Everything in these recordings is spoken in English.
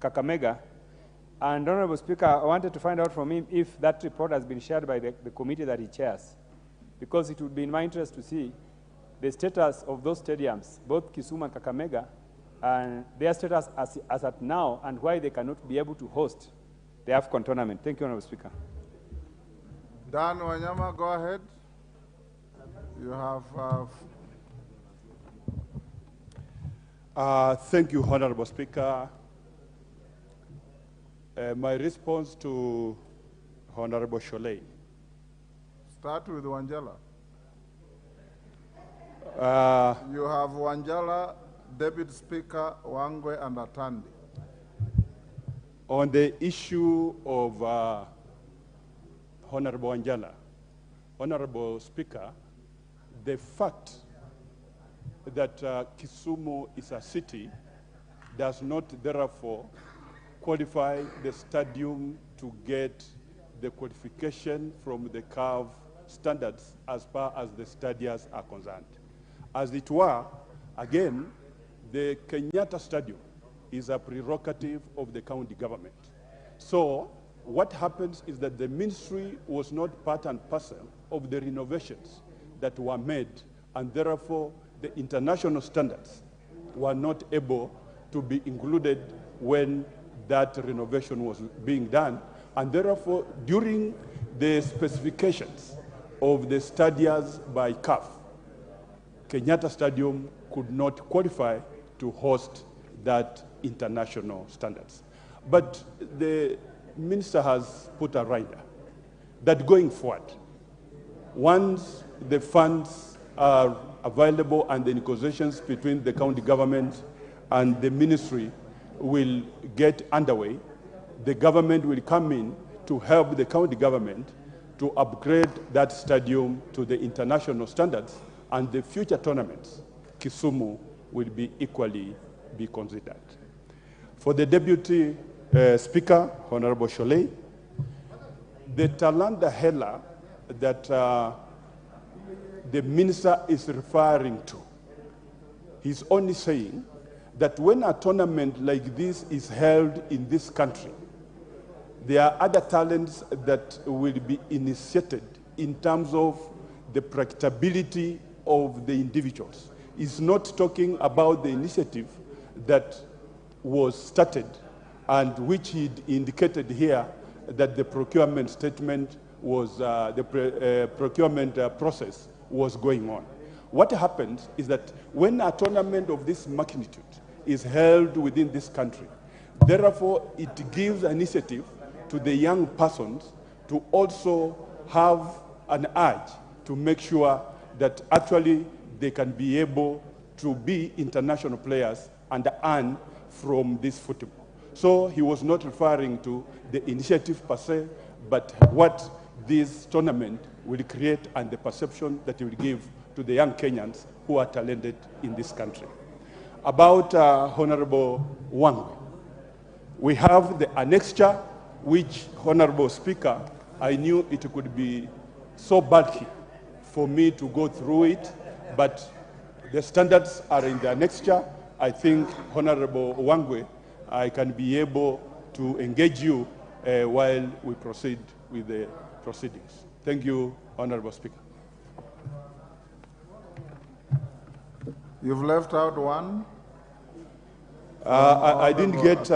Kakamega. And Honorable Speaker, I wanted to find out from him if that report has been shared by the committee that he chairs, because it would be in my interest to see the status of those stadiums, both Kisumu and Kakamega, and their status as at now, and why they cannot be able to host the AFCON tournament. Thank you, Honorable Speaker. Dan Wanyama, go ahead. You have... Thank you, Honorable Speaker. My response to Honorable Sholei. Start with Wanjala. You have Wanjala, Deputy Speaker, Wangwe, and Atandi. On the issue of Honorable Wanjala, Honorable Speaker, the fact that Kisumu is a city does not therefore qualify the stadium to get the qualification from the CAF standards as far as the stadiums are concerned. As it were, again, the Kenyatta Stadium is a prerogative of the county government. So what happens is that the ministry was not part and parcel of the renovations that were made, and therefore the international standards were not able to be included when that renovation was being done, and therefore during the specifications of the stadiums by CAF, Kenyatta Stadium could not qualify to host that international standards. But the minister has put a rider that going forward, once the funds are available and the negotiations between the county government and the ministry will get underway, the government will come in to help the county government to upgrade that stadium to the international standards, and the future tournaments, Kisumu will be equally be considered. For the Deputy Speaker, Honorable Sholei, the Talanda Hela that the minister is referring to, he's only saying that when a tournament like this is held in this country, there are other talents that will be initiated in terms of the practicability of the individuals. He's not talking about the initiative that was started and which he indicated here that the procurement statement was, procurement process was going on. What happens is that when a tournament of this magnitude is held within this country, therefore it gives initiative to the young persons to also have an urge to make sure that actually they can be able to be international players and earn from this football. So he was not referring to the initiative per se, but what this tournament will create and the perception that it will give to the young Kenyans who are talented in this country. About Honorable Wangwe, we have the annexure, which, Honorable Speaker, I knew it could be so bulky for me to go through it, but the standards are in the annexure. I think, Honorable Wangwe, I can be able to engage you while we proceed with the proceedings. Thank you, Honorable Speaker. You've left out one. I didn't get,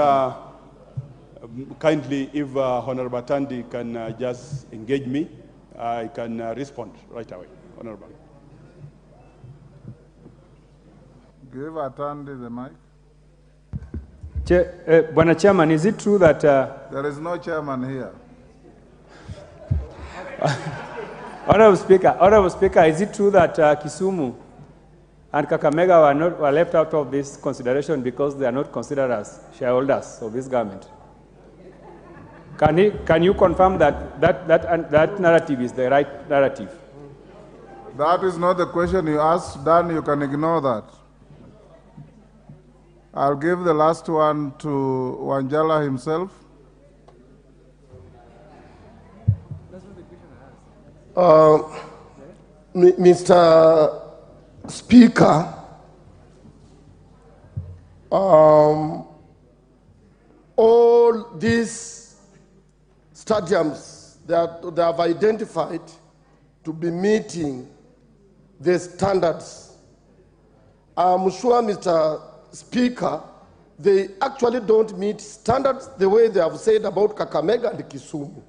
kindly, if Honorable Tandi can just engage me, I can respond right away, Honorable. Give Atandi the mic. Bwana Chairman, is it true that... there is no chairman here. Honorable Speaker, is it true that Kisumu and Kakamega were left out of this consideration because they are not considered as shareholders of this government? Can you confirm that narrative is the right narrative? That is not the question you asked, Dan. You can ignore that. I'll give the last one to Wanjala himself. That's not the question I asked. Mr. Speaker, all these stadiums that they have identified to be meeting the standards. I'm sure, Mr. Speaker, they actually don't meet standards the way they have said about Kakamega and Kisumu.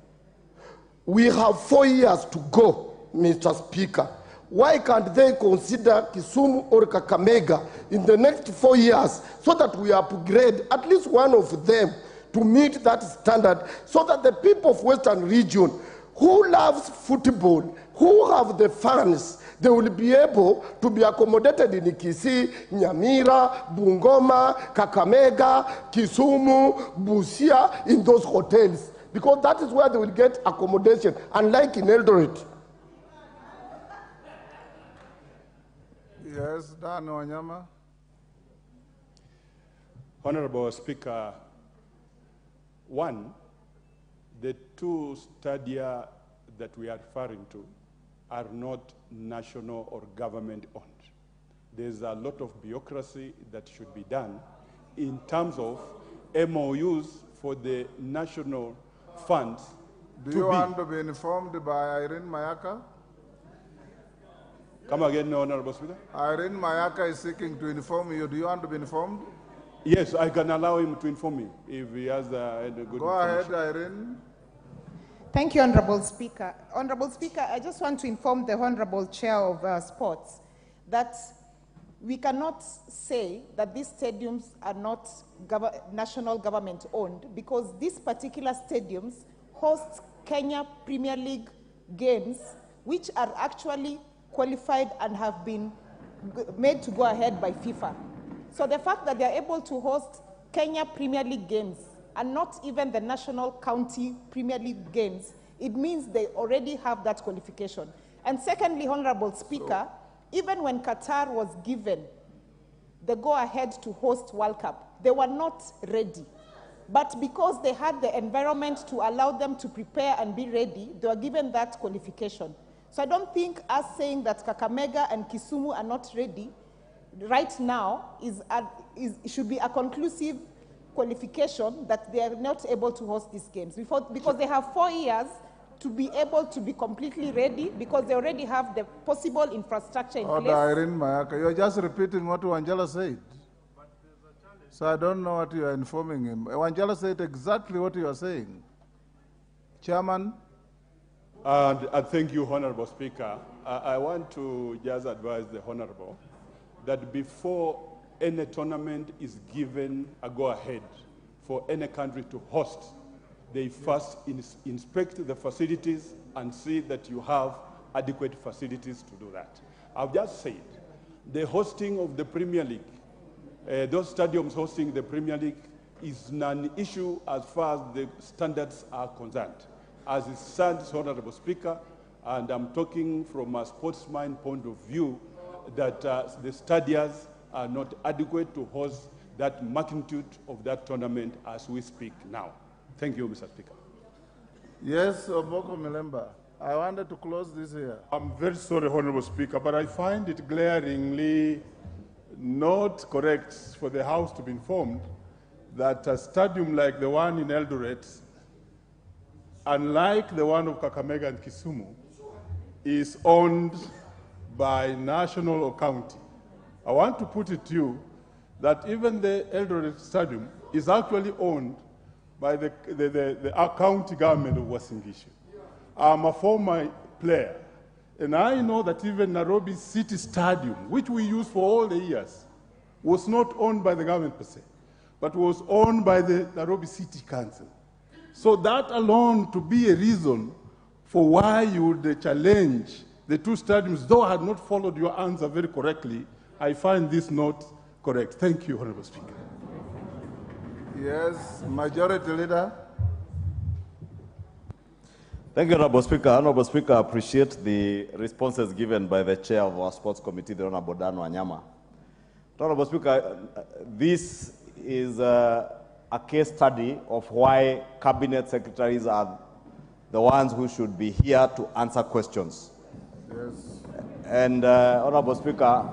We have 4 years to go, Mr. Speaker. Why can't they consider Kisumu or Kakamega in the next 4 years so that we upgrade at least one of them to meet that standard, so that the people of Western region who loves football, who have the funds, they will be able to be accommodated in Kisii, Nyamira, Bungoma, Kakamega, Kisumu, Busia, in those hotels, because that is where they will get accommodation, unlike in Eldoret. Yes, Dan Wanyama. Honorable Speaker, one, the two stadia that we are referring to are not national or government owned. There's a lot of bureaucracy that should be done in terms of MOUs for the national funds. Do you want to be informed by Irene Mayaka? Come again, Honorable Speaker. Irene Mayaka is seeking to inform you. Do you want to be informed? Yes, I can allow him to inform me if he has a good Go ahead, Irene. Thank you, Honorable Speaker. Honorable Speaker, I just want to inform the Honorable Chair of Sports that we cannot say that these stadiums are not national government owned, because these particular stadiums host Kenya Premier League games, which are actually qualified and have been made to go ahead by FIFA. So the fact that they are able to host Kenya Premier League games and not even the national county Premier League games, it means they already have that qualification. And secondly, Honorable Speaker, even when Qatar was given the go-ahead to host World Cup, they were not ready. But because they had the environment to allow them to prepare and be ready, they were given that qualification. So I don't think us saying that Kakamega and Kisumu are not ready right now should be a conclusive qualification that they are not able to host these games, because they have 4 years to be able to be completely ready, because they already have the possible infrastructure in place. Irene Mayaka, you're just repeating what Wanjala said. So I don't know what you are informing him. Wanjala said exactly what you are saying. Chairman. And thank you, Honorable Speaker. I want to just advise the Honorable that before any tournament is given a go-ahead for any country to host, they first inspect the facilities and see that you have adequate facilities to do that. I've just said the hosting of the Premier League, those stadiums hosting the Premier League is non-issue as far as the standards are concerned. As it stands, Honorable Speaker, and I'm talking from a sportsman point of view, that the stadiums are not adequate to host that magnitude of that tournament as we speak now. Thank you, Mr. Speaker. Yes, Oboko Milemba. I wanted to close this here. I'm very sorry, Honorable Speaker, but I find it glaringly not correct for the House to be informed that a stadium like the one in Eldoret, unlike the one of Kakamega and Kisumu, is owned by national or county. I want to put it to you that even the Eldoret Stadium is actually owned by the county government of Uasin Gishu. I'm a former player, and I know that even Nairobi City Stadium, which we used for all the years, was not owned by the government per se, but was owned by the Nairobi City Council. So that alone to be a reason for why you would challenge the two stadiums, though I had not followed your answer very correctly, I find this not correct. Thank you, Honorable Speaker. Yes, Majority Leader. Thank you, Honorable Speaker. Honorable Speaker, I appreciate the responses given by the Chair of our Sports Committee, the Honorable Dan Wanyama. Honorable Speaker, this is a case study of why cabinet secretaries are the ones who should be here to answer questions. Yes. And Honorable Speaker,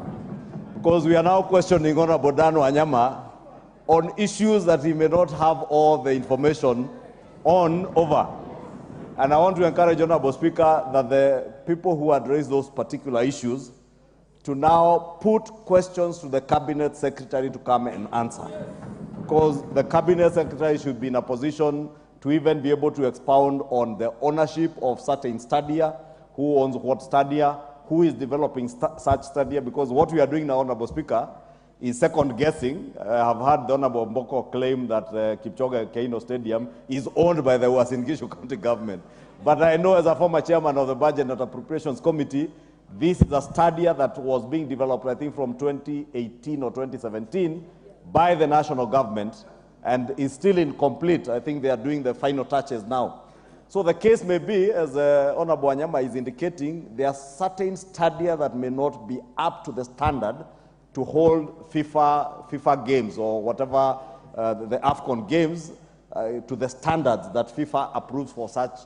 because we are now questioning Honorable Dan Wanyama, on issues that he may not have all the information over. And I want to encourage Honorable Speaker that the people who had raised those particular issues to now put questions to the Cabinet Secretary to come and answer. Because the Cabinet Secretary should be in a position to even be able to expound on the ownership of certain stadia, who owns what stadia, who is developing such stadia, because what we are doing now, Honorable Speaker, is second guessing. I have heard the Honorable Mboko claim that Kipchoge Keino Stadium is owned by the Uasin Gishu County Government. But I know as a former chairman of the Budget and Appropriations Committee, this is a stadia that was being developed, I think, from 2018 or 2017 by the national government and is still incomplete. I think they are doing the final touches now. So the case may be, as Honorable Wanyama is indicating, there are certain stadia that may not be up to the standard to hold FIFA games or whatever the AFCON games to the standards that FIFA approves for such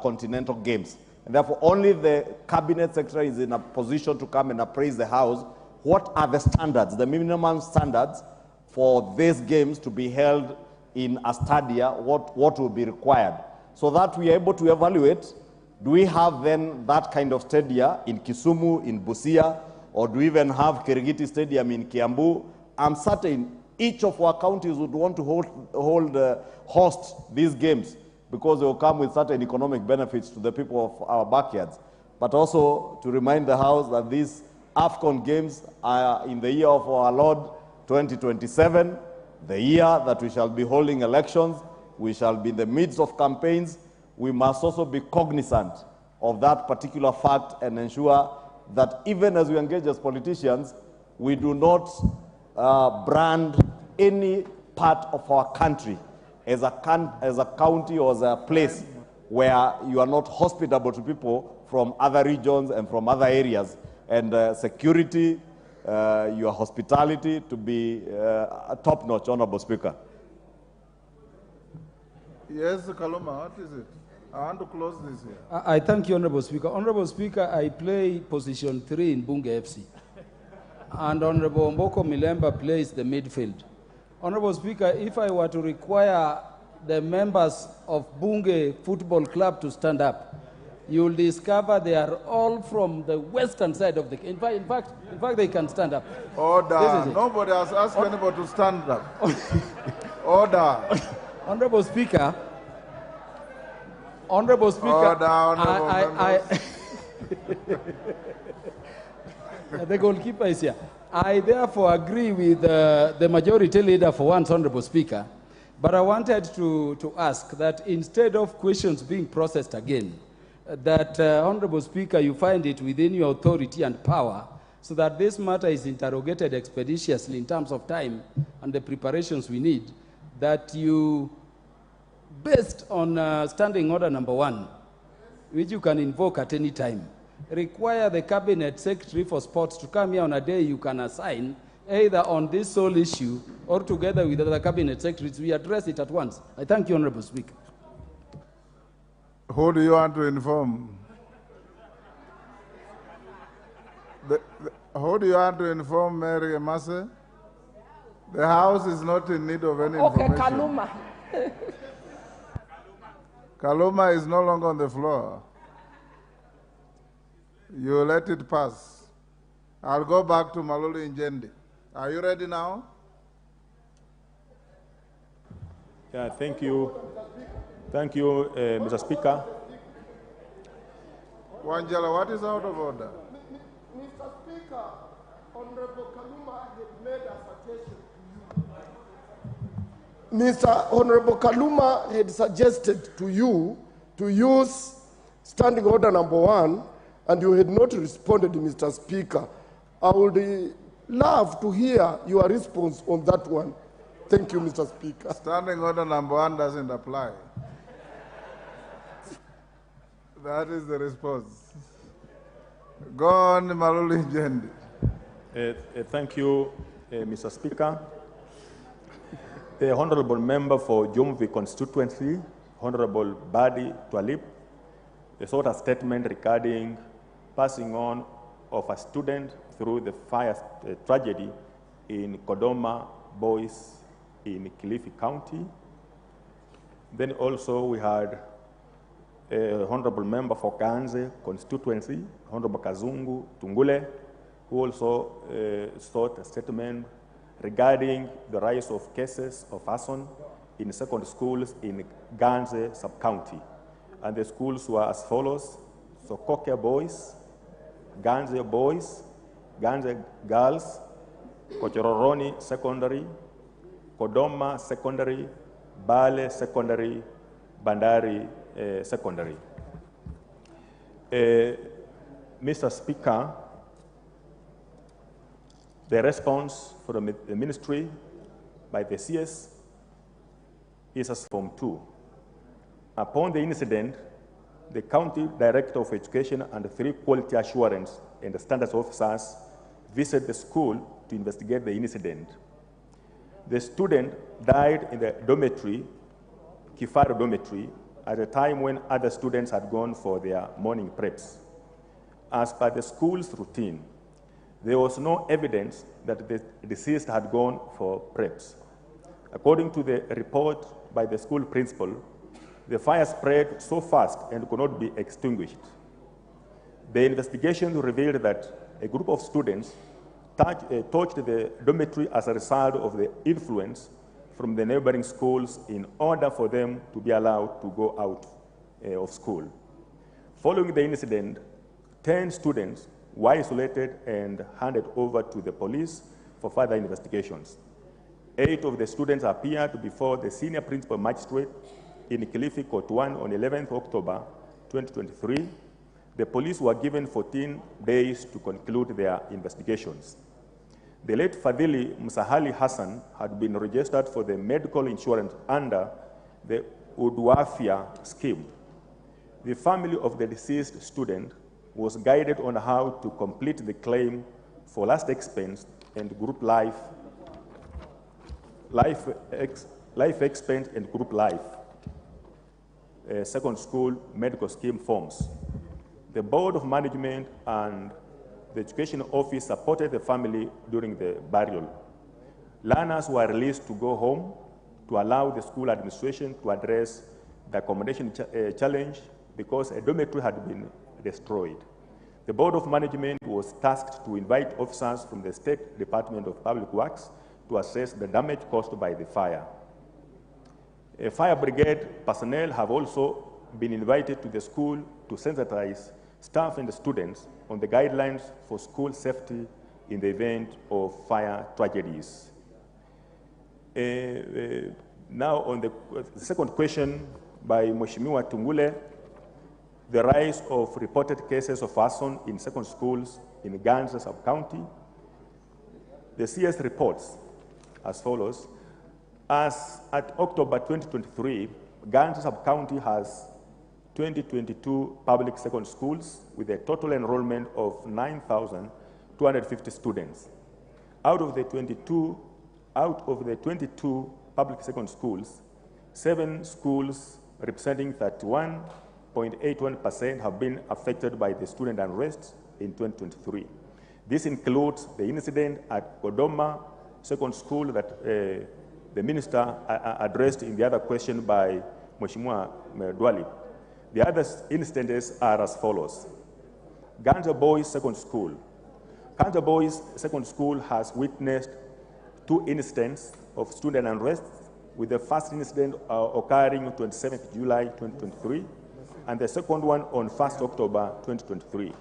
continental games. And therefore, only the Cabinet Secretary is in a position to come and appraise the House. What are the standards, the minimum standards for these games to be held in a stadia? What will be required? So that we are able to evaluate, do we have then that kind of stadia in Kisumu, in Busia, or do we even have Kirigiti Stadium in Kiambu? I'm certain each of our counties would want to host these games because they will come with certain economic benefits to the people of our backyards. But also to remind the House that these AFCON games are in the year of our Lord 2027, the year that we shall be holding elections. We shall be in the midst of campaigns. We must also be cognizant of that particular fact and ensure that even as we engage as politicians, we do not brand any part of our country as a county or as a place where you are not hospitable to people from other regions and from other areas. And security, your hospitality to be top-notch, Honorable Speaker. Yes, Kaluma, what is it? I want to close this here. I thank you, Honorable Speaker. Honorable Speaker, I play position 3 in Bunge FC. And Honorable Mboko Milemba plays the midfield. Honorable Speaker, if I were to require the members of Bunge Football Club to stand up, you will discover they are all from the western side of the... In fact, they can stand up. Order. Nobody has asked anybody to stand up. Order. Honorable Speaker, Order, the goalkeeper is here. I therefore agree with the majority leader for once, Honorable Speaker, but I wanted to ask that instead of questions being processed again, that, Honorable Speaker, you find it within your authority and power so that this matter is interrogated expeditiously in terms of time and the preparations we need, that you, based on Standing Order number 1, which you can invoke at any time, require the Cabinet Secretary for Sports to come here on a day you can assign, either on this sole issue or together with other Cabinet Secretaries. We address it at once. I thank you, Honorable Speaker. Who do you want to inform? Who do you want to inform, Mary Emase? The House is not in need of any information. Okay, Kaluma. Kaluma is no longer on the floor. You let it pass. I'll go back to Malulu Njendi. Are you ready now? Yeah, thank you. Thank you, Mr. Speaker. Wanjala, what is out of order? Mr. Speaker, Honorable Kaluma had made a suggestion to you. Mr. Honorable Kaluma had suggested to you to use Standing Order number 1, and you had not responded, Mr. Speaker. I would love to hear your response on that one. Thank you, Mr. Speaker. Standing Order number 1 doesn't apply. That is the response. Go on, Malulu Njendi. Thank you, Mr. Speaker. The Honorable Member for Jomvi Constituency, Honorable Badi Twalip, sought a statement regarding passing on of a student through the fire tragedy in Kodoma Boys in Kilifi County. Then also we had Honorable Member for Ganze constituency, Honorable Kazungu Tungule, who also sought a statement regarding the rise of cases of arson in secondary schools in Ganze sub-county. And the schools were as follows: Sokoke Boys, Ganze Boys, Ganze Girls, Kochororoni Secondary, Kodoma Secondary, Bale Secondary, Bandari Secondary. Mr. Speaker, the response from the ministry by the CS is as Form 2. Upon the incident, the County Director of Education and 3 quality assurance and standards officers visited the school to investigate the incident. The student died in the dormitory, Kifaru dormitory, at a time when other students had gone for their morning preps. As per the school's routine, there was no evidence that the deceased had gone for preps. According to the report by the school principal, the fire spread so fast and could not be extinguished. The investigation revealed that a group of students torched the dormitory as a result of the influence from the neighboring schools in order for them to be allowed to go out of school. Following the incident, 10 students were isolated and handed over to the police for further investigations. 8 of the students appeared before the senior principal magistrate in Kilifi Court 1 on 11th October 2023. The police were given 14 days to conclude their investigations. The late Fadhili Musahali Hassan had been registered for the medical insurance under the Udwafia scheme. The family of the deceased student was guided on how to complete the claim for last expense and group life expense and group life, second school medical scheme forms. The Board of Management and the Education Office supported the family during the burial. Learners were released to go home to allow the school administration to address the accommodation challenge because a dormitory had been destroyed. The Board of Management was tasked to invite officers from the State Department of Public Works to assess the damage caused by the fire. Fire brigade personnel have also been invited to the school to sensitize staff and students on the guidelines for school safety in the event of fire tragedies. Now on the second question by Mheshimiwa Tungule, the rise of reported cases of arson in second schools in Ganze sub-county. The CS reports as follows. As at October 2023, Ganze sub-county has 2022 public second schools with a total enrollment of 9,250 students. Out of the 22 public second schools, 7 schools representing 31.81% have been affected by the student unrest in 2023. This includes the incident at Kodoma Second School that the minister addressed in the other question by Mheshimiwa Dwali. The other instances are as follows. Ganze Boys Second School. Ganze Boys Second School has witnessed 2 incidents of student unrest, with the first incident occurring on 27th July 2023, and the second one on 1st October 2023.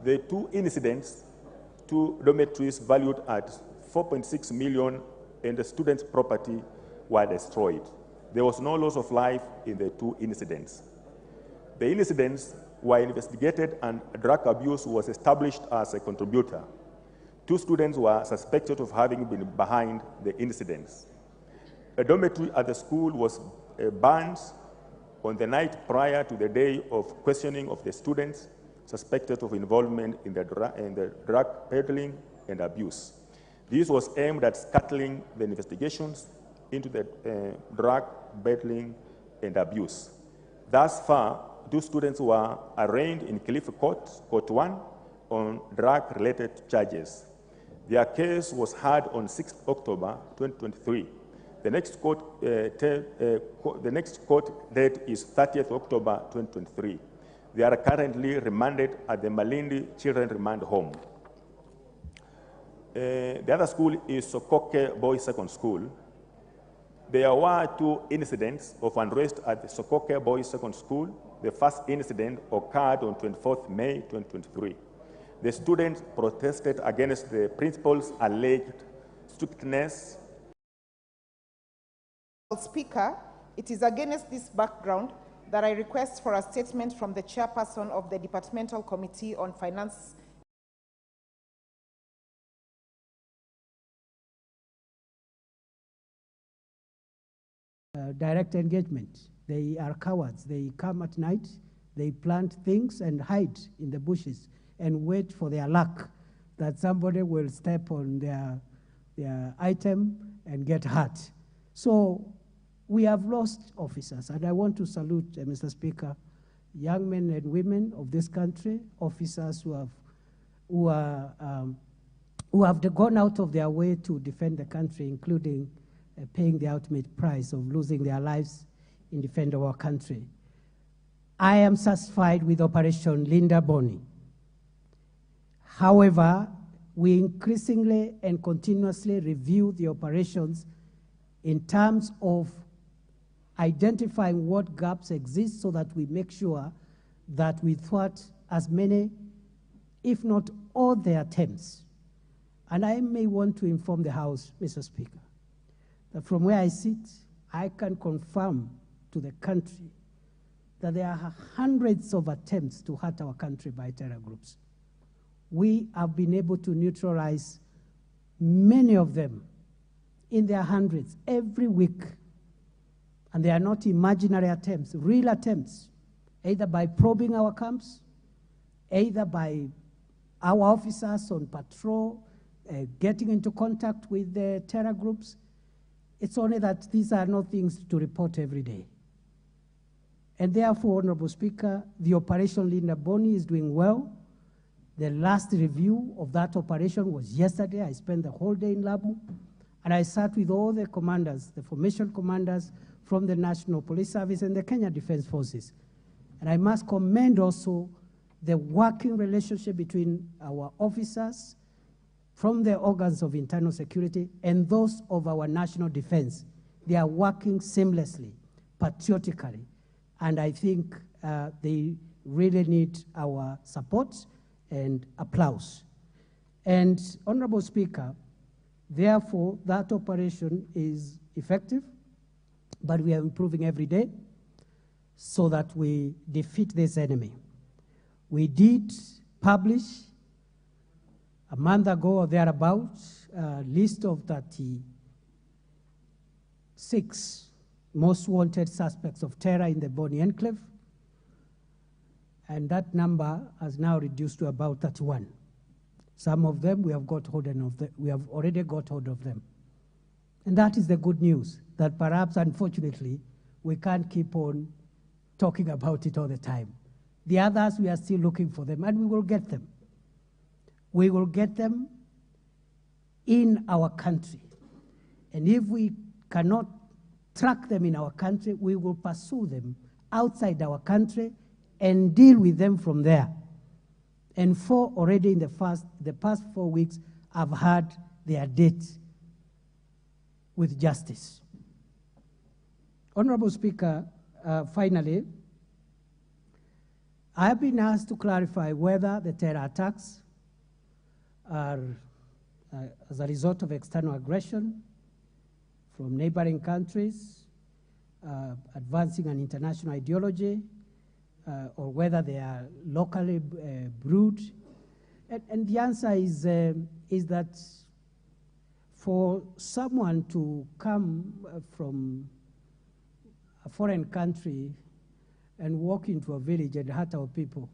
The 2 incidents, 2 dormitories valued at 4.6 million and the students' property were destroyed. There was no loss of life in the 2 incidents. The incidents were investigated and drug abuse was established as a contributor. 2 students were suspected of having been behind the incidents. A dormitory at the school was burned on the night prior to the day of questioning of the students suspected of involvement in the drug peddling and abuse. This was aimed at scuttling the investigations into the drug peddling and abuse. Thus far, 2 students were arraigned in Kilifi Court 1, on drug-related charges. Their case was heard on 6th October 2023. The next court date is 30th October 2023. They are currently remanded at the Malindi Children Remand Home. The other school is Sokoke Boys Second School. There were 2 incidents of unrest at the Sokoke Boys Second School. The first incident occurred on 24th May 2023. The students protested against the principal's alleged strictness. Speaker, it is against this background that I request for a statement from the chairperson of the Departmental Committee on Finance. Direct engagement. They are cowards. They come at night, they plant things and hide in the bushes and wait for their luck that somebody will step on their item and get hurt. So we have lost officers, and I want to salute, Mr. Speaker, young men and women of this country, officers who have gone out of their way to defend the country, including paying the ultimate price of losing their lives in defense of our country. I am satisfied with Operation Linda Boni. However, we increasingly and continuously review the operations in terms of identifying what gaps exist so that we make sure that we thwart as many, if not all, the attempts. And I may want to inform the House, Mr. Speaker, that from where I sit, I can confirm to the country that there are hundreds of attempts to hurt our country by terror groups. We have been able to neutralize many of them in their hundreds every week. And they are not imaginary attempts, real attempts, either by probing our camps, either by our officers on patrol, getting into contact with the terror groups. It's only that these are not things to report every day. And therefore, Honorable Speaker, the Operation Linda Boni is doing well. The last review of that operation was yesterday. I spent the whole day in Lamu, and I sat with all the commanders, the formation commanders from the National Police Service and the Kenya Defense Forces. And I must commend also the working relationship between our officers from the organs of internal security and those of our national defense. They are working seamlessly, patriotically, and I think they really need our support and applause. And Honorable Speaker, therefore, that operation is effective, but we are improving every day so that we defeat this enemy. We did publish a month ago or thereabouts a list of 36 most wanted suspects of terror in the Boni Enclave, and that number has now reduced to about 31. Some of them we have already got hold of them. And that is the good news, that perhaps, unfortunately, we can't keep on talking about it all the time. The others, we are still looking for them, and we will get them. We will get them in our country. And if we cannot track them in our country, we will pursue them outside our country and deal with them from there. And 4 already in the past 4 weeks have had their date with justice. Honorable Speaker, finally, I have been asked to clarify whether the terror attacks are as a result of external aggression from neighboring countries, advancing an international ideology, or whether they are locally brewed. And the answer is that for someone to come from a foreign country and walk into a village and hurt our people,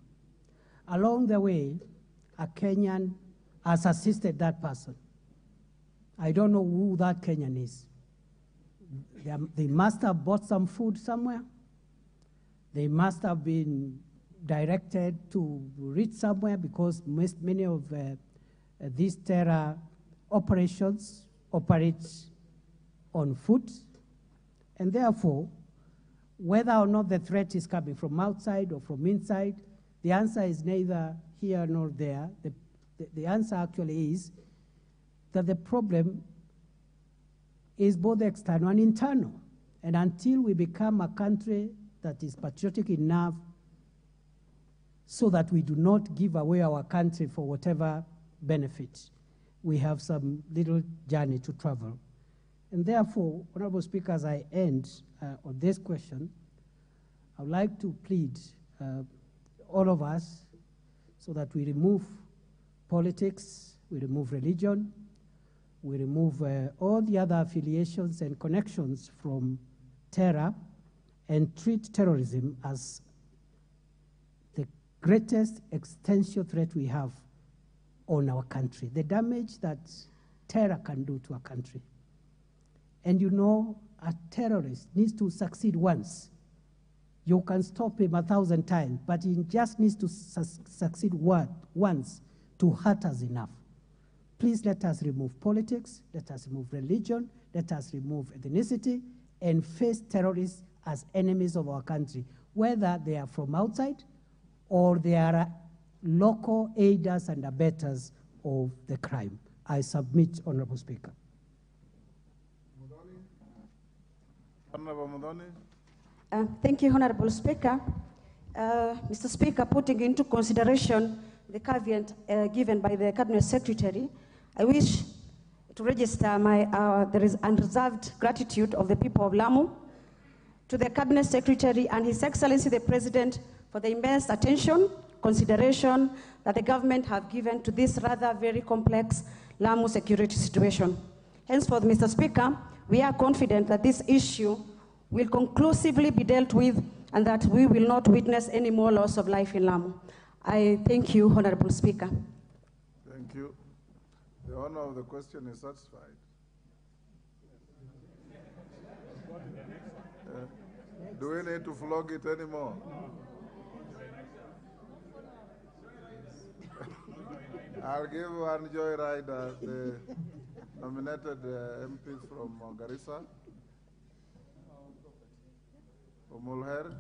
along the way, a Kenyan has assisted that person. I don't know who that Kenyan is. They must have bought some food somewhere. They must have been directed to reach somewhere, because many of these terror operations operate on foot, and therefore, whether or not the threat is coming from outside or from inside, the answer is neither here nor there. The answer actually is that the problem is both external and internal. And until we become a country that is patriotic enough so that we do not give away our country for whatever benefit, we have some little journey to travel. And therefore, Honorable Speaker, as I end on this question, I would like to plead all of us so that we remove politics, we remove religion, we remove all the other affiliations and connections from terror, and treat terrorism as the greatest existential threat we have on our country, the damage that terror can do to a country. And you know, a terrorist needs to succeed once. You can stop him 1,000 times, but he just needs to succeed once to hurt us enough. Please let us remove politics, let us remove religion, let us remove ethnicity, and face terrorists as enemies of our country, whether they are from outside or they are local aiders and abettors of the crime. I submit, Honorable Speaker. Honorable Mudoni. Thank you, Honorable Speaker. Mr. Speaker, putting into consideration the caveat given by the Cabinet Secretary, I wish to register there is unreserved gratitude of the people of Lamu to the Cabinet Secretary and His Excellency the President for the immense attention, consideration that the government have given to this rather very complex Lamu security situation. Henceforth, Mr. Speaker, we are confident that this issue will conclusively be dealt with and that we will not witness any more loss of life in Lamu. I thank you, Honorable Speaker. Thank you. The owner of the question is satisfied. Do we need to flog it anymore? I'll give one joyrider the nominated MPs from Garissa. Mulher.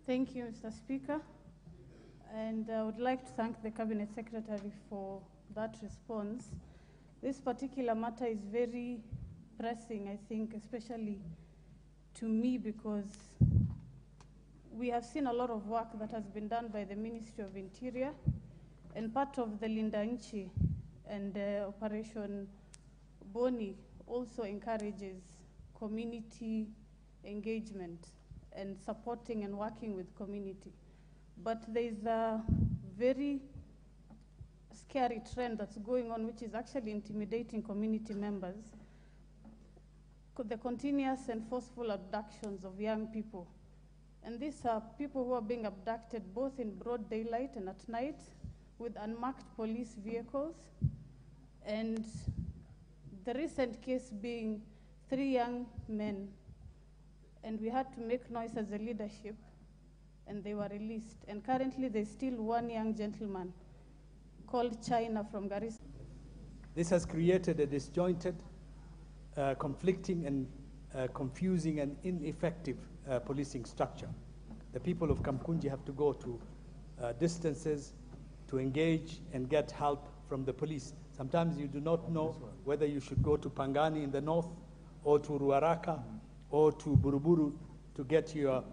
Thank you, Mr. Speaker. And I would like to thank the Cabinet Secretary for that response. This particular matter is very pressing, I think, especially to me, because we have seen a lot of work that has been done by the Ministry of Interior, and part of the Linda Nchi and Operation Boni also encourages community engagement and supporting and working with community. But there is a very scary trend that's going on, which is actually intimidating community members. The continuous and forceful abductions of young people. And these are people who are being abducted both in broad daylight and at night with unmarked police vehicles. And the recent case being 3 young men. And we had to make noise as a leadership, and they were released. And currently there's still 1 young gentleman called China from Garissa. This has created a disjointed, conflicting and confusing and ineffective policing structure. The people of Kamkunji have to go to distances to engage and get help from the police. Sometimes you do not know whether you should go to Pangani in the north or to Ruaraka or to Buruburu to get your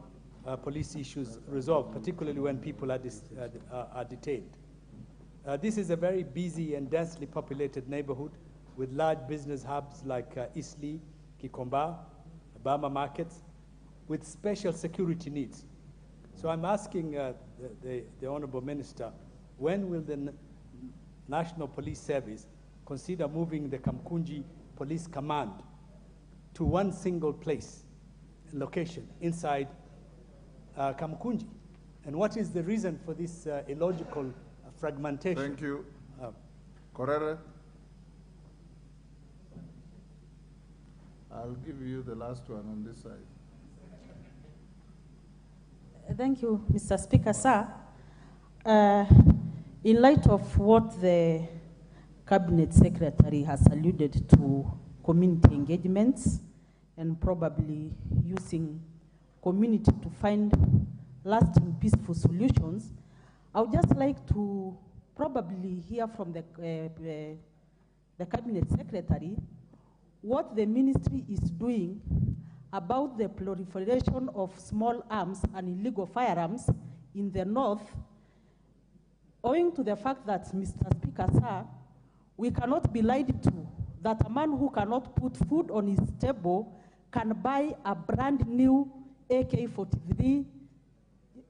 police issues resolved, particularly when people are detained. This is a very busy and densely populated neighborhood with large business hubs like Isli, Kikomba, Bama markets, with special security needs. So I'm asking the Honorable Minister, when will the National Police Service consider moving the Kamkunji Police Command to one single place, location, inside Kamkunji? And what is the reason for this illogical fragmentation? Thank you. Korere. I'll give you the last one on this side. Thank you, Mr. Speaker, sir. In light of what the Cabinet Secretary has alluded to community engagements and probably using community to find lasting peaceful solutions. I would just like to probably hear from the Cabinet Secretary what the ministry is doing about the proliferation of small arms and illegal firearms in the north, owing to the fact that, Mr. Speaker, sir, we cannot be lied to that a man who cannot put food on his table can buy a brand new AK-43,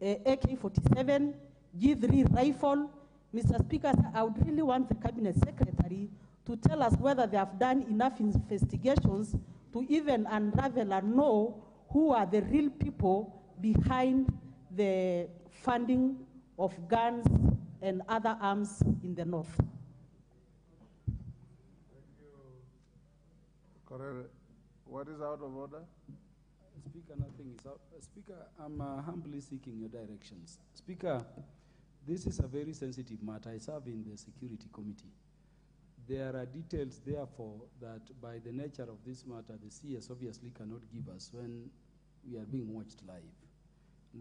AK-47, G3 rifle. Mr. Speaker, sir, I would really want the Cabinet Secretary to tell us whether they have done enough investigations to even unravel and know who are the real people behind the funding of guns and other arms in the north. Correct. What is out of order? Speaker, nothing is out. Speaker, I'm humbly seeking your directions. Speaker, this is a very sensitive matter. I serve in the Security Committee. There are details, therefore, that by the nature of this matter, the CS obviously cannot give us when we are being watched live.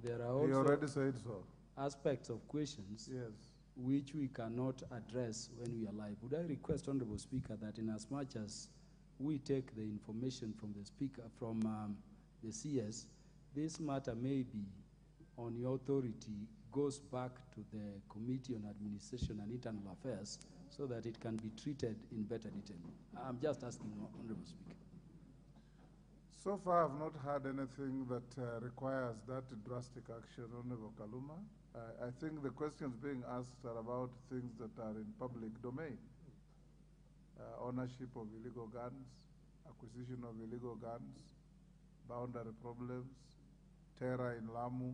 There are You also already said so. aspects of questions which we cannot address when we are live. Would I request, Honorable Speaker, that in as much as we take the information from the Speaker, from the CS, this matter may be on your authority, goes back to the Committee on Administration and Internal Affairs so that it can be treated in better detail. I'm just asking, Honorable Speaker. So far, I've not heard anything that requires that drastic action, Honorable Kaluma. I think the questions being asked are about things that are in public domain. Ownership of illegal guns, acquisition of illegal guns, boundary problems, terror in Lamu,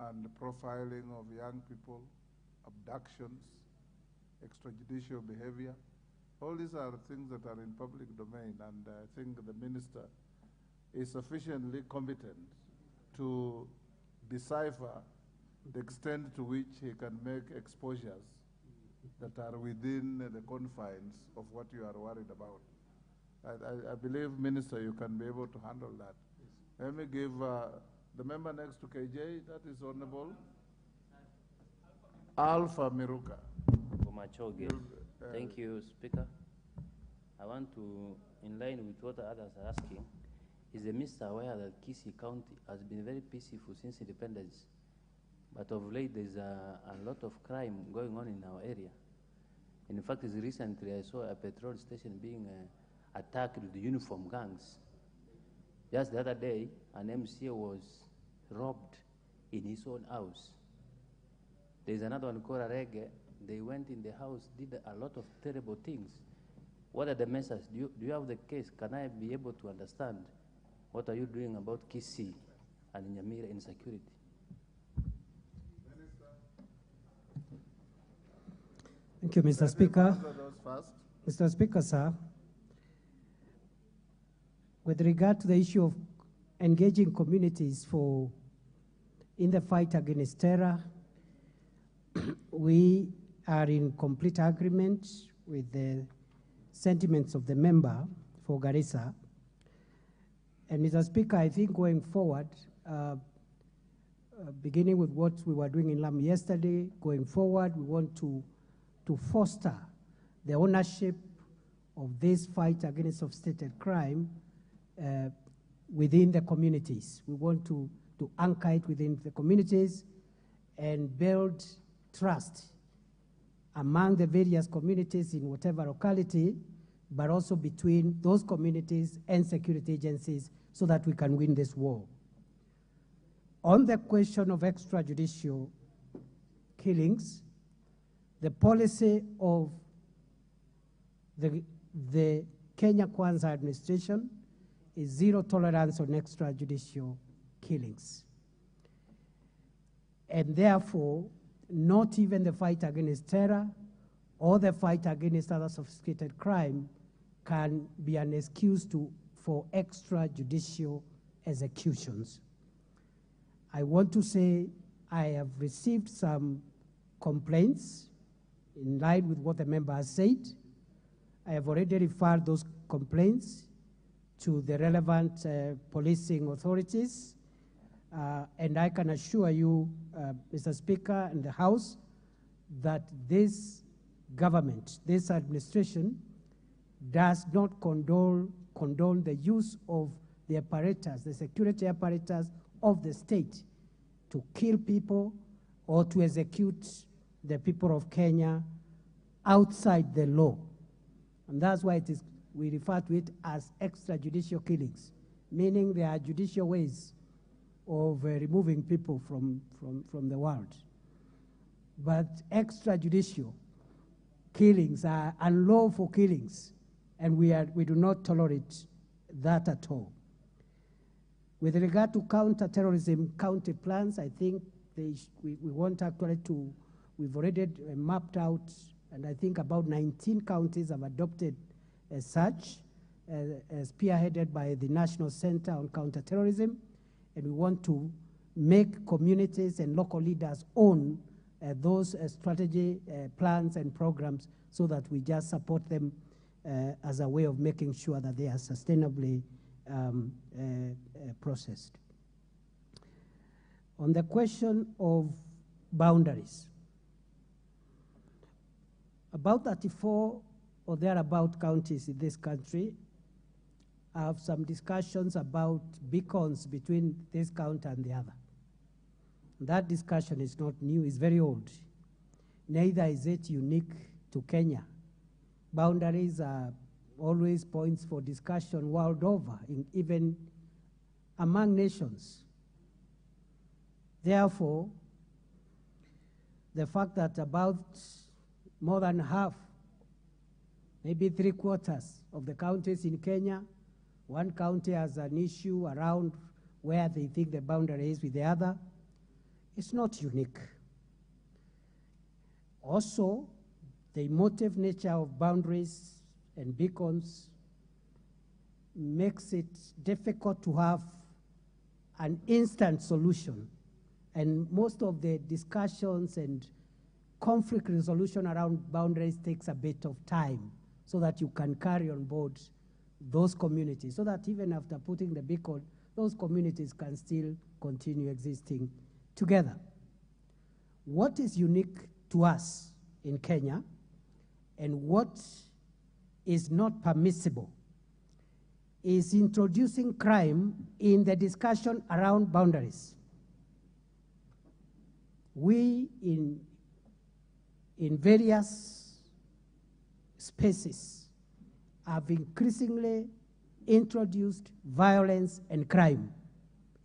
and profiling of young people, abductions, extrajudicial behavior. All these are things that are in public domain, and I think the minister is sufficiently competent to decipher the extent to which he can make exposures that are within the confines of what you are worried about. I believe, Minister, you can be able to handle that. Let me give the member next to KJ, that is Honorable Alpha Miruka. Thank you, Speaker. I want to, in line with what others are asking, is the minister aware that Kisii County has been very peaceful since independence, but of late there's a lot of crime going on in our area. In fact, recently I saw a petrol station being attacked with uniform gangs. Just the other day, an MCA was robbed in his own house. There's another one called Arege. They went in the house, did a lot of terrible things. What are the measures? Do you have the case? Can I be able to understand what are you doing about Kisii and Nyamira insecurity? Thank you, Mr. Speaker. Mr. Speaker, sir, with regard to the issue of engaging communities in the fight against terror, we are in complete agreement with the sentiments of the member for Garissa. And Mr. Speaker, I think going forward, beginning with what we were doing in Lamu yesterday, going forward, we want to foster the ownership of this fight against sophisticated crime within the communities. We want to anchor it within the communities and build trust among the various communities in whatever locality, but also between those communities and security agencies so that we can win this war. On the question of extrajudicial killings, the policy of the Kenya Kwanza administration is zero tolerance on extrajudicial killings. And therefore, not even the fight against terror or the fight against other sophisticated crime can be an excuse for extrajudicial executions. I want to say I have received some complaints in line with what the member has said. I have already referred those complaints to the relevant policing authorities. And I can assure you, Mr. Speaker and the House, that this government, this administration, does not condone the use of the apparatus, the security apparatus of the state to kill people or to execute the people of Kenya outside the law. And that's why we refer to it as extrajudicial killings, meaning there are judicial ways of removing people from the world. But extrajudicial killings are unlawful killings, and we do not tolerate that at all. With regard to counter-terrorism county plans, I think we want actually to, we've already mapped out, and I think about 19 counties have adopted as such, spearheaded by the National Center on Counter-Terrorism, and we want to make communities and local leaders own those strategy plans and programs so that we just support them as a way of making sure that they are sustainably processed. On the question of boundaries, about 34 or thereabout counties in this country have some discussions about beacons between this county and the other. That discussion is not new, it's very old. Neither is it unique to Kenya. Boundaries are always points for discussion world over, even among nations. Therefore, the fact that about more than half, maybe 3/4 of the counties in Kenya, one county has an issue around where they think the boundary is with the other, it's not unique. Also, the emotive nature of boundaries and beacons makes it difficult to have an instant solution. And most of the discussions and conflict resolution around boundaries takes a bit of time so that you can carry on board those communities, so that even after putting the beacon, those communities can still continue existing together. What is unique to us in Kenya and what is not permissible is introducing crime in the discussion around boundaries. We, in various spaces, have increasingly introduced violence and crime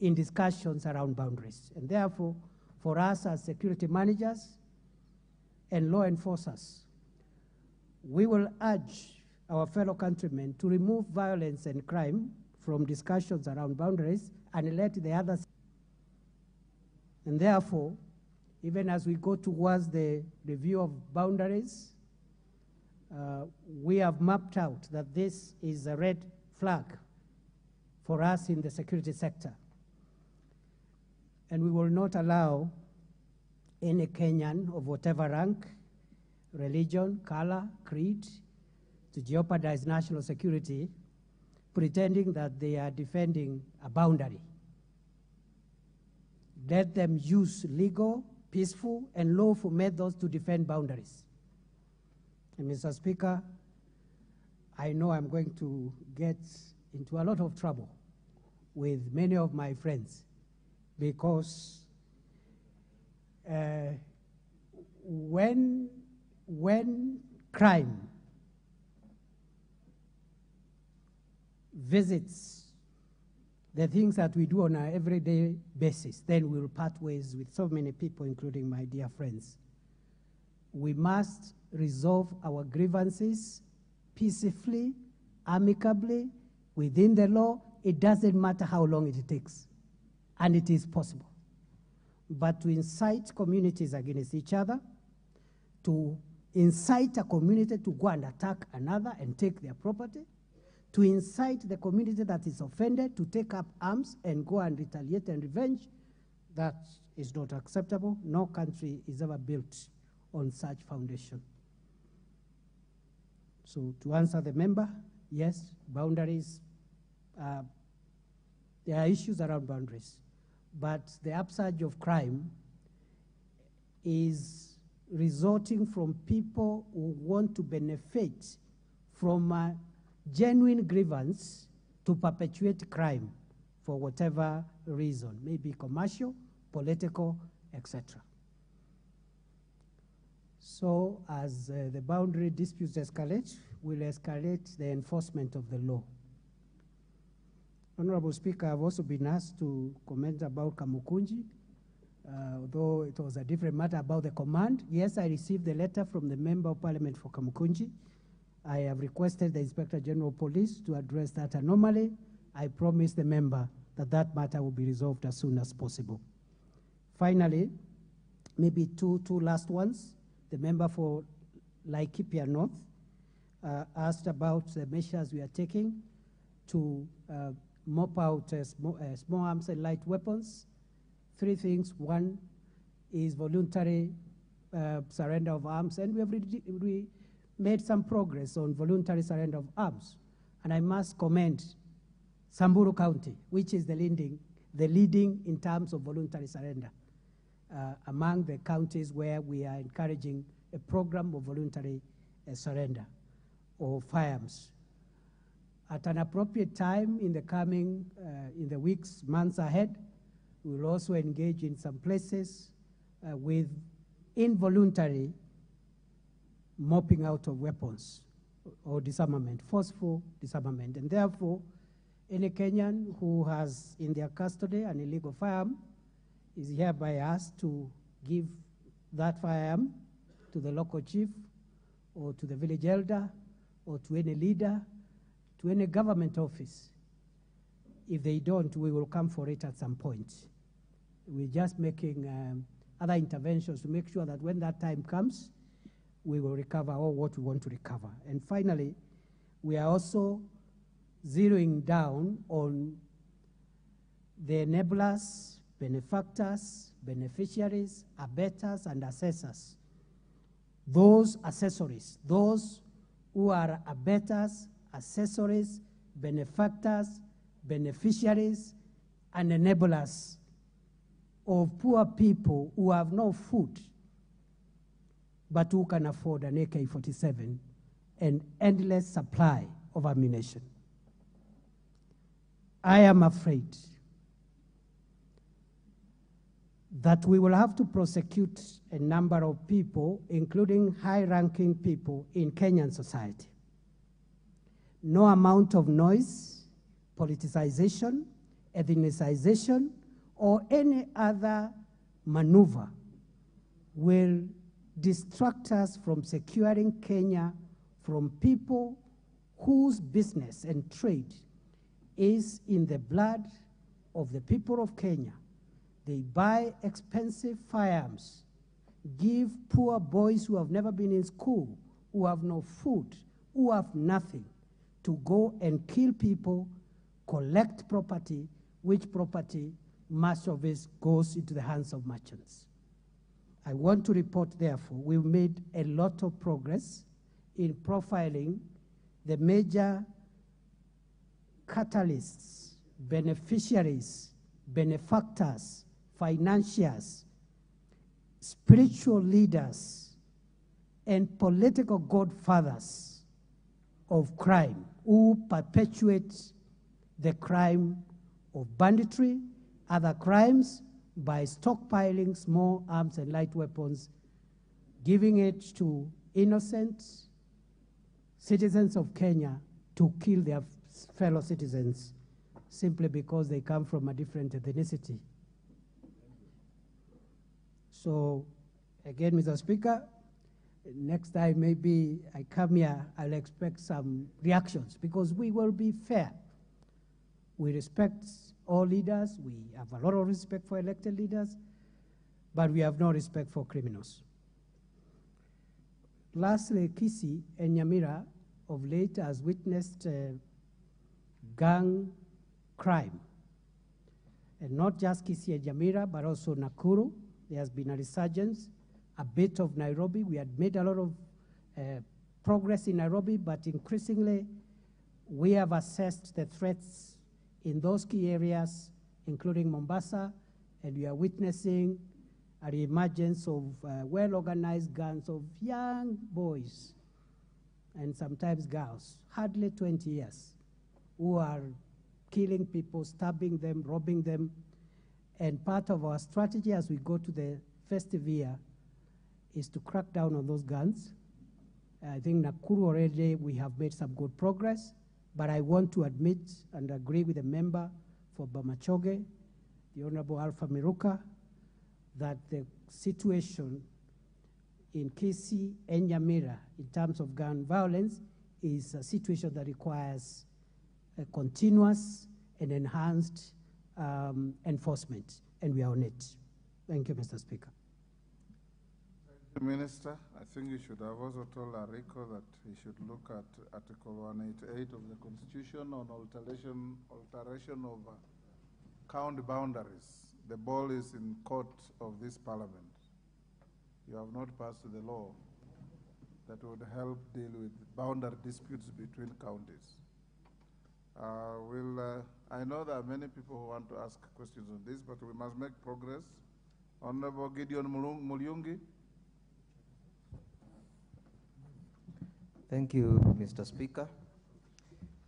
in discussions around boundaries. And therefore, for us as security managers and law enforcers, we will urge our fellow countrymen to remove violence and crime from discussions around boundaries and let the others. And therefore, even as we go towards the review of boundaries, we have mapped out that this is a red flag for us in the security sector. And we will not allow any Kenyan of whatever rank, religion, color, creed, to jeopardize national security, pretending that they are defending a boundary. Let them use legal, peaceful, and lawful methods to defend boundaries. And Mr. Speaker, I know I'm going to get into a lot of trouble with many of my friends because when crime visits the things that we do on an everyday basis, then we'll part ways with so many people, including my dear friends. We must resolve our grievances peacefully, amicably, within the law. It doesn't matter how long it takes, and it is possible. But to incite communities against each other, to incite a community to go and attack another and take their property, to incite the community that is offended to take up arms and go and retaliate and revenge, that is not acceptable. No country is ever built on such foundation. So to answer the member, Yes, boundaries, there are issues around boundaries, but the upsurge of crime is resulting from people who want to benefit from a genuine grievance to perpetuate crime for whatever reason, maybe commercial, political, etc. So as the boundary disputes escalate, we'll escalate the enforcement of the law. Honorable Speaker, I've also been asked to comment about Kamukunji, although it was a different matter about the command. Yes, I received the letter from the Member of Parliament for Kamukunji. I have requested the Inspector General of Police to address that anomaly. I promise the member that that matter will be resolved as soon as possible. Finally, maybe two last ones. The member for Laikipia North asked about the measures we are taking to mop out small arms and light weapons. Three things. One is voluntary surrender of arms, and we have made some progress on voluntary surrender of arms. And I must commend Samburu County, which is the leading in terms of voluntary surrender among the counties where we are encouraging a program of voluntary surrender of firearms. At an appropriate time in the coming, in the weeks, months ahead, we will also engage in some places with involuntary mopping out of weapons or disarmament, forceful disarmament. And therefore, any Kenyan who has in their custody an illegal firearm is hereby asked to give that firearm to the local chief or to the village elder or to any leader, to any government office. If they don't, we will come for it at some point. We're just making other interventions to make sure that when that time comes, we will recover all what we want to recover. And finally, we are also zeroing down on the enablers, benefactors, beneficiaries, abettors, and assessors. Those accessories, those who are abettors, accessories, benefactors, beneficiaries, and enablers of poor people who have no food, but who can afford an AK-47 and endless supply of ammunition. I am afraid that we will have to prosecute a number of people, including high-ranking people in Kenyan society. No amount of noise, politicization, ethnicization, or any other maneuver will distract us from securing Kenya from people whose business and trade is in the blood of the people of Kenya. They buy expensive firearms, give poor boys who have never been in school, who have no food, who have nothing, to go and kill people, collect property, which property, much of it goes into the hands of merchants. I want to report, therefore, we've made a lot of progress in profiling the major catalysts, beneficiaries, benefactors, financiers, spiritual leaders, and political godfathers of crime who perpetuate the crime of banditry, other crimes, by stockpiling small arms and light weapons, giving it to innocent citizens of Kenya to kill their fellow citizens simply because they come from a different ethnicity. So, again, Mr. Speaker, next time maybe I come here, I'll expect some reactions because we will be fair. We respect all leaders. We have a lot of respect for elected leaders, but we have no respect for criminals. Lastly, Kisii and Nyamira of late has witnessed gang crime. And not just Kisii and Nyamira, but also Nakuru. There has been a resurgence, a bit of Nairobi. We had made a lot of progress in Nairobi, but increasingly We have assessed the threats in those key areas, including Mombasa, and we are witnessing a reemergence of well-organized gangs of young boys and sometimes girls, hardly 20 years, who are killing people, stabbing them, robbing them. And part of our strategy as we go to the festive year is to crack down on those guns. I think Nakuru already we have made some good progress, but I want to admit and agree with the member for Bamachoge, the Honorable Alpha Miruka, that the situation in Kisii and Nyamira in terms of gun violence is a situation that requires a continuous and enhanced enforcement, and we are on it. Thank you, Mr. Speaker. Thank you, Minister. I think you should have also told Arico that he should look at Article 188 of the Constitution on alteration of county boundaries. The ball is in court of this Parliament. You have not passed the law that would help deal with boundary disputes between counties. I know there are many people who want to ask questions on this, but we must make progress. Honorable Gideon Mulyungi. Thank you, Mr. Speaker.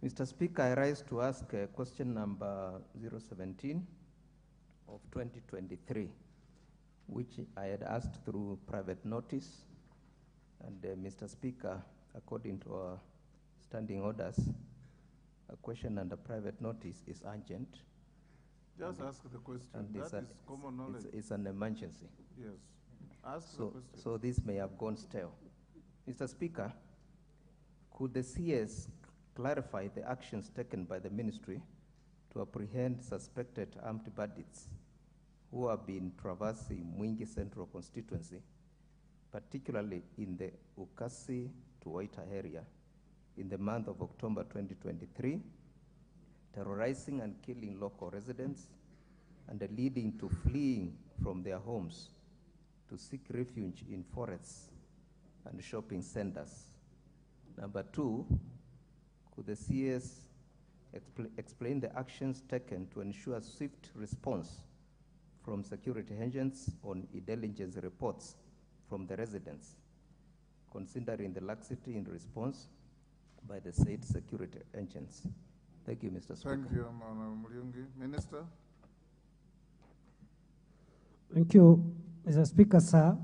Mr. Speaker, I rise to ask question number 017 of 2023, which I had asked through private notice. And Mr. Speaker, according to our standing orders, a question under private notice is urgent. Just ask the question. And that is common knowledge. It's an emergency. Yes. Ask the question. So this may have gone stale. Mr. Speaker, could the CS clarify the actions taken by the ministry to apprehend suspected armed bandits who have been traversing Mwingi Central constituency, particularly in the Ukasi to Waita area, in the month of October 2023, terrorizing and killing local residents and leading to fleeing from their homes to seek refuge in forests and shopping centers? Number two, could the CS explain the actions taken to ensure swift response from security agents on intelligence reports from the residents, considering the laxity in response by the said security agents? Thank you, Mr. Speaker. Thank you, Honorable Mulyungi. Minister. Thank you, Mr. Speaker, sir.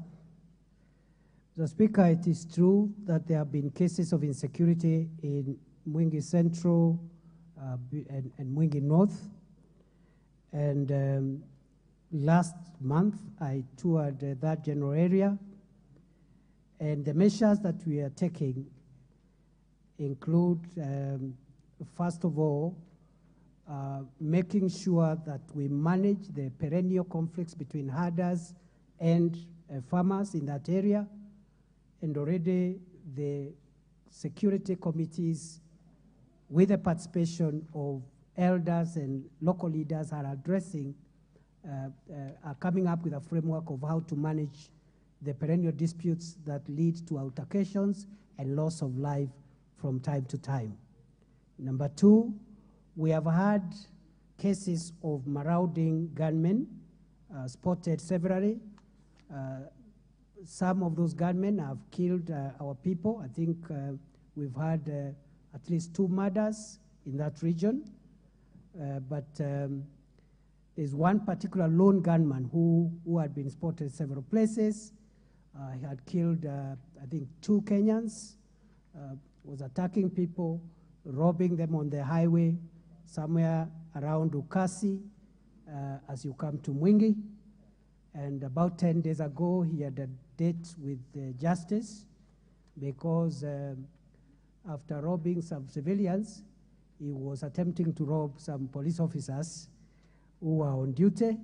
Mr. Speaker, it is true that there have been cases of insecurity in Mwingi Central and Mwingi North. And last month, I toured that general area. And the measures that we are taking include, first of all, making sure that we manage the perennial conflicts between herders and farmers in that area. And already the security committees, with the participation of elders and local leaders, are addressing, are coming up with a framework of how to manage the perennial disputes that lead to altercations and loss of life from time to time. Number two, we have had cases of marauding gunmen spotted severally. Some of those gunmen have killed our people. I think we've had at least 2 murders in that region. But there's one particular lone gunman who had been spotted several places. He had killed, I think, 2 Kenyans, was attacking people, robbing them on the highway somewhere around Ukasi as you come to Mwingi. And about 10 days ago, he had a date with justice because after robbing some civilians, he was attempting to rob some police officers who were on duty,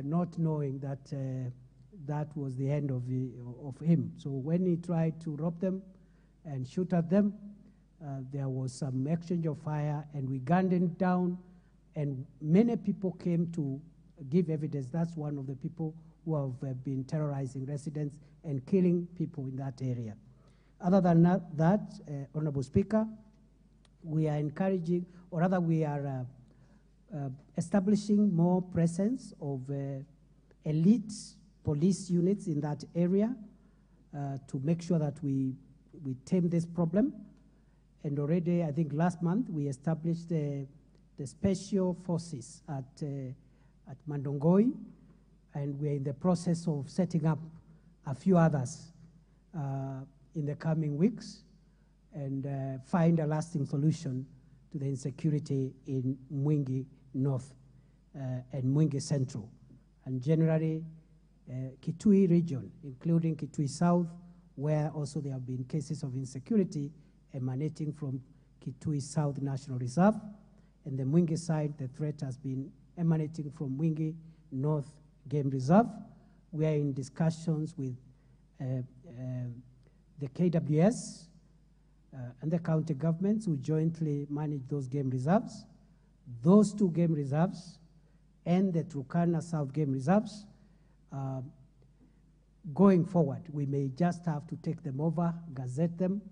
not knowing that that was the end of him. So when he tried to rob them and shoot at them, there was some exchange of fire, and we gunned him down, and many people came to give evidence. That's one of the people who have been terrorizing residents and killing people in that area. Other than that, Honorable Speaker, we are encouraging, or rather we are establishing more presence of elite police units in that area to make sure that we tame this problem. And already, I think last month, we established the special forces at Mandongoi, and we're in the process of setting up a few others in the coming weeks, and find a lasting solution to the insecurity in Mwingi North and Mwingi Central. And generally, Kitui region, including Kitui South, where also there have been cases of insecurity emanating from Kitui South National Reserve. And the Mwingi side, the threat has been emanating from Mwingi North Game Reserve. We are in discussions with the KWS and the county governments who jointly manage those game reserves. Those two game reserves and the Turkana South Game Reserves, going forward, we may just have to take them over, gazette them,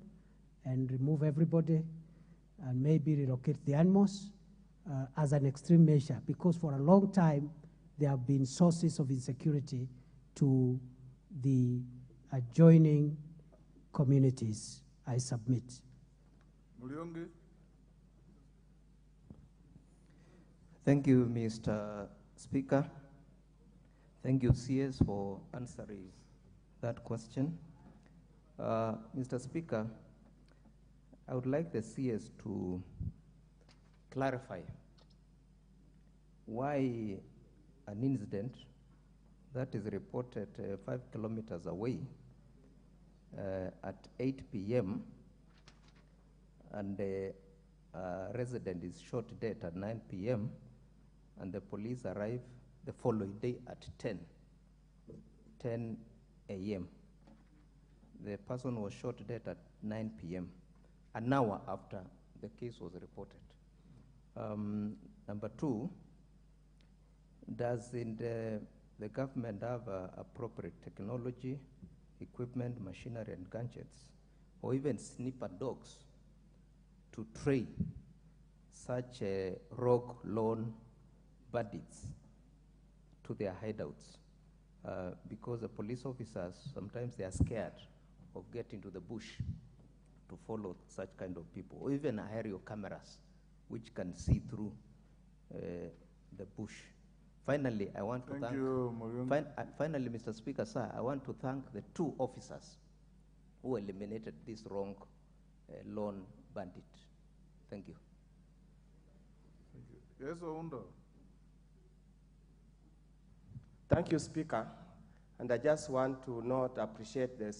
and remove everybody, and maybe relocate the animals as an extreme measure, because for a long time, there have been sources of insecurity to the adjoining communities. I submit. Muliongi. Thank you, Mr. Speaker. Thank you, CS, for answering that question. Mr. Speaker, I would like the CS to clarify why an incident that is reported 5 kilometers away at 8 p.m. and the resident is shot dead at 9 p.m. and the police arrive the following day at 10 a.m. The person was shot dead at 9 p.m., an hour after the case was reported. Number two, does the government have appropriate technology, equipment, machinery, and gadgets, or even sniffer dogs to train such rogue lone bandits to their hideouts? Because the police officers, sometimes they are scared of getting to the bush to follow such kind of people, or even aerial cameras which can see through the bush. Finally, I want to thank you, finally, Mr. Speaker, sir, I want to thank the 2 officers who eliminated this wrong lone bandit. Thank you. Yes, Oundo. Thank you, Speaker. And I just want to appreciate the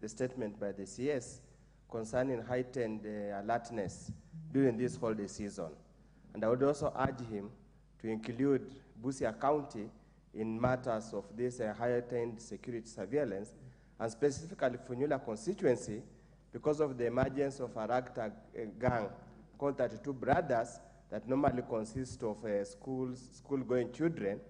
statement by the CS concerning heightened alertness during this holiday season. And I would also urge him to include Busia County in matters of this heightened security surveillance, and specifically Funyula constituency, because of the emergence of a ragtag gang called 32 Brothers that normally consists of school-going children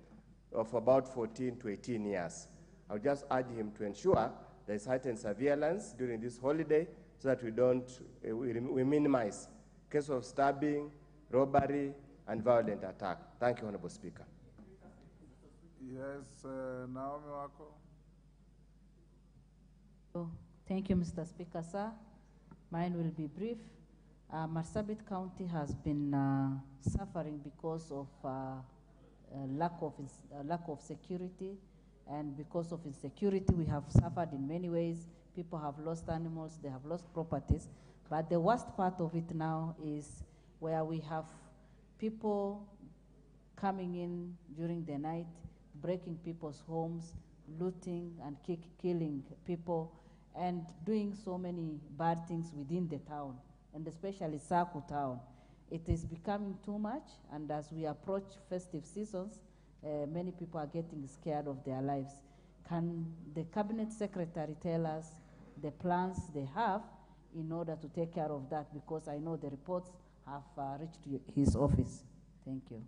of about 14 to 18 years. I would just urge him to ensure there is heightened surveillance during this holiday so that we minimize cases of stabbing, robbery, and violent attack. Thank you, Honorable Speaker. Yes, Naomi Wako. Thank you, Mr. Speaker, sir. Mine will be brief. Marsabit County has been suffering because of lack of security, and because of insecurity, we have suffered in many ways. People have lost animals, they have lost properties. But the worst part of it now is where we have people coming in during the night, breaking people's homes, looting and killing people, and doing so many bad things within the town, and especially Saku town. It is becoming too much, and as we approach festive seasons, many people are getting scared of their lives. Can the Cabinet Secretary tell us the plans they have in order to take care of that? Because I know the reports have reached his office. Thank you.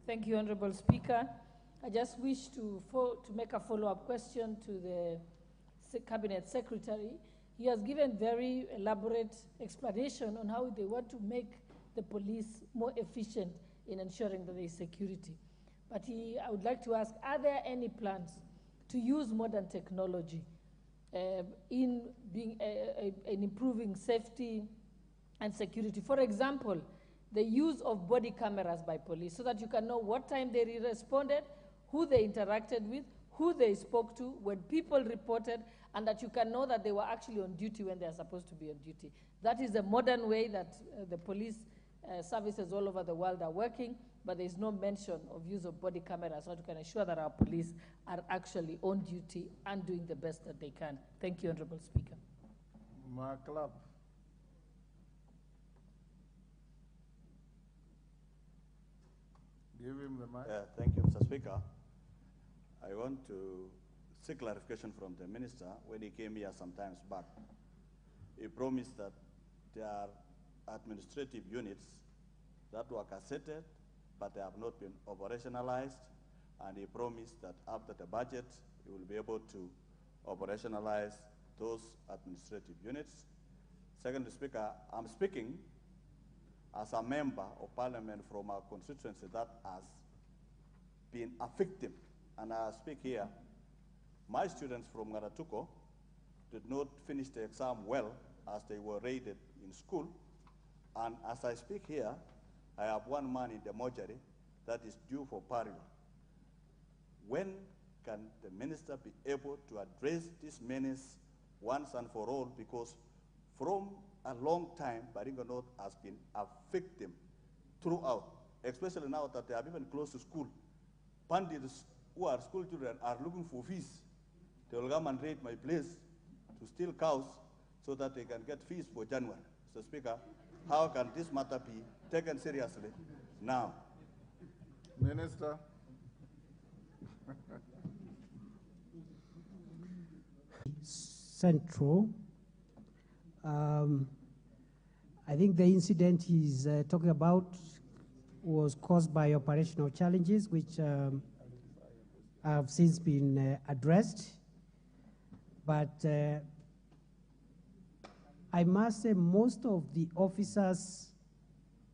Thank you, Honorable Speaker. I just wish to make a follow-up question to the Cabinet Secretary, he has given very elaborate explanation on how they want to make the police more efficient in ensuring that there is security. But I would like to ask, are there any plans to use modern technology in improving safety and security? For example, the use of body cameras by police so that you can know what time they responded, who they interacted with, who they spoke to, when people reported, and that you can know that they were actually on duty when they are supposed to be on duty. That is a modern way that the police services all over the world are working, but there is no mention of use of body cameras so that we can ensure that our police are actually on duty and doing the best that they can. Thank you, Honorable Speaker. Club. Give him the mic. Thank you, Mr. Speaker. I want to seek clarification from the minister. When he came here some times back, he promised that there are administrative units that were cassetted, but they have not been operationalized, and he promised that after the budget, he will be able to operationalize those administrative units. Second Speaker, I'm speaking as a member of parliament from our constituency that has been a victim, and I speak here. My students from Garatuko did not finish the exam well as they were rated in school, and as I speak here, I have one man in the mortuary that is due for burial. When can the minister be able to address this menace once and for all? Because from a long time, Baringo North has been a victim throughout, especially now that they are even close to school. Bandits who are school children are looking for fees. They will come and raid my place to steal cows so that they can get fees for January. Mr. Speaker, how can this matter be taken seriously now? Minister. Central. I think the incident he's talking about was caused by operational challenges, which have since been addressed. But I must say most of the officers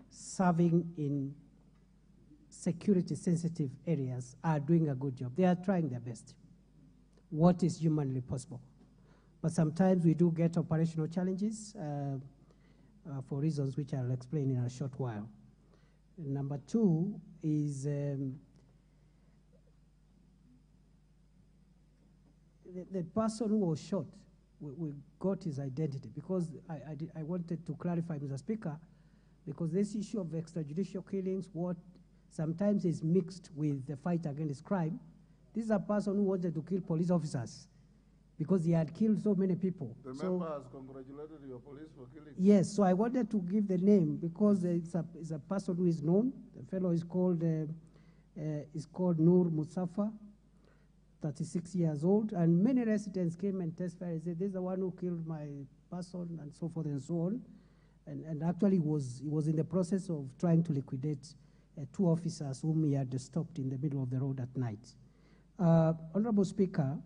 serving in security-sensitive areas are doing a good job. They are trying their best, what is humanly possible. But sometimes we do get operational challenges for reasons which I'll explain in a short while. Number two is the person who was shot, we got his identity, because I wanted to clarify, Mr. Speaker, because this issue of extrajudicial killings, what sometimes is mixed with the fight against crime. This is a person who wanted to kill police officers because he had killed so many people. The member has congratulated your police for killing. Yes, so I wanted to give the name because it's a person who is known. The fellow is called Nur Musafa, 36 years old, and many residents came and testified and said, this is the one who killed my person, and so forth and so on. And actually he was in the process of trying to liquidate 2 officers whom he had stopped in the middle of the road at night. Honorable Speaker,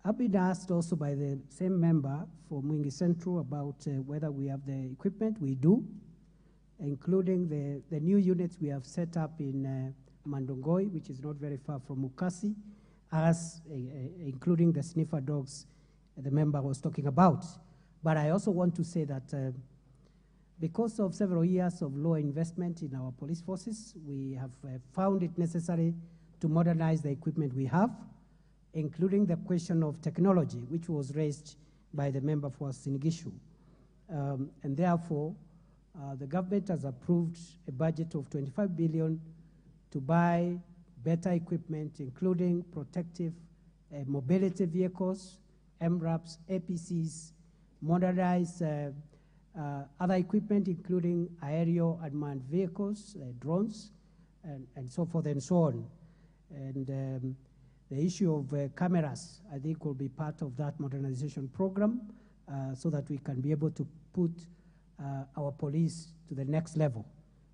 I've been asked also by the same member for Mwingi Central about whether we have the equipment. We do, including the new units we have set up in Mandongoi, which is not very far from Mukasi, including the sniffer dogs the member was talking about. But I also want to say that because of several years of low investment in our police forces, we have found it necessary to modernize the equipment we have, including the question of technology, which was raised by the member for Sinigishu. And therefore, the government has approved a budget of 25 billion to buy better equipment, including protective mobility vehicles, MRAPs, APCs, modernized other equipment, including aerial unmanned vehicles, drones, and so forth and so on. And the issue of cameras, I think, will be part of that modernization program so that we can be able to put our police to the next level.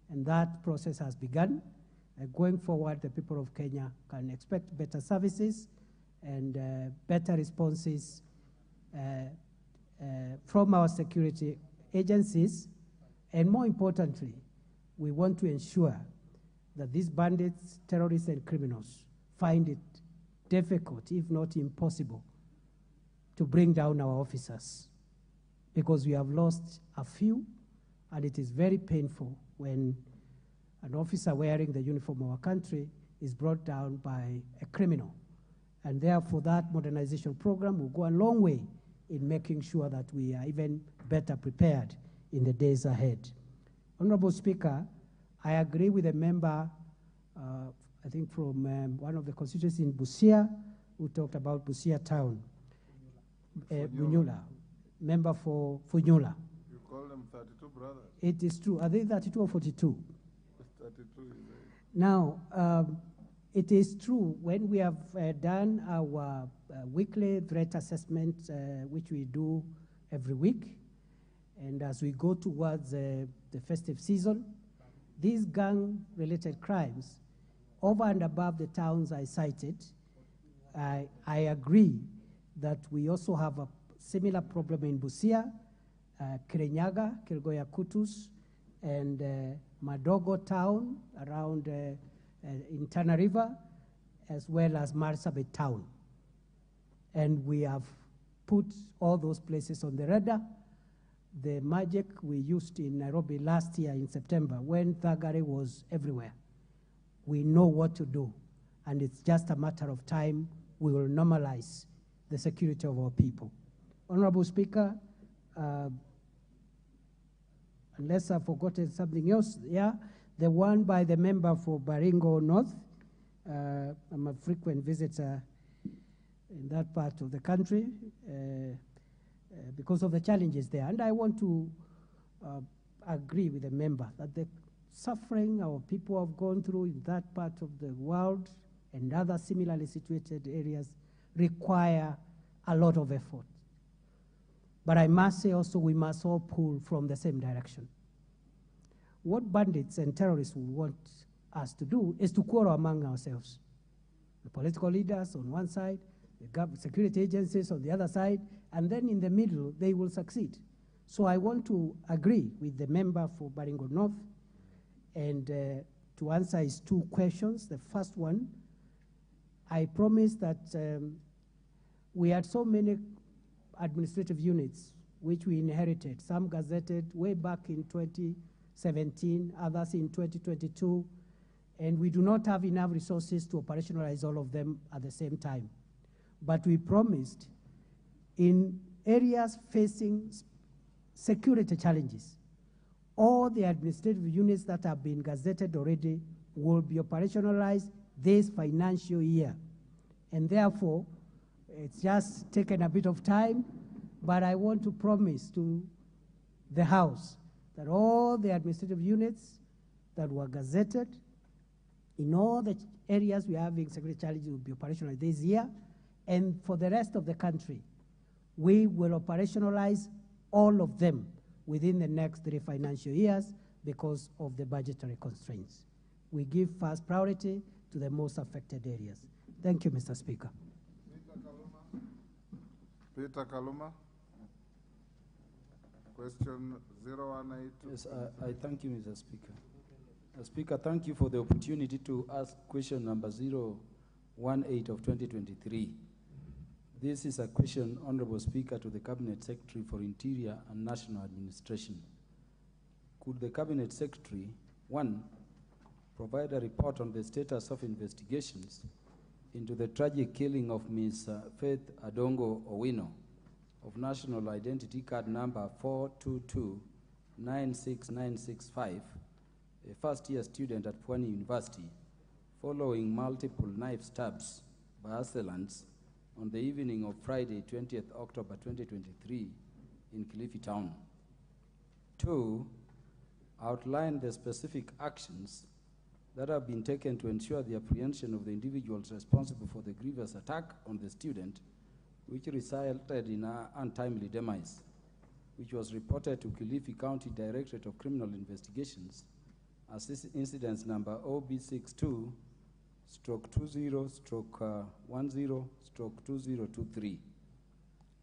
And that process has begun. Going forward, the people of Kenya can expect better services and better responses from our security agencies. And more importantly, we want to ensure that these bandits, terrorists, and criminals find it difficult, if not impossible, to bring down our officers, because we have lost a few, and it is very painful when an officer wearing the uniform of our country is brought down by a criminal. And therefore, that modernization program will go a long way in making sure that we are even better prepared in the days ahead. Honorable Speaker, I agree with a member, I think from one of the constituencies in Busia, who talked about Busia town. Funyula, member for Funyula. You call them 32 brothers? It is true. Are they 32 or 42? 32 is Now, it is true, when we have done our weekly threat assessment, which we do every week, and as we go towards the festive season, these gang-related crimes, over and above the towns I cited, I agree that we also have a similar problem in Busia, Kirinyaga, Kilgoya Kutus, and Madogo town around in Tana River, as well as Marsabit town. And we have put all those places on the radar. The magic we used in Nairobi last year in September, when thuggery was everywhere. We know what to do, and it's just a matter of time we will normalize the security of our people. Honorable Speaker, unless I've forgotten something else, yeah, the one by the member for Baringo North, I'm a frequent visitor in that part of the country because of the challenges there. And I want to agree with the member that the suffering our people have gone through in that part of the world and other similarly situated areas require a lot of effort. But I must say also we must all pull from the same direction. What bandits and terrorists want us to do is to quarrel among ourselves. The political leaders on one side, the security agencies on the other side, and then in the middle, they will succeed. So I want to agree with the member for Baringo North, and to answer his two questions. The first one, I promised that we had so many administrative units which we inherited, some gazetted way back in 2017, others in 2022, and we do not have enough resources to operationalize all of them at the same time. But we promised in areas facing security challenges, all the administrative units that have been gazetted already will be operationalized this financial year. And therefore, it's just taken a bit of time, but I want to promise to the House that all the administrative units that were gazetted in all the areas we are having security challenges will be operationalized this year. And for the rest of the country, we will operationalize all of them within the next 3 financial years because of the budgetary constraints. We give first priority to the most affected areas. Thank you, Mr. Speaker. Peter Kaluma. Question 018. Yes, I thank you, Mr. Speaker. Speaker, thank you for the opportunity to ask question number 018 of 2023. This is a question, Honorable Speaker, to the Cabinet Secretary for Interior and National Administration. Could the Cabinet Secretary, 1, provide a report on the status of investigations into the tragic killing of Ms. Faith Adongo Owino of National Identity Card number 422-96965, a first-year student at Pwani University, following multiple knife stabs by assailants on the evening of Friday, 20th October 2023 in Kilifi Town. 2, outline the specific actions that have been taken to ensure the apprehension of the individuals responsible for the grievous attack on the student, which resulted in an untimely demise, which was reported to Kilifi County Directorate of Criminal Investigations as incidents number OB62 20/10/2023.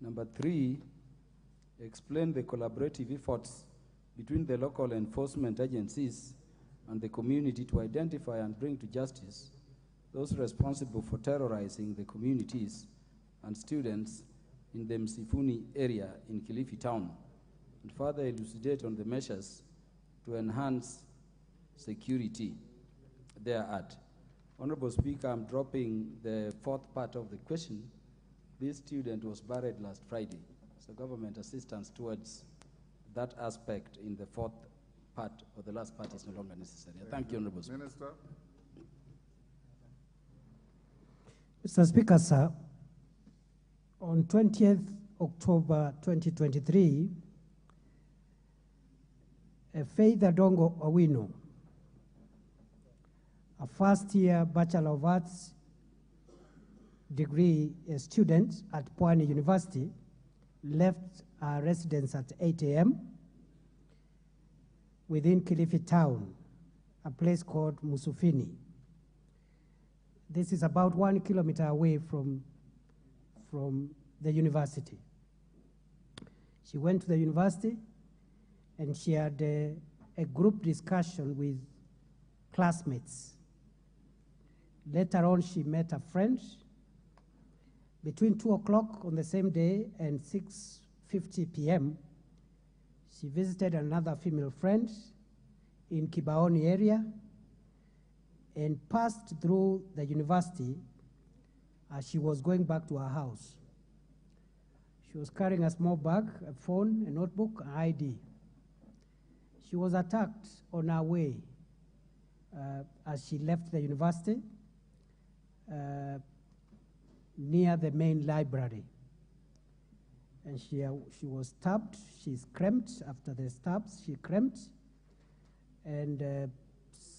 Number 3, explain the collaborative efforts between the local enforcement agencies and the community to identify and bring to justice those responsible for terrorizing the communities and students in the Msifuni area in Kilifi town, and further elucidate on the measures to enhance security thereat. Honorable Speaker, I'm dropping the 4th part of the question. This student was buried last Friday, so government assistance towards that aspect in the 4th part or the last part is no longer necessary. Thank you, Honorable Speaker. Minister. Mr. Speaker, sir, on 20th October 2023, Faith Adongo Owino, a first-year Bachelor of Arts degree student at Pwani University, left our residence at 8 a.m. within Kilifi town, a place called Musufini. This is about 1 kilometer away from the university. She went to the university and she had a group discussion with classmates. Later on, she met a friend. Between 2 o'clock on the same day and 6:50 p.m., she visited another female friend in Kibaoni area and passed through the university as she was going back to her house. She was carrying a small bag, a phone, a notebook, an ID. She was attacked on her way as she left the university near the main library. And she was stabbed. She screamed. After the stabs, she screamed. And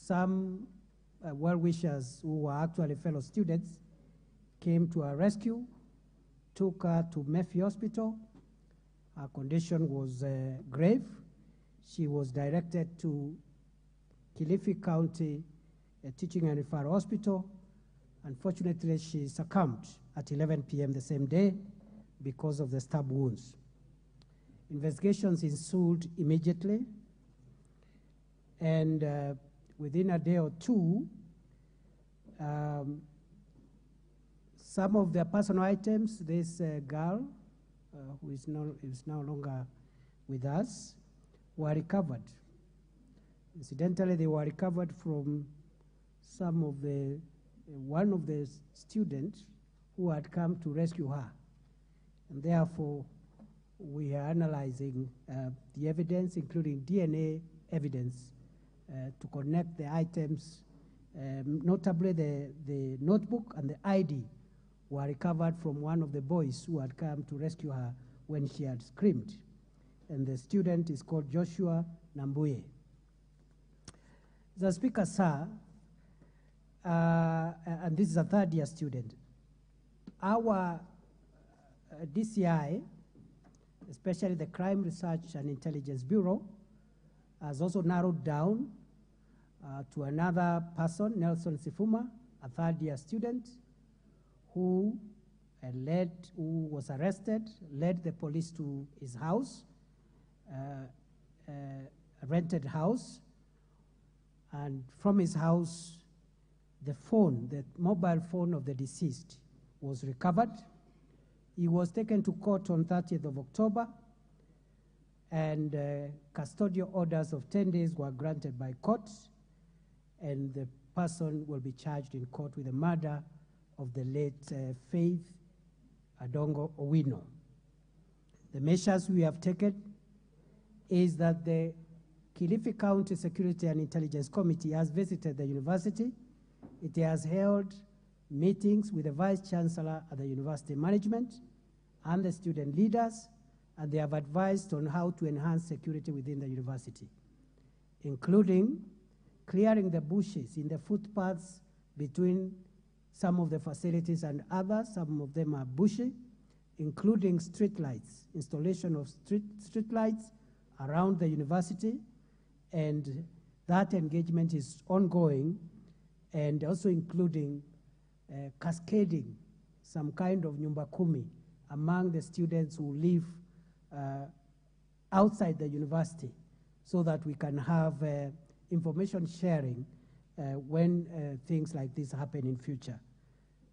some well-wishers who were actually fellow students came to her rescue, took her to Murphy Hospital. Her condition was grave. She was directed to Kilifi County Teaching and Referral Hospital. Unfortunately, she succumbed at 11 p.m. the same day because of the stab wounds. Investigations ensued immediately, and within a day or two, some of the personal items, this girl, who is no longer with us, were recovered. Incidentally, they were recovered from one of the students who had come to rescue her. And therefore, we are analyzing the evidence, including DNA evidence, to connect the items, notably the notebook and the ID were recovered from one of the boys who had come to rescue her when she had screamed. And the student is called Joshua Nambuye. The Speaker, sir, and this is a third-year student, our DCI, especially the Crime Research and Intelligence Bureau, has also narrowed down to another person, Nelson Sifuma, a third-year student, who was arrested, led the police to his house, a rented house, and from his house, the mobile phone of the deceased was recovered. He was taken to court on 30th of October, and custodial orders of 10 days were granted by court, and the person will be charged in court with the murder of the late Faith Adongo Owino. The measures we have taken is that the Kilifi County Security and Intelligence Committee has visited the university. It has held meetings with the Vice Chancellor at the university management and the student leaders, and they have advised on how to enhance security within the university, including clearing the bushes in the footpaths between some of the facilities and others. Some of them are bushy, including street lights, installation of street lights around the university, and that engagement is ongoing. and also including cascading some kind of nyumba kumi among the students who live outside the university, so that we can have information sharing when things like this happen in future.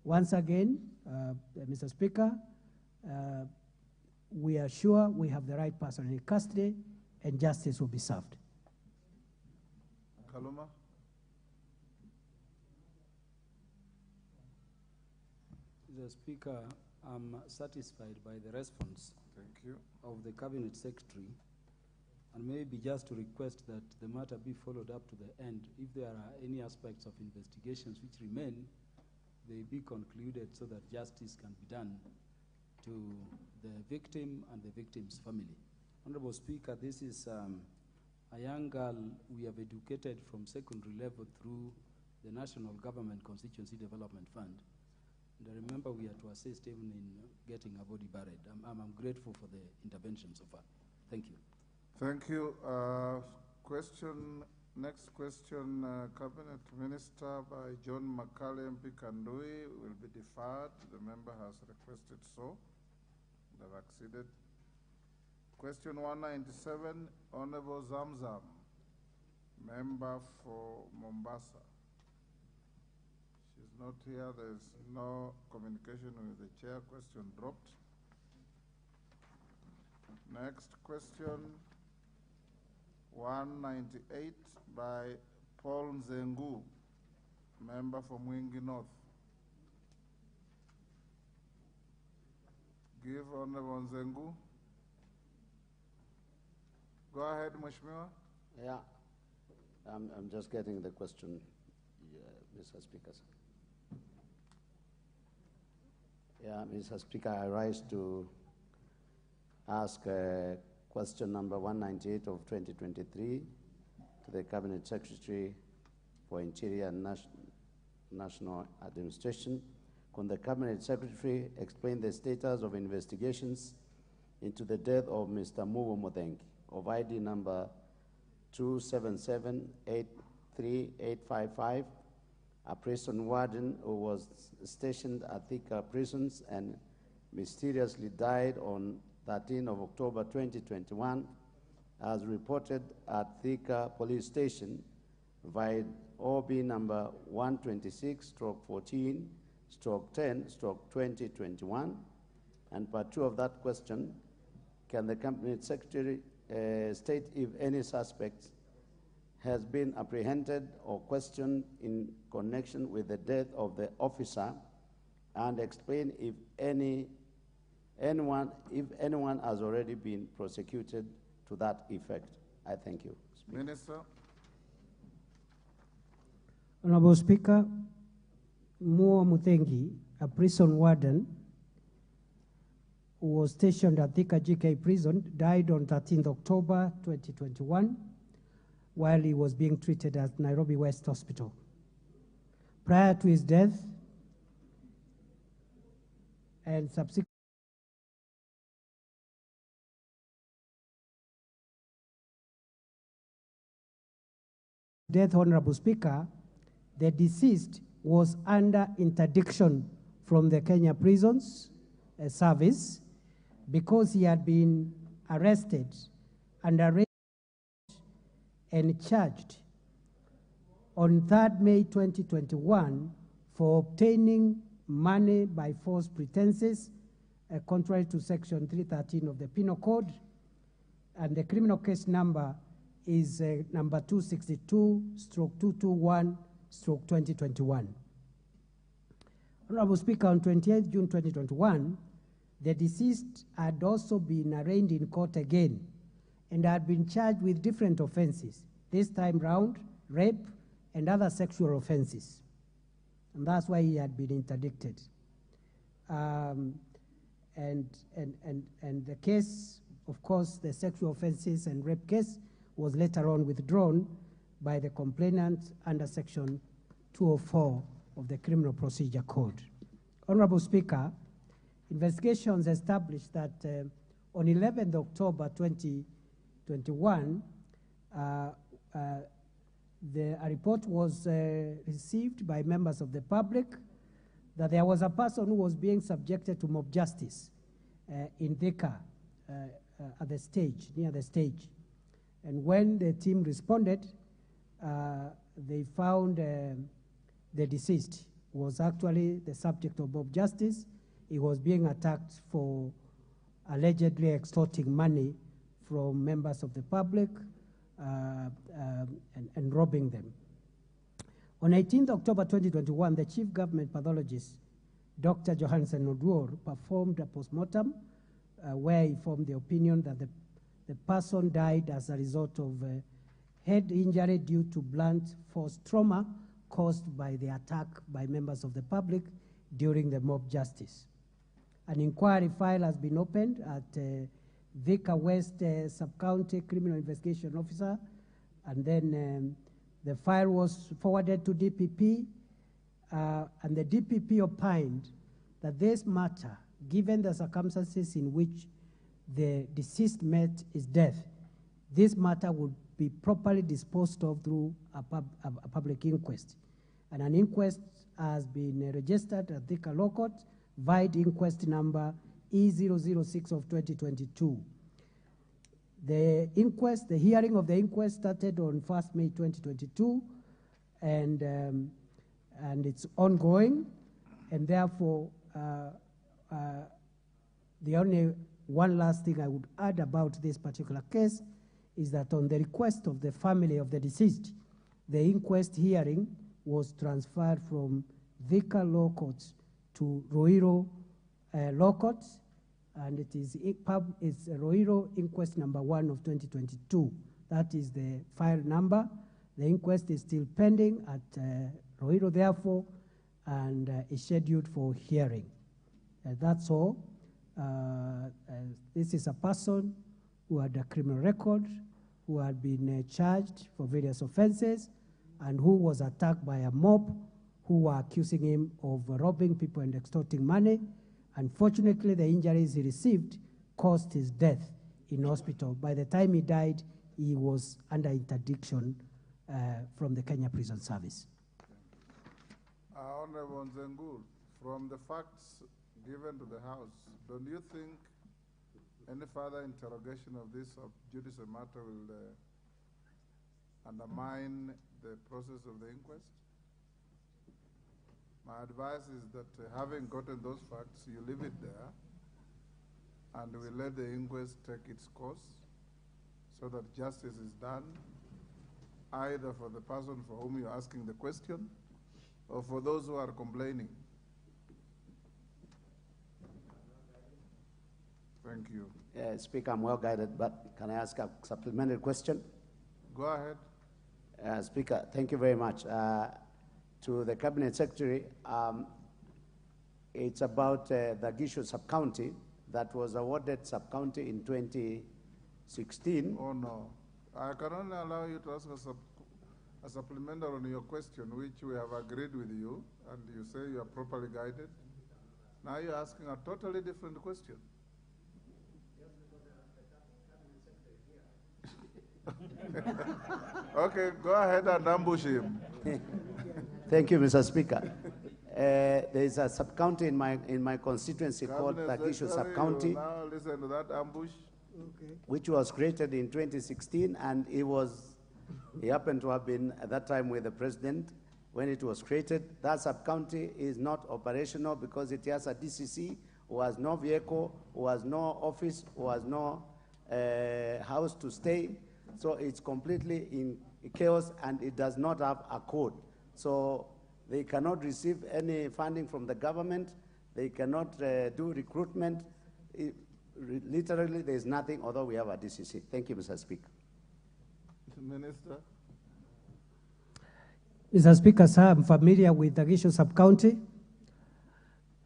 Once again, Mr. Speaker, we are sure we have the right person in custody and justice will be served. Kaluma? Mr. Speaker, I'm satisfied by the response of the Cabinet Secretary, and maybe just to request that the matter be followed up to the end. If there are any aspects of investigations which remain, they be concluded so that justice can be done to the victim and the victim's family. Honorable Speaker, this is a young girl we have educated from secondary level through the National Government Constituency Development Fund. And I remember we had to assist even in getting her body buried. I'm grateful for the intervention so far. Thank you. Thank you. Next question, Cabinet Minister by John Makale MP Kandui will be deferred. The member has requested so. They have acceded. Question 197, Honorable Zamzam, member for Mombasa. She's not here. There's no communication with the chair. Question dropped. Next question, 198 by Paul Nzengu, member for Mwingi North. Give Honorable Nzengu. Go ahead, Mheshimiwa. Yeah, I'm just getting the question, Mr. Speaker. Yeah, Mr. Speaker, I rise to ask question number 198 of 2023 to the Cabinet Secretary for Interior and National Administration. Can the Cabinet Secretary explain the status of investigations into the death of Mr. Mwingi of ID number 277-83855, a prison warden who was stationed at Thika prisons and mysteriously died on 13th of October 2021, as reported at Thika Police Station via OB number 126/14/10/2021. And part 2 of that question, can the Cabinet Secretary state if any suspect has been apprehended or questioned in connection with the death of the officer, and explain if anyone has already been prosecuted to that effect? I thank you, Speaker. Minister. Honorable Speaker, Mwingi, a prison warden who was stationed at Thika GK prison, died on 13th October 2021 while he was being treated at Nairobi West Hospital. Prior to his death and subsequent death, Honorable Speaker, the deceased was under interdiction from the Kenya Prisons Service because he had been arrested and arraigned and charged on 3rd May 2021 for obtaining money by false pretenses, contrary to Section 313 of the Penal Code, and the criminal case number is number 262/221/2021. Honorable Speaker, on 28th June 2021, the deceased had also been arraigned in court again and had been charged with different offenses, this time round rape and other sexual offenses. And that's why he had been interdicted. And the case, of course, the sexual offenses and rape case was later on withdrawn by the complainant under Section 204 of the Criminal Procedure Code. Honorable Speaker, investigations established that on 11th October 2021, A report was received by members of the public that there was a person who was being subjected to mob justice in Thika at the stage, near the stage. And when the team responded, they found the deceased was actually the subject of mob justice. He was being attacked for allegedly extorting money from members of the public and robbing them. On 18th October 2021, the chief government pathologist, Dr. Johansen Oduor, performed a postmortem where he formed the opinion that the person died as a result of head injury due to blunt force trauma caused by the attack by members of the public during the mob justice. An inquiry file has been opened at Thika West Sub-County Criminal Investigation Officer, and then the file was forwarded to DPP, and the DPP opined that this matter, given the circumstances in which the deceased met his death, this matter would be properly disposed of through a public inquest. And an inquest has been registered at Thika Law Court, vide inquest number E006 of 2022. The inquest, the hearing of the inquest started on 1st May 2022, and it's ongoing, and therefore the only one last thing I would add about this particular case is that on the request of the family of the deceased, the inquest hearing was transferred from Thika Law Courts to Ruiru Law Courts, and it is it's Ruiru Inquest number 1 of 2022. That is the file number. The inquest is still pending at Ruiru, therefore, and is scheduled for hearing. That's all. This is a person who had a criminal record, who had been charged for various offenses, and who was attacked by a mob who were accusing him of robbing people and extorting money. Unfortunately, the injuries he received caused his death in hospital. By the time he died, he was under interdiction from the Kenya Prison Service. Honorable Nzengur, from the facts given to the House, don't you think any further interrogation of this judicial matter will undermine the process of the inquest? My advice is that having gotten those facts, you leave it there, and we let the inquest take its course so that justice is done, either for the person for whom you're asking the question or for those who are complaining. Thank you. Speaker, I'm well guided, but can I ask a supplementary question? Go ahead. Speaker, thank you very much. To the Cabinet Secretary, it's about the Gishu sub-county that was awarded sub-county in 2016. Oh, no. I can only allow you to ask a supplementary on your question, which we have agreed with you, and you say you are properly guided. Now you're asking a totally different question. Okay, go ahead and ambush him. Thank you, Mr. Speaker. There is a sub-county in my constituency called Tagishu Sub-County. Now listen to that ambush. Okay. Which was created in 2016, and he happened to have been at that time with the president when it was created. That sub-county is not operational because it has a DCC who has no vehicle, who has no office, who has no house to stay. So it's completely in chaos, and it does not have a code. So they cannot receive any funding from the government. They cannot do recruitment. Literally, there is nothing, although we have a DCC. Thank you, Mr. Speaker. Minister. Mr. Speaker, sir, I'm familiar with the Gishu sub-county,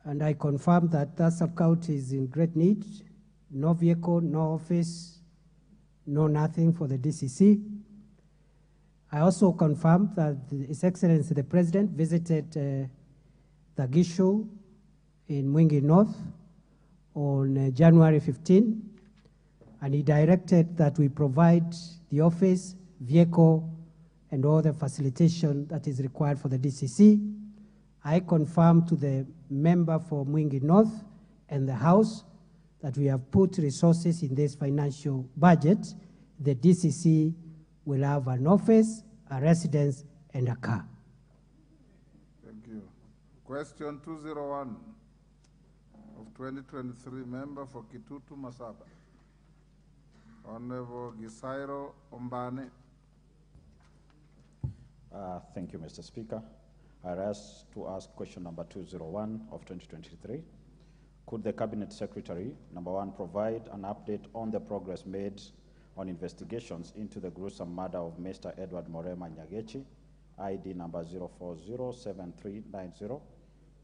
and I confirm that that sub-county is in great need. No vehicle, no office, no nothing for the DCC. I also confirm that His Excellency the President visited the Gishu in Mwingi North on January 15, and he directed that we provide the office, vehicle, and all the facilitation that is required for the DCC. I confirm to the member for Mwingi North and the House that we have put resources in this financial budget. The DCC will have an office, a residence, and a car. Thank you. Question 201 of 2023, member for Kitutu Masaba. Honorable Gisairo Ombane. Thank you, Mr. Speaker. I rise to ask question number 201 of 2023. Could the Cabinet Secretary, number one, provide an update on the progress made on investigations into the gruesome murder of Mr. Edward Morema Nyagechi, ID number 0407390,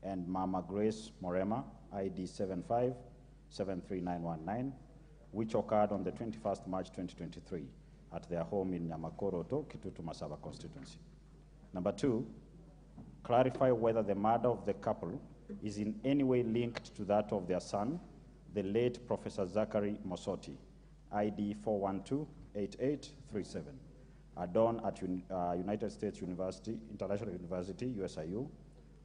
and Mama Grace Morema, ID 7573919, which occurred on the 21st March 2023 at their home in Nyamakoroto, Kitutu Masaba constituency. Number two, clarify whether the murder of the couple is in any way linked to that of their son, the late Professor Zachary Mosoti, ID 4128837, Adon at United States University, International University, USIU,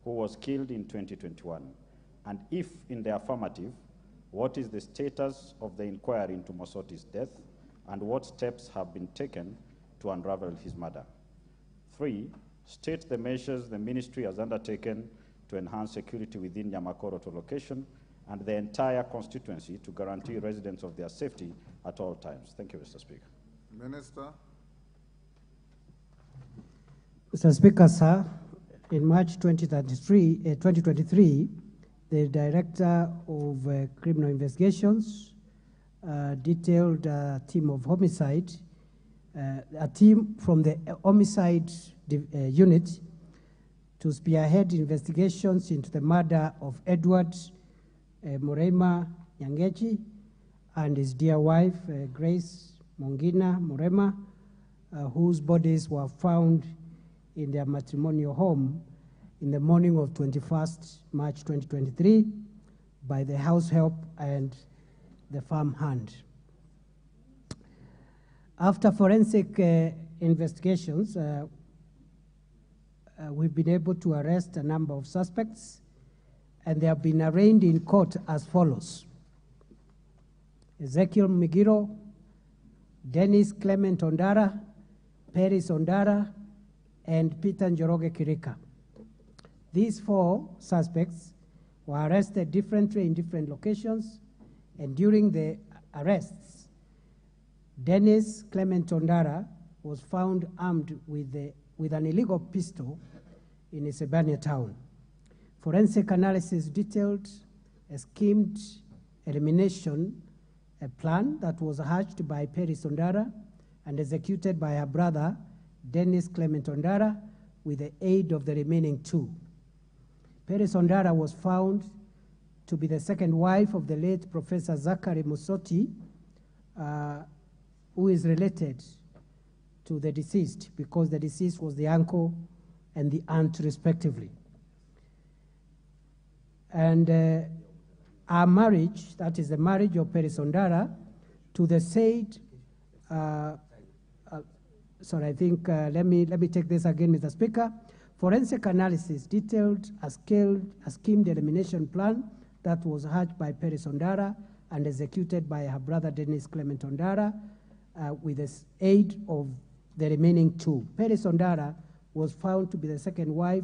who was killed in 2021. And if in the affirmative, what is the status of the inquiry into Mosoti's death, and what steps have been taken to unravel his murder? 3, state the measures the ministry has undertaken to enhance security within Nyamakoroto location and the entire constituency to guarantee residents of their safety at all times. Thank you, Mr. Speaker. Minister. Mr. Speaker, sir, in March 2023, the Director of Criminal Investigations detailed a team of homicide, a team from the homicide unit to spearhead investigations into the murder of Edward Morema Nyangechi and his dear wife, Grace Mongina Morema, whose bodies were found in their matrimonial home in the morning of 21st March 2023 by the house help and the farm hand. After forensic investigations, we've been able to arrest a number of suspects, and they have been arraigned in court as follows: Ezekiel Migiro, Dennis Clement Ondara, Peris Ondara, and Peter Njoroge Kirika. These 4 suspects were arrested differently in different locations, and during the arrests, Dennis Clement Ondara was found armed with an illegal pistol in Isebania town. Forensic analysis detailed a schemed elimination plan that was hatched by Peris Ondara and executed by her brother, Dennis Clement Ondara, with the aid of the remaining 2. Peris Ondara was found to be the second wife of the late Professor Zachary Mosoti, who is related to the deceased because the deceased was the uncle and the aunt respectively. And our marriage, that is the marriage of Peris Ondara, to the said, sorry, I think, let me take this again, Mr. Speaker. Forensic analysis detailed a schemed elimination plan that was hatched by Peris Ondara and executed by her brother Dennis Clement Ondara with the aid of the remaining 2. Peris Ondara was found to be the second wife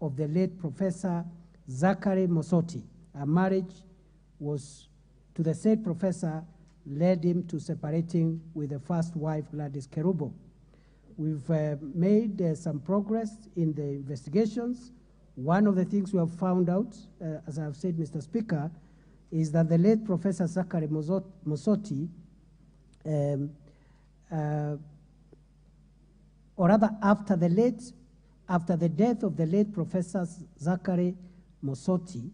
of the late Professor Zachary Mosoti. Her marriage was to the said professor led him to separating with the first wife, Gladys Kerubo. We've made some progress in the investigations. One of the things we have found out, as I've said, Mr. Speaker, is that the late Professor Zachary Mosoti, or rather after the death of the late Professor Zachary Mosoti,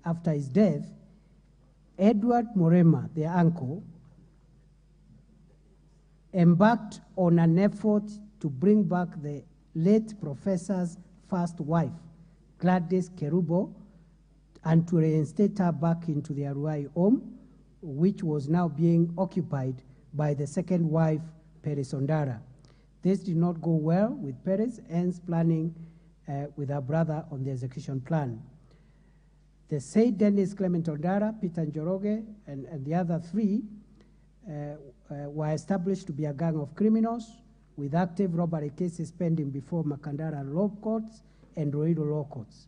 after his death, Edward Morema, the uncle, embarked on an effort to bring back the late professor's first wife, Gladys Kerubo, and to reinstate her back into the Aruai home, which was now being occupied by the second wife, Peris Ondara. This did not go well with Perez, hence planning with her brother on the execution plan. The said Dennis Clement Ondara, Peter Njoroge, and the other three were established to be a gang of criminals with active robbery cases pending before Makandara Law Courts and Ruido Law Courts.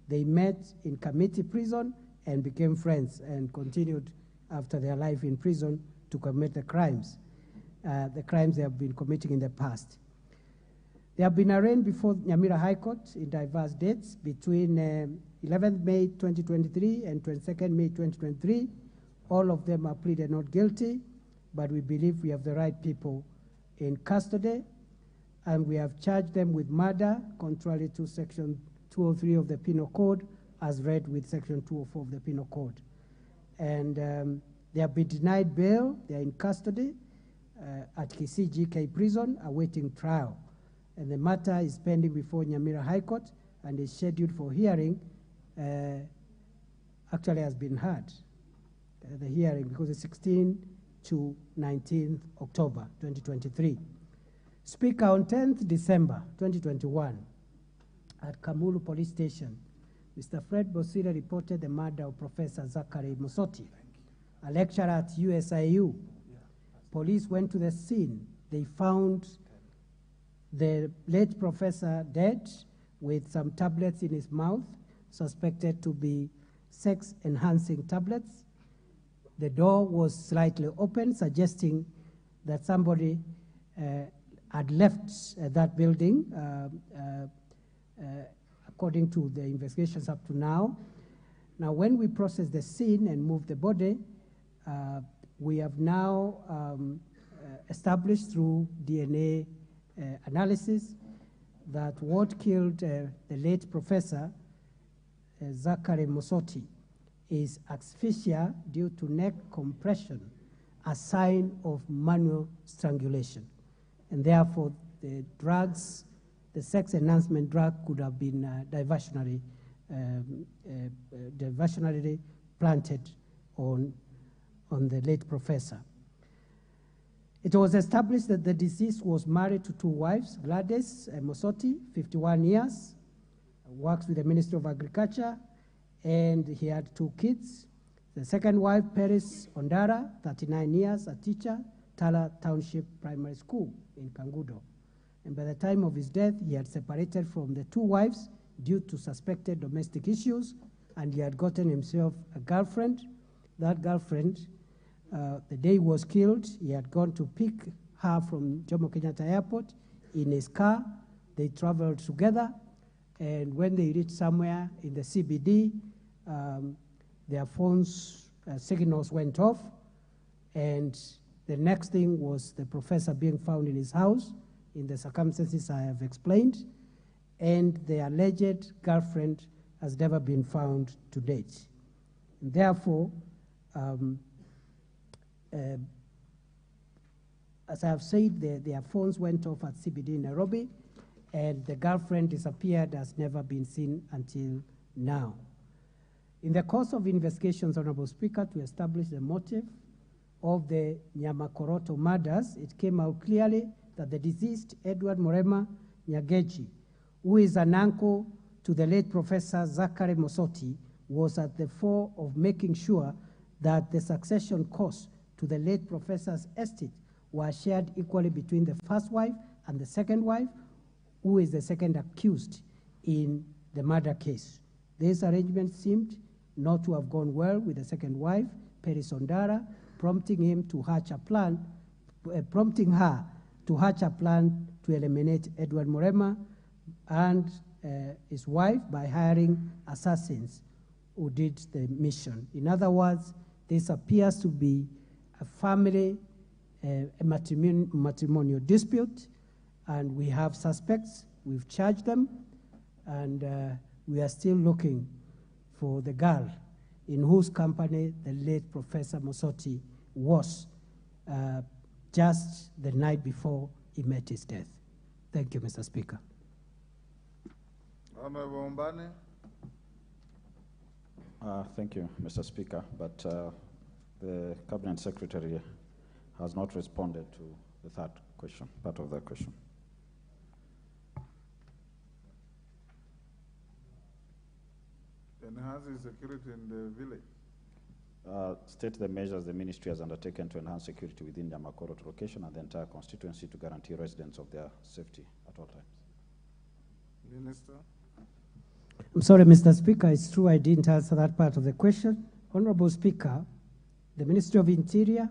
They met in Committee Prison and became friends and continued after their life in prison to commit the crimes they have been committing in the past. They have been arraigned before Nyamira High Court in diverse dates between 11th May 2023 and 22nd May 2023. All of them are pleaded not guilty, but we believe we have the right people in custody, and we have charged them with murder, contrary to Section 203 of the Penal Code, as read with Section 204 of the Penal Code. And they have been denied bail. They are in custody at Kisii GK Prison, awaiting trial. And the matter is pending before Nyamira High Court and is scheduled for hearing. Actually has been heard, the hearing, because it's 16th to 19th October 2023. Speaker, on 10th December 2021, at Kamulu Police Station, Mr. Fred Bosire reported the murder of Professor Zachary Musoti, a lecturer at USIU. Police went to the scene. They found the late professor dead with some tablets in his mouth, suspected to be sex-enhancing tablets. The door was slightly open, suggesting that somebody had left that building, according to the investigations up to now. Now, when we process the scene and move the body, we have now established through DNA analysis that what killed the late professor, Zachary Musoti, is asphyxia due to neck compression, a sign of manual strangulation. And therefore, the drugs, the sex enhancement drug could have been diversionally planted on the late professor. It was established that the deceased was married to two wives, Gladys Musoti, 51 years, works with the Ministry of Agriculture, and he had two kids. The second wife, Peris Ondara, 39 years, a teacher, Tala Township Primary School in Kangudo. And by the time of his death, he had separated from the two wives due to suspected domestic issues, and he had gotten himself a girlfriend. That girlfriend, the day he was killed, he had gone to pick her from Jomo Kenyatta Airport in his car. They traveled together, and when they reached somewhere in the CBD, their phones signals went off, and the next thing was the professor being found in his house in the circumstances I have explained, and the alleged girlfriend has never been found to date. And therefore, as I have said, their phones went off at CBD in Nairobi, and the girlfriend disappeared, has never been seen until now. In the course of investigations, Honorable Speaker, to establish the motive of the Nyamakoroto murders, it came out clearly that the deceased, Edward Morema Nyageji, who is an uncle to the late Professor Zachary Musoti, was at the fore of making sure that the succession costs to the late professor's estate were shared equally between the first wife and the second wife, who is the second accused in the murder case. This arrangement seemed not to have gone well with the second wife, Peris Ondara, prompting her to hatch a plan to eliminate Edward Morema and his wife by hiring assassins who did the mission. In other words, this appears to be a family, a matrimonial dispute, and we have suspects. We've charged them, and we are still looking for the girl in whose company the late Professor Musoti was just the night before he met his death. Thank you, Mr. Speaker. Honorable Mbane. Thank you, Mr. Speaker, but the Cabinet Secretary has not responded to the third question, part of that question. enhancing security in the village? State the measures the ministry has undertaken to enhance security within the Nyamakoroto location and the entire constituency to guarantee residents of their safety at all times. Minister? I'm sorry, Mr. Speaker, it's true I didn't answer that part of the question. Honorable Speaker, the Ministry of Interior,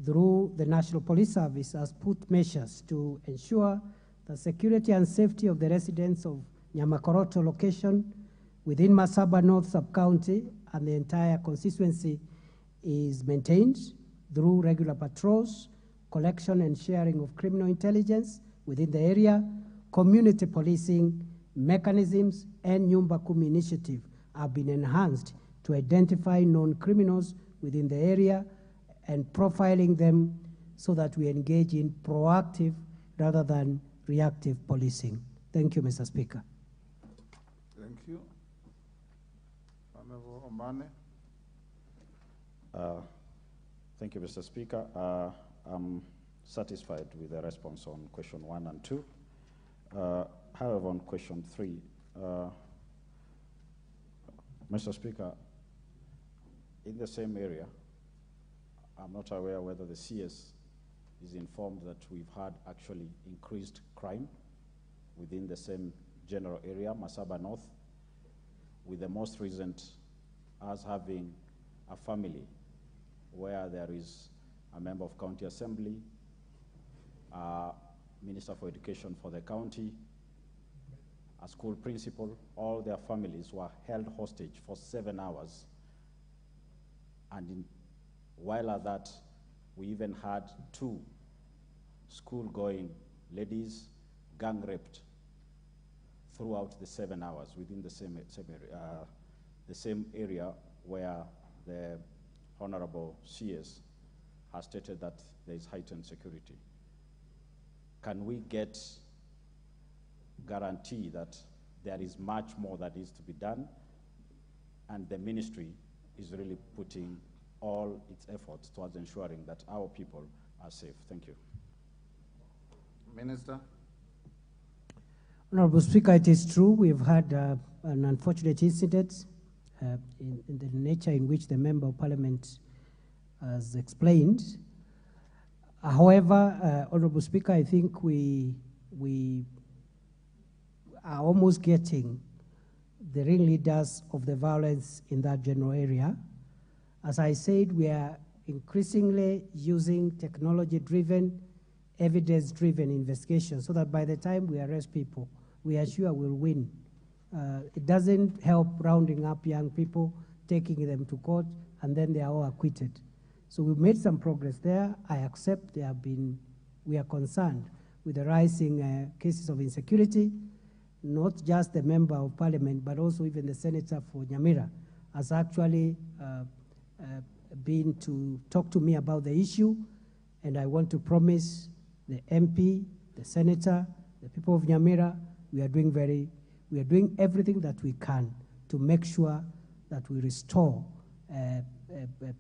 through the National Police Service, has put measures to ensure the security and safety of the residents of Nyamakoroto location within Masaba North Sub-County and the entire constituency is maintained through regular patrols, collection and sharing of criminal intelligence within the area, community policing mechanisms, and Nyumba Kumi initiative have been enhanced to identify known criminals within the area and profiling them so that we engage in proactive rather than reactive policing. Thank you, Mr. Speaker. Thank you. Honorable Omane. Thank you, Mr. Speaker. I'm satisfied with the response on question 1 and 2. However, on question 3, Mr. Speaker, in the same area, I'm not aware whether the CS is informed that we've had actually increased crime within the same general area, Masaba North, with the most recent us having a family where there is a member of county assembly, Minister for Education for the county, a school principal, all their families were held hostage for 7 hours. And while at that, we even had 2 school-going ladies gang raped throughout the 7 hours within the same area where the Honorable CS has stated that there is heightened security. Can we get guarantee that there is much more that is to be done and the ministry is really putting all its efforts towards ensuring that our people are safe? Thank you. Minister. Honorable Speaker, it is true we've had an unfortunate incident in the nature in which the Member of Parliament has explained. However, Honorable Speaker, I think we are almost getting the ringleaders of the violence in that general area. As I said, we are increasingly using technology-driven, evidence-driven investigation so that by the time we arrest people, we are sure we'll win. It doesn't help rounding up young people, taking them to court, and then they are all acquitted. So we've made some progress there. I accept we are concerned with the rising cases of insecurity. Not just the Member of Parliament, but also even the Senator for Nyamira has actually been to talk to me about the issue, and I want to promise the MP, the Senator, the people of Nyamira, we are doing everything that we can to make sure that we restore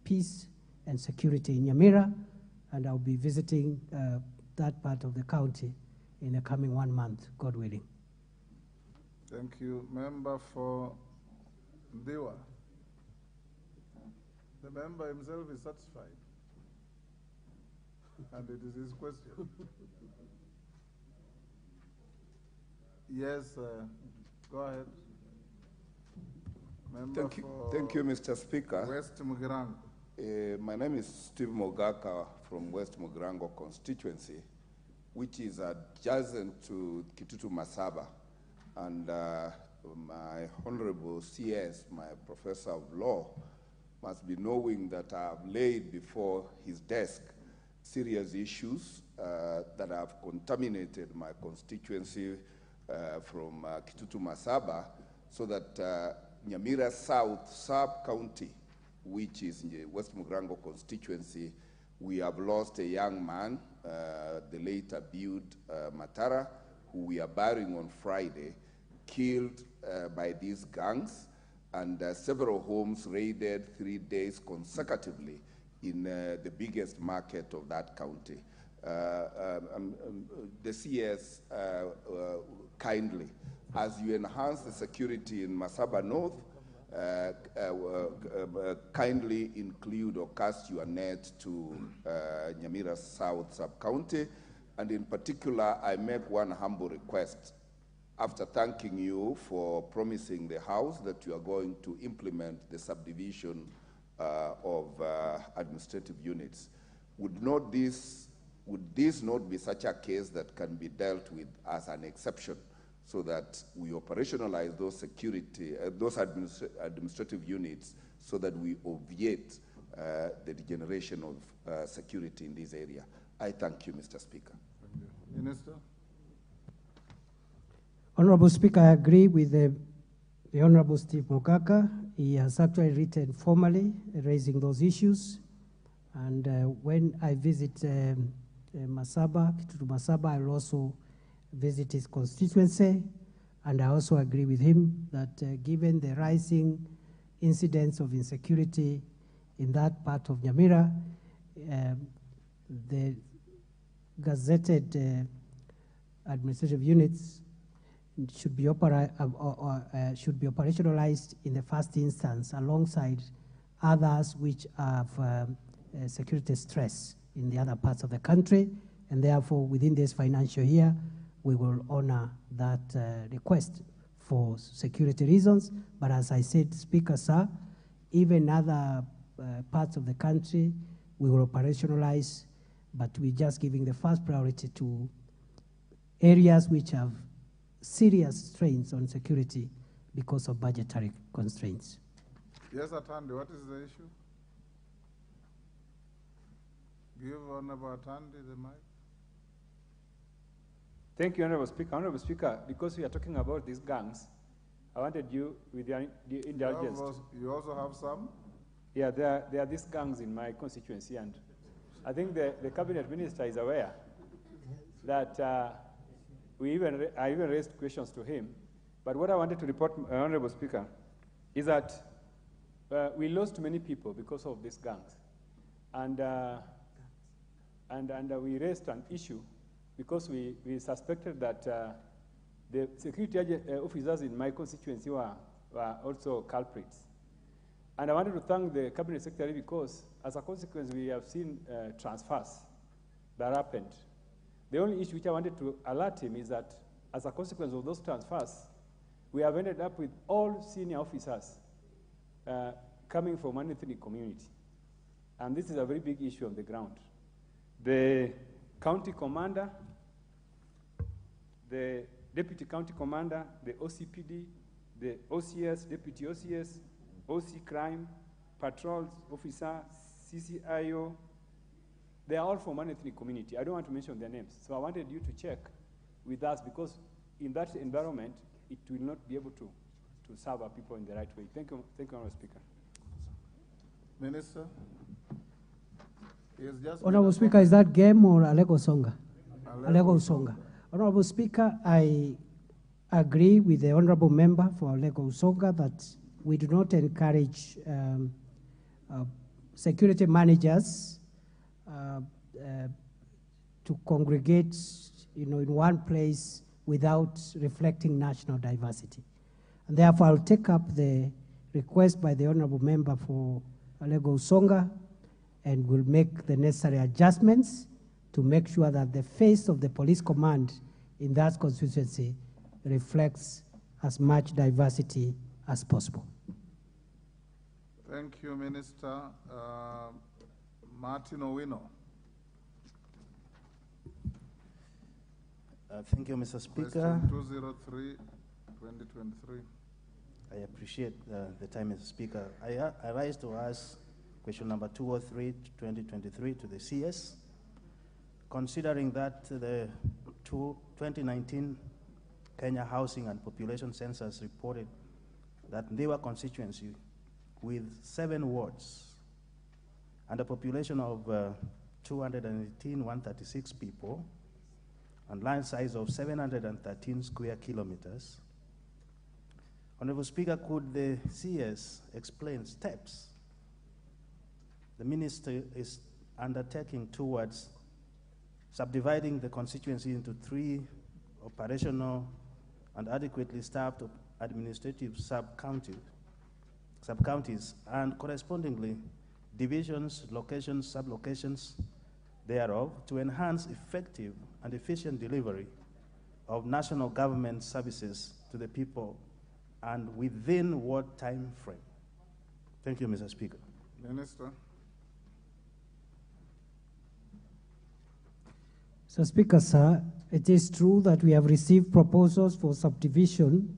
peace and security in Nyamira, and I'll be visiting that part of the county in the coming 1 month, God willing. Thank you. Member for Ndiwa. The member himself is satisfied. And it is his question. Yes, go ahead. Member Thank you, Mr. Speaker. West Mugirango. My name is Steve Mogaka from West Mugirango constituency, which is adjacent to Kitutu Masaba. And my Honorable CS, my Professor of Law, must be knowing that I have laid before his desk serious issues that have contaminated my constituency from Kitutu Masaba, so that Nyamira South Sub-County, which is in the West Mugirango constituency, we have lost a young man, the late Abiud Matara, who we are burying on Friday, killed by these gangs, and several homes raided 3 days consecutively in the biggest market of that county. The CS kindly, as you enhance the security in Masaba North kindly include or cast your net to Nyamira South Sub-County. And in particular, I make one humble request. After thanking you for promising the House that you are going to implement the subdivision of administrative units, would this not be such a case that can be dealt with as an exception, so that we operationalize those administrative units, so that we obviate the degeneration of security in this area? I thank you, Mr. Speaker. Thank you. Minister? Honorable Speaker, I agree with the Honorable Steve Mogaka. He has actually written formally raising those issues. And when I visit Masaba, Kitutu Masaba, I'll also visit his constituency. And I also agree with him that given the rising incidents of insecurity in that part of Nyamira, the gazetted administrative units should be operationalized in the first instance alongside others which have security stress in the other parts of the country, and therefore within this financial year we will honor that request for security reasons. But as I said, Speaker, sir, even other parts of the country we will operationalize, but we're just giving the first priority to areas which have serious strains on security because of budgetary constraints. Yes, Atandi, what is the issue? Give Honorable Atandi the mic. Thank you, Honorable Speaker. Honorable Speaker, because we are talking about these gangs, I wanted you, with your indulgence. You also have some? Yeah, there are these gangs in my constituency, and I think the cabinet minister is aware that I even raised questions to him. But what I wanted to report, Honorable Speaker, is that we lost many people because of these gangs. And we raised an issue because we suspected that the security officers in my constituency were also culprits. And I wanted to thank the Cabinet Secretary because, as a consequence, we have seen transfers that happened. The only issue which I wanted to alert him is that, as a consequence of those transfers, we have ended up with all senior officers coming from an ethnic community. And this is a very big issue on the ground. The county commander, the deputy county commander, the OCPD, the OCS, deputy OCS, OC crime, patrols officer, CCIO, they are all from an ethnic community. I don't want to mention their names. So I wanted you to check with us, because in that environment, it will not be able to serve our people in the right way. Thank you, Honorable Speaker. Minister? Honorable Speaker, is that Game or Alego Songa? Alego Songa. Honorable Speaker, I agree with the Honorable Member for Alego Songa that we do not encourage security managers to congregate, in one place without reflecting national diversity. And therefore, I'll take up the request by the Honorable Member for Alego Songa, and will make the necessary adjustments to make sure that the face of the police command in that constituency reflects as much diversity as possible. Thank you, Minister. Martin Owino. Thank you, Mr. Speaker. Question 203, 2023. I appreciate the time, Mr. Speaker. I rise to ask question number 203, 2023 to the CS. Considering that the 2019 Kenya Housing and Population Census reported that Ndewa constituency with 7 wards and a population of 218,136 people and land size of 713 square kilometers. Honorable Speaker, could the CS explain steps the minister is undertaking towards subdividing the constituency into 3 operational and adequately staffed administrative sub-counties sub-counties, and correspondingly, divisions, locations, sub-locations thereof, to enhance effective and efficient delivery of national government services to the people, and within what time frame? Thank you, Mr. Speaker. Minister. So, Speaker, sir, it is true that we have received proposals for subdivision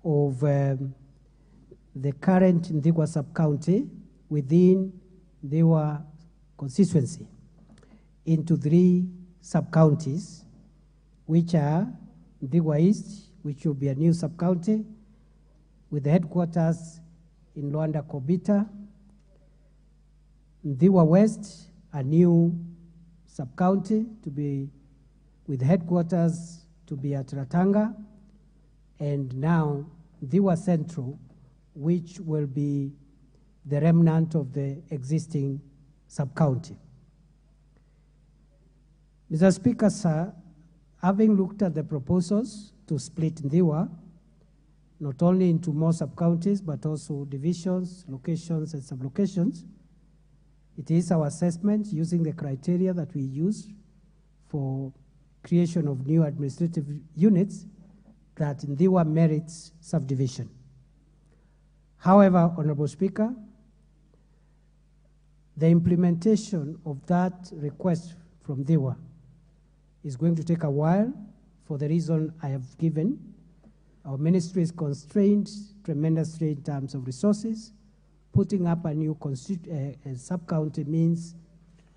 of the current Ndigwa sub-county within Ndigwa constituency into 3 sub-counties, which are Ndigwa East, which will be a new sub-county with the headquarters in Luanda Kobita, Ndigwa West, a new sub-county to be with headquarters to be at Ratanga, and now Ndigwa Central, which will be the remnant of the existing sub-county. Mr. Speaker, sir, having looked at the proposals to split Ndigwa, not only into more sub-counties, but also divisions, locations, and sub-locations, it is our assessment using the criteria that we use for creation of new administrative units that Ndigwa merits subdivision. However, Honorable Speaker, the implementation of that request from Ndigwa is going to take a while for the reason I have given. Our ministry is constrained tremendously in terms of resources. Putting up a new sub-county means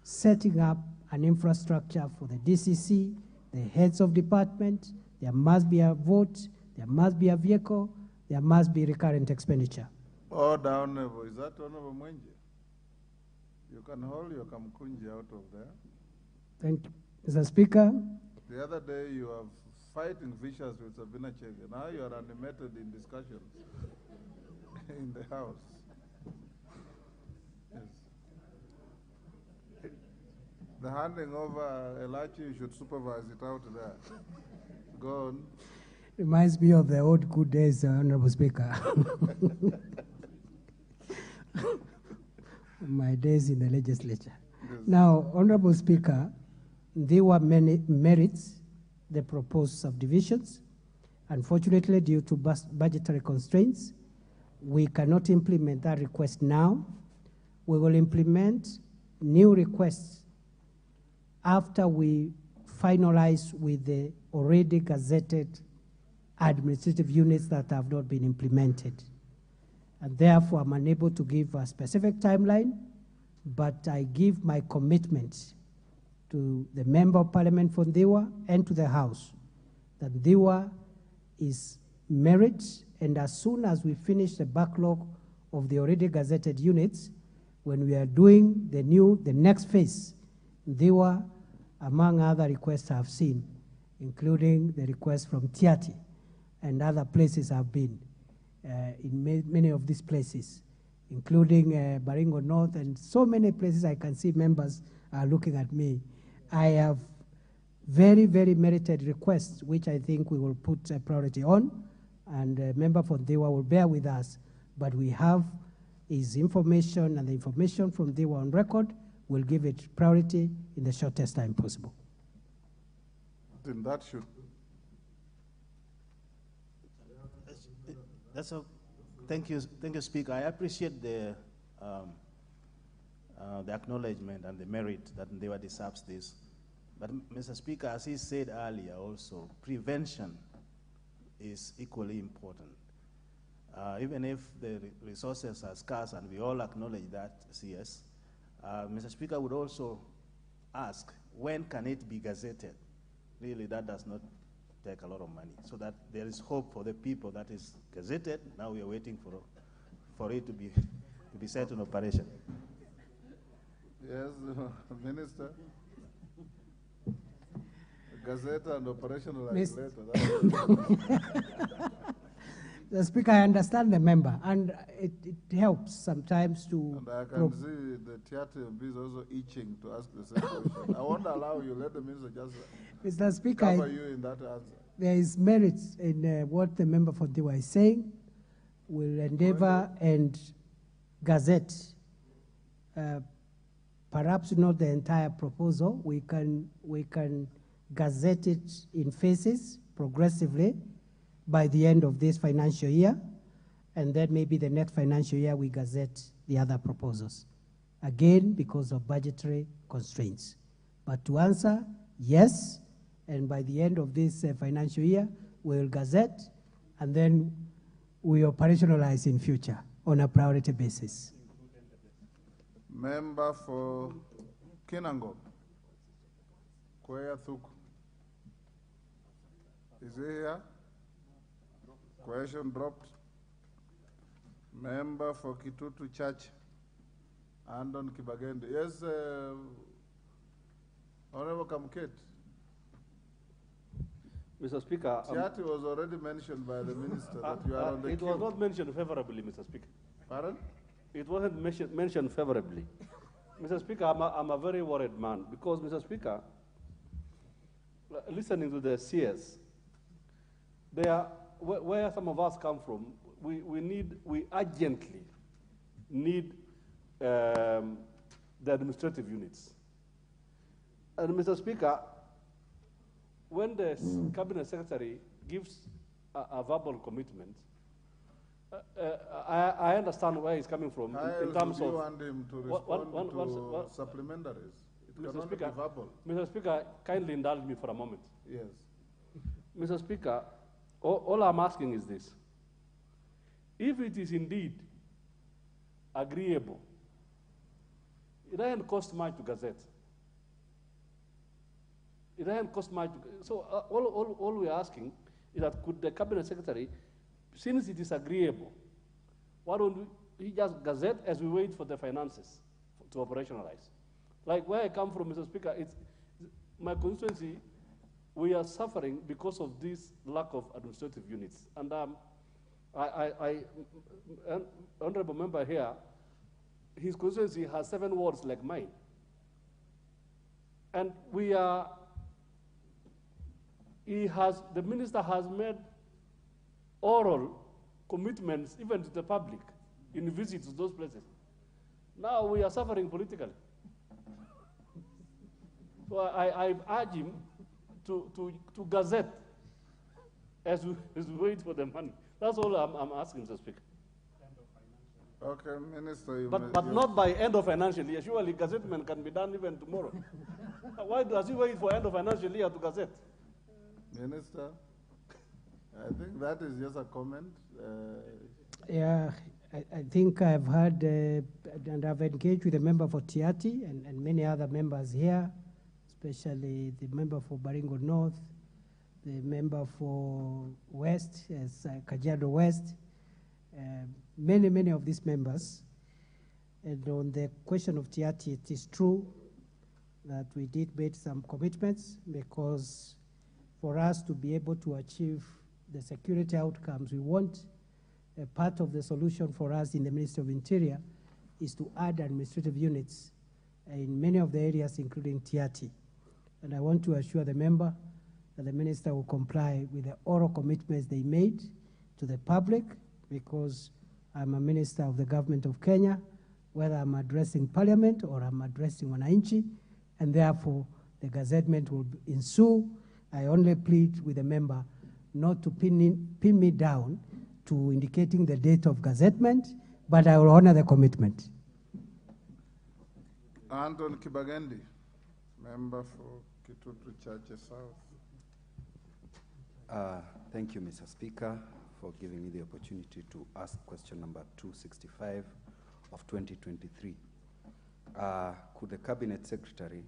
setting up an infrastructure for the DCC, the heads of department. There must be a vote, there must be a vehicle, there must be recurrent expenditure. Order, Honorable. Is that Honorable Mwingi? You can hold your Kamkunji out of there. Thank you. Mr. Speaker. The other day you were fighting vicious with Sabina Chege. Now you are animated in discussions in the House. Yes. The handing over Elachi, you should supervise it out there. Go on. Reminds me of the old good days, Honorable Speaker. My days in the legislature. Yes. Now, Honorable Speaker, Ndigwa merits the proposed subdivisions. Unfortunately, due to budgetary constraints, we cannot implement that request now. We will implement new requests after we finalize with the already gazetted administrative units that have not been implemented. And therefore, I'm unable to give a specific timeline, but I give my commitment to the Member of Parliament for Ndigwa and to the House that Ndigwa is merit, and as soon as we finish the backlog of the already gazetted units, when we are doing the next phase, Ndigwa, among other requests I've seen, including the request from Tiati and other places I've been, in many of these places, including Baringo North and so many places I can see members are looking at me. I have very, very merited requests, which I think we will put a priority on, and Member for Ndigwa will bear with us, but we have his information, and the information from Ndigwa on record will give it priority in the shortest time possible. Then that should. Thank you, Speaker. I appreciate the acknowledgement and the merit that Ndigwa deserves this. But, Mr. Speaker, as he said earlier also, prevention is equally important. Even if the resources are scarce, and we all acknowledge that, CS, Mr. Speaker, would also ask, when can it be gazetted? Really, that does not take a lot of money, so that there is hope for the people that is gazetted. Now we are waiting for it to be set in operation. Yes, Minister. Gazette and operational later. The Speaker, I understand the member, and it helps sometimes to... And I can see the theatre is also itching to ask the same question. I won't allow you. Let the minister just Mr. Speaker, cover you in that answer. There is merit in what the member for Ndigwa is saying. will endeavor and gazette, perhaps not the entire proposal. We can gazette it in phases progressively by the end of this financial year, and then maybe the next financial year we gazette the other proposals. Again, because of budgetary constraints. But to answer, yes, and by the end of this financial year, we'll gazette, and then we operationalize in future on a priority basis. Member for Kinango, Kwea Thuku. Is he here? Question dropped. Member for Kitutu Church, Andon Kibagende. Yes, Honorable Kamket. Mr. Speaker. Tiati was already mentioned by the minister that you are on the It queue. was not mentioned favorably, Mr. Speaker. Pardon? It wasn't mentioned favorably. Mr. Speaker, I'm a very worried man because, Mr. Speaker, listening to the CS, where some of us come from, we urgently need the administrative units. And Mr. Speaker, when the Cabinet Secretary gives a verbal commitment, I understand where he's coming from in terms of. You want him to respond to supplementaries? It Mr. cannot Speaker, be verbal. Mr. Speaker, kindly indulge me for a moment. Yes. Mr. Speaker, all I'm asking is this. If it is indeed agreeable, it doesn't cost much to gazette. It doesn't cost much. So all we're asking is that could the Cabinet Secretary, since it is agreeable, why don't he just gazette as we wait for the finances to operationalize? Like where I come from, Mr. Speaker, it's my constituency, we are suffering because of this lack of administrative units. And honorable member here, his constituency has 7 wards like mine. And the minister has made oral commitments even to the public in visits to those places. Now we are suffering politically. So I urge him to gazette as we wait for the money. That's all I'm asking, Mr. Speaker. Okay, Minister. But not by end of financial year. Surely gazettement can be done even tomorrow. Why does he wait for end of financial year to gazette? Minister, I think that is just a comment. Yeah, I think I've heard and I've engaged with the member for Tiati and many other members here, especially the member for Baringo North, the member for West, Kajiado West, many of these members. And on the question of Tiati, it is true that we did make some commitments because for us to be able to achieve the security outcomes we want, a part of the solution for us in the Ministry of Interior is to add administrative units in many of the areas, including Tiati. And I want to assure the member that the minister will comply with the oral commitments they made to the public, because I'm a minister of the government of Kenya, whether I'm addressing parliament or I'm addressing wananchi, and therefore the gazettement will ensue. I only plead with the member not to pin me down to indicating the date of gazettement, but I will honor the commitment. Anton Kibagendi, member for Kitutu Church South. Thank you, Mr. Speaker, for giving me the opportunity to ask question number 265 of 2023. Could the Cabinet Secretary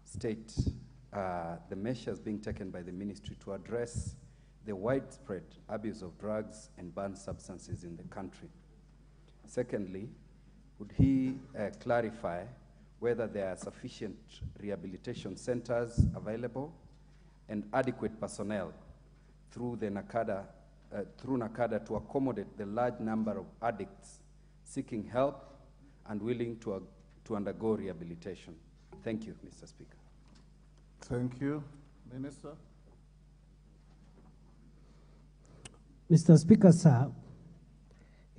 state the measures being taken by the ministry to address the widespread abuse of drugs and banned substances in the country? Secondly, would he clarify whether there are sufficient rehabilitation centers available and adequate personnel through the NACADA to accommodate the large number of addicts seeking help and willing to undergo rehabilitation? Thank you, Mr. Speaker. Thank you. Minister? Mr. Speaker, sir,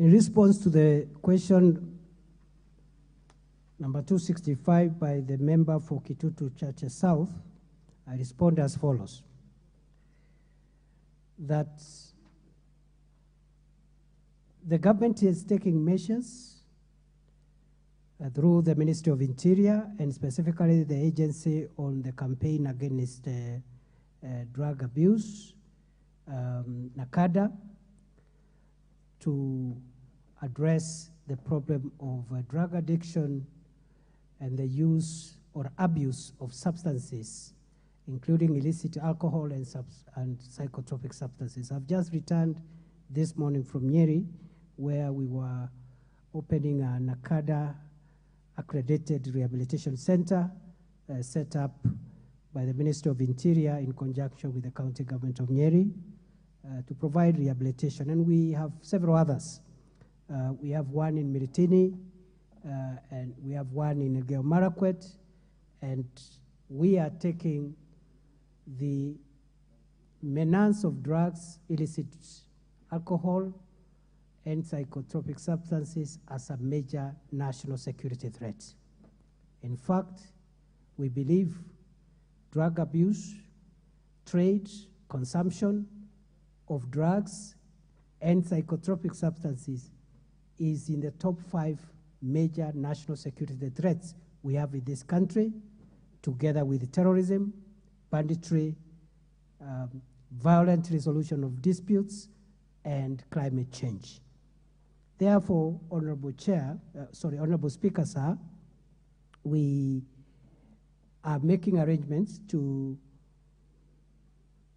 In response to the question number 265 by the member for Kitutu Chache South, I respond as follows. That the government is taking measures through the Ministry of Interior and specifically the agency on the campaign against drug abuse, NACADA, to address the problem of drug addiction and the use or abuse of substances, including illicit alcohol and psychotropic substances. I've just returned this morning from Nyeri, where we were opening a NACADA accredited rehabilitation center set up by the Ministry of Interior in conjunction with the county government of Nyeri to provide rehabilitation. And we have several others. We have one in Miritini, and we have one in Elgeyo Marakwet, and we are taking the menace of drugs, illicit alcohol, and psychotropic substances as a major national security threat. In fact, we believe drug abuse, trade, consumption of drugs and psychotropic substances is in the top 5 major national security threats we have in this country, together with terrorism, banditry, violent resolution of disputes, and climate change. Therefore, Honorable Speaker, sir, we are making arrangements to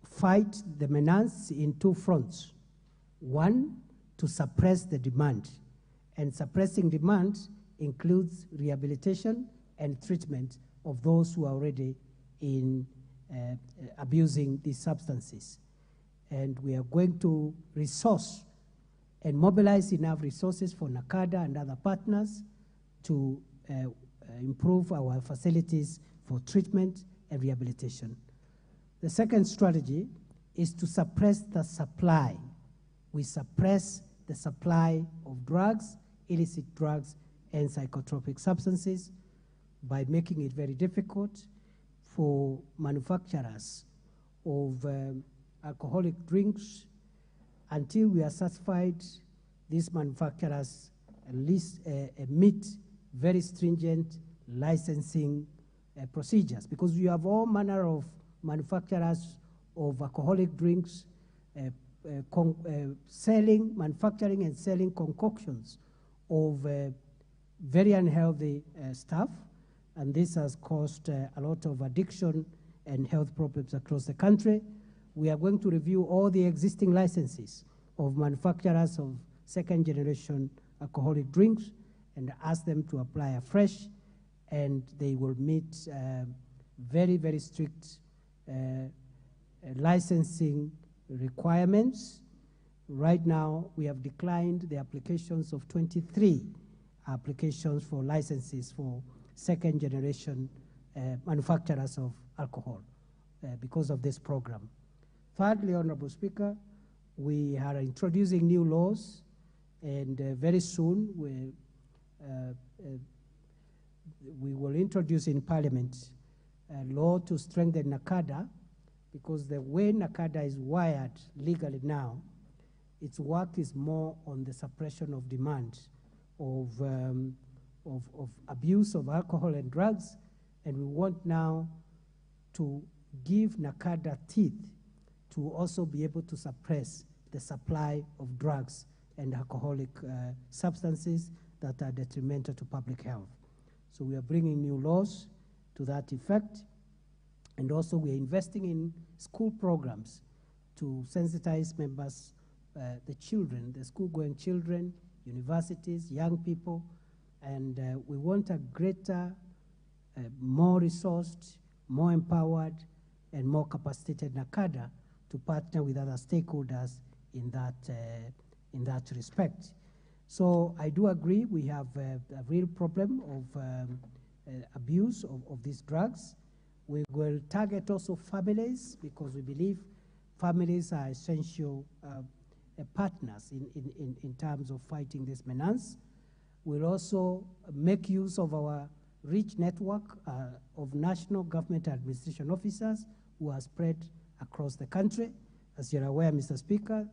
fight the menace in 2 fronts. One, to suppress the demand. And suppressing demand includes rehabilitation and treatment of those who are already in abusing these substances. And we are going to resource and mobilize enough resources for NACADA and other partners to improve our facilities for treatment and rehabilitation. The second strategy is to suppress the supply. We suppress the supply of drugs, illicit drugs, and psychotropic substances by making it very difficult for manufacturers of alcoholic drinks until we are satisfied these manufacturers at least meet very stringent licensing procedures, because you have all manner of manufacturers of alcoholic drinks manufacturing and selling concoctions of very unhealthy stuff, and this has caused a lot of addiction and health problems across the country. We are going to review all the existing licenses of manufacturers of second-generation alcoholic drinks and ask them to apply afresh, and they will meet very, very strict licensing requirements. Right now, we have declined the applications of 23 applications for licenses for second-generation manufacturers of alcohol because of this program. Thirdly, Honorable Speaker, we are introducing new laws, and very soon we will introduce in Parliament a law to strengthen NACADA, because the way NACADA is wired legally now, its work is more on the suppression of demand of abuse of alcohol and drugs, and we want now to give NACADA teeth to also be able to suppress the supply of drugs and alcoholic substances that are detrimental to public health. So we are bringing new laws to that effect, and also we are investing in school programs to sensitize members, the children, the school-going children, universities, young people, and we want a greater, more resourced, more empowered, and more capacitated NACADA to partner with other stakeholders in that respect. So I do agree we have a real problem of abuse of these drugs. We will target also families, because we believe families are essential partners in terms of fighting this menace. We'll also make use of our rich network of national government administration officers who are spread across the country. As you're aware, Mr. Speaker,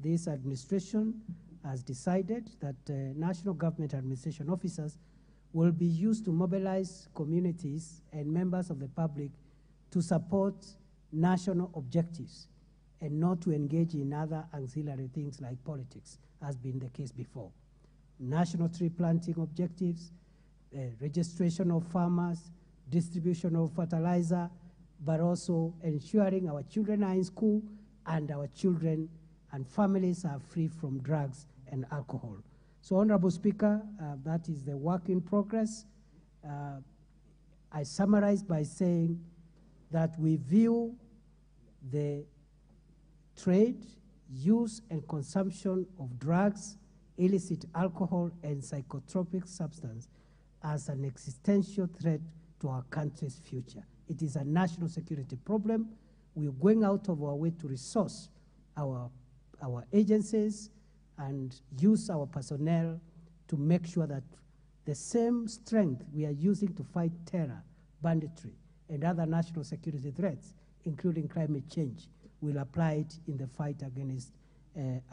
this administration has decided that national government administration officers will be used to mobilize communities and members of the public to support national objectives and not to engage in other auxiliary things like politics, as been the case before. National tree planting objectives, registration of farmers, distribution of fertilizer, but also ensuring our children are in school and our children and families are free from drugs and alcohol. So, Honorable Speaker, that is the work in progress. I summarize by saying that we view the trade, use, and consumption of drugs, illicit alcohol, and psychotropic substance as an existential threat to our country's future. It is a national security problem. We're going out of our way to resource our agencies and use our personnel to make sure that the same strength we are using to fight terror, banditry, and other national security threats, including climate change, will apply it in the fight against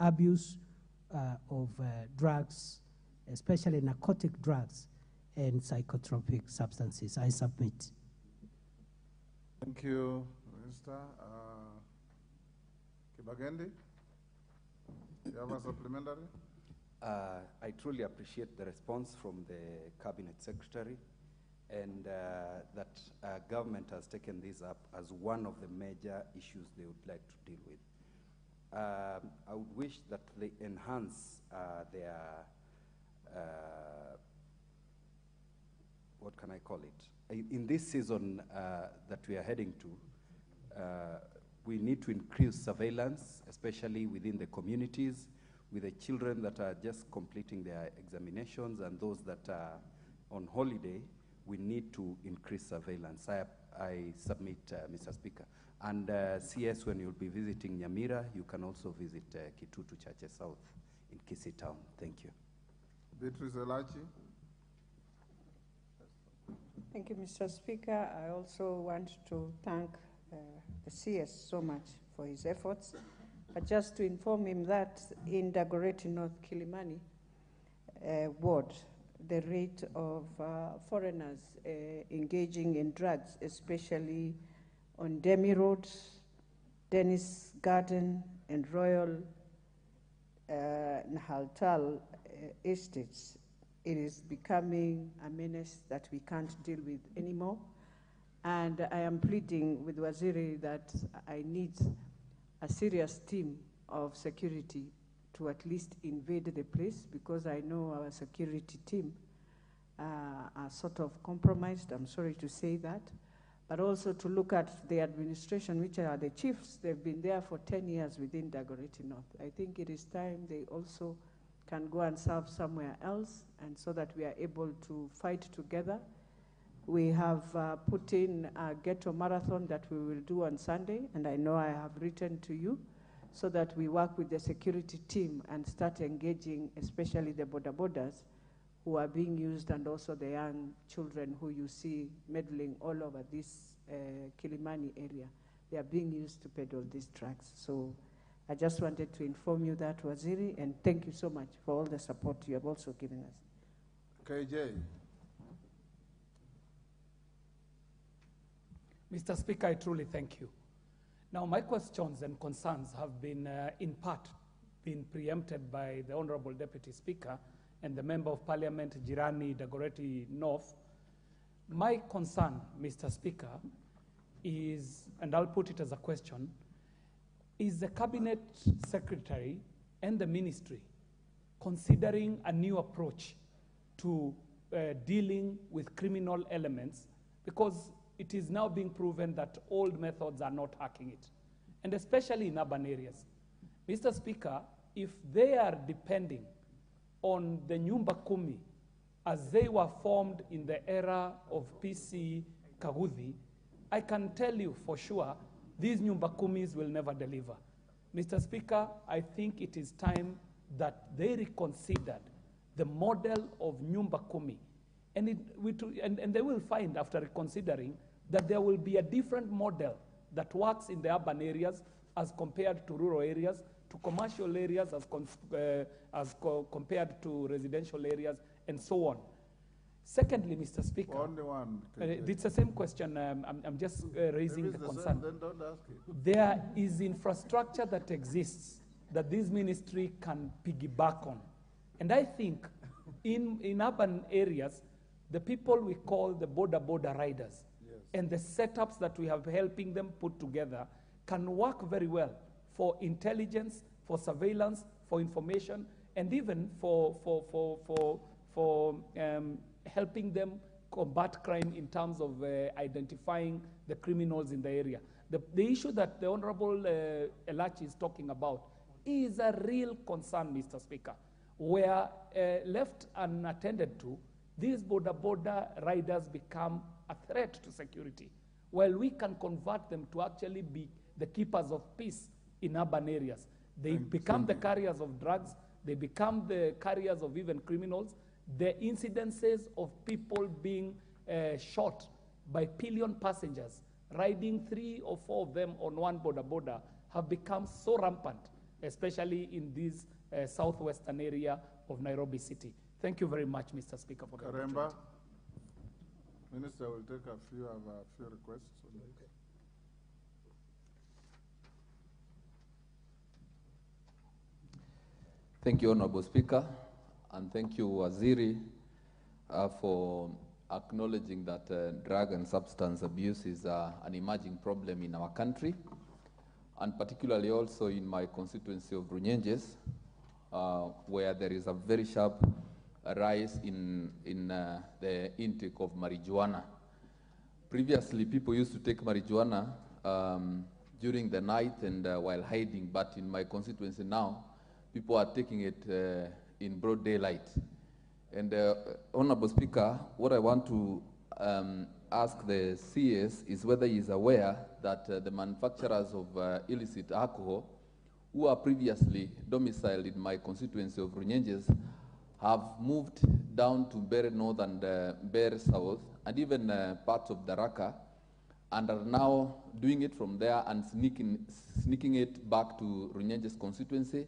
abuse of drugs, especially narcotic drugs and psychotropic substances. I submit. Thank you, Minister. Kibagendi, you have a supplementary? I truly appreciate the response from the Cabinet Secretary and that government has taken this up as one of the major issues they would like to deal with. I would wish that they enhance their, what can I call it? In this season that we are heading to, we need to increase surveillance, especially within the communities, with the children that are just completing their examinations and those that are on holiday. We need to increase surveillance. I submit, Mr. Speaker. And CS, when you'll be visiting Nyamira, you can also visit Kitutu Church South in Kisii Town. Thank you. Beatrice Elachi. Thank you, Mr. Speaker. I also want to thank the CS so much for his efforts. But just to inform him that in Dagoretti, North Kilimani ward, the rate of foreigners engaging in drugs, especially on Demi Road, Dennis Garden, and Royal Nahaltal estates, it is becoming a menace that we can't deal with anymore. And I am pleading with Waziri that I need a serious team of security to at least invade the place, because I know our security team are sort of compromised. I'm sorry to say that. But also to look at the administration, which are the chiefs. They've been there for 10 years within Dagoretti North. I think it is time they also can go and serve somewhere else, and so that we are able to fight together. We have put in a ghetto marathon that we will do on Sunday, and I know I have written to you, so that we work with the security team and start engaging, especially the border borders who are being used, and also the young children who you see meddling all over this Kilimani area. They are being used to peddle these drugs. So I just wanted to inform you that, Waziri, and thank you so much for all the support you have also given us. KJ. Mr. Speaker, I truly thank you. Now, my questions and concerns have been, in part, been preempted by the Honorable Deputy Speaker and the Member of Parliament, Jirani Dagoretti North. My concern, Mr. Speaker, is, and I'll put it as a question, is the Cabinet Secretary and the Ministry considering a new approach to dealing with criminal elements? Because it is now being proven that old methods are not hacking it, and especially in urban areas. Mr. Speaker, if they are depending on the Nyumba Kumi as they were formed in the era of PC Kaguthi, I can tell you for sure these Nyumba Kumis will never deliver. Mr. Speaker, I think it is time that they reconsidered the model of Nyumba Kumi. And they will find, after reconsidering, that there will be a different model that works in the urban areas as compared to rural areas, to commercial areas as compared to residential areas, and so on. Secondly, Mr. Speaker, only one. It's the same question. I'm just raising the concern. Then don't ask it. There is infrastructure that exists that this ministry can piggyback on. And I think in urban areas, the people we call the border riders, yes, and the setups that we have helping them put together can work very well for intelligence, for surveillance, for information, and even for helping them combat crime in terms of identifying the criminals in the area. The issue that the Honorable Elachi is talking about is a real concern, Mr. Speaker, where left unattended to, these border riders become a threat to security, while we can convert them to actually be the keepers of peace in urban areas. They become the carriers of drugs, they become the carriers of even criminals. The incidences of people being shot by pillion passengers, riding 3 or 4 of them on one border, have become so rampant, especially in this southwestern area of Nairobi City. Thank you very much, Mr. Speaker, for the opportunity. Minister will take a few requests. Thank you, Honorable Speaker, and thank you, Waziri, for acknowledging that drug and substance abuse is an emerging problem in our country, and particularly also in my constituency of Runyenjes, where there is a very sharp rise in the intake of marijuana. Previously, people used to take marijuana during the night and while hiding, but in my constituency now, people are taking it in broad daylight. And Honorable Speaker, what I want to ask the CS is whether he is aware that the manufacturers of illicit alcohol who are previously domiciled in my constituency of Runyenjes have moved down to Bere North and Bere South, and even parts of Daraka, and are now doing it from there and sneaking it back to Runyenjes constituency.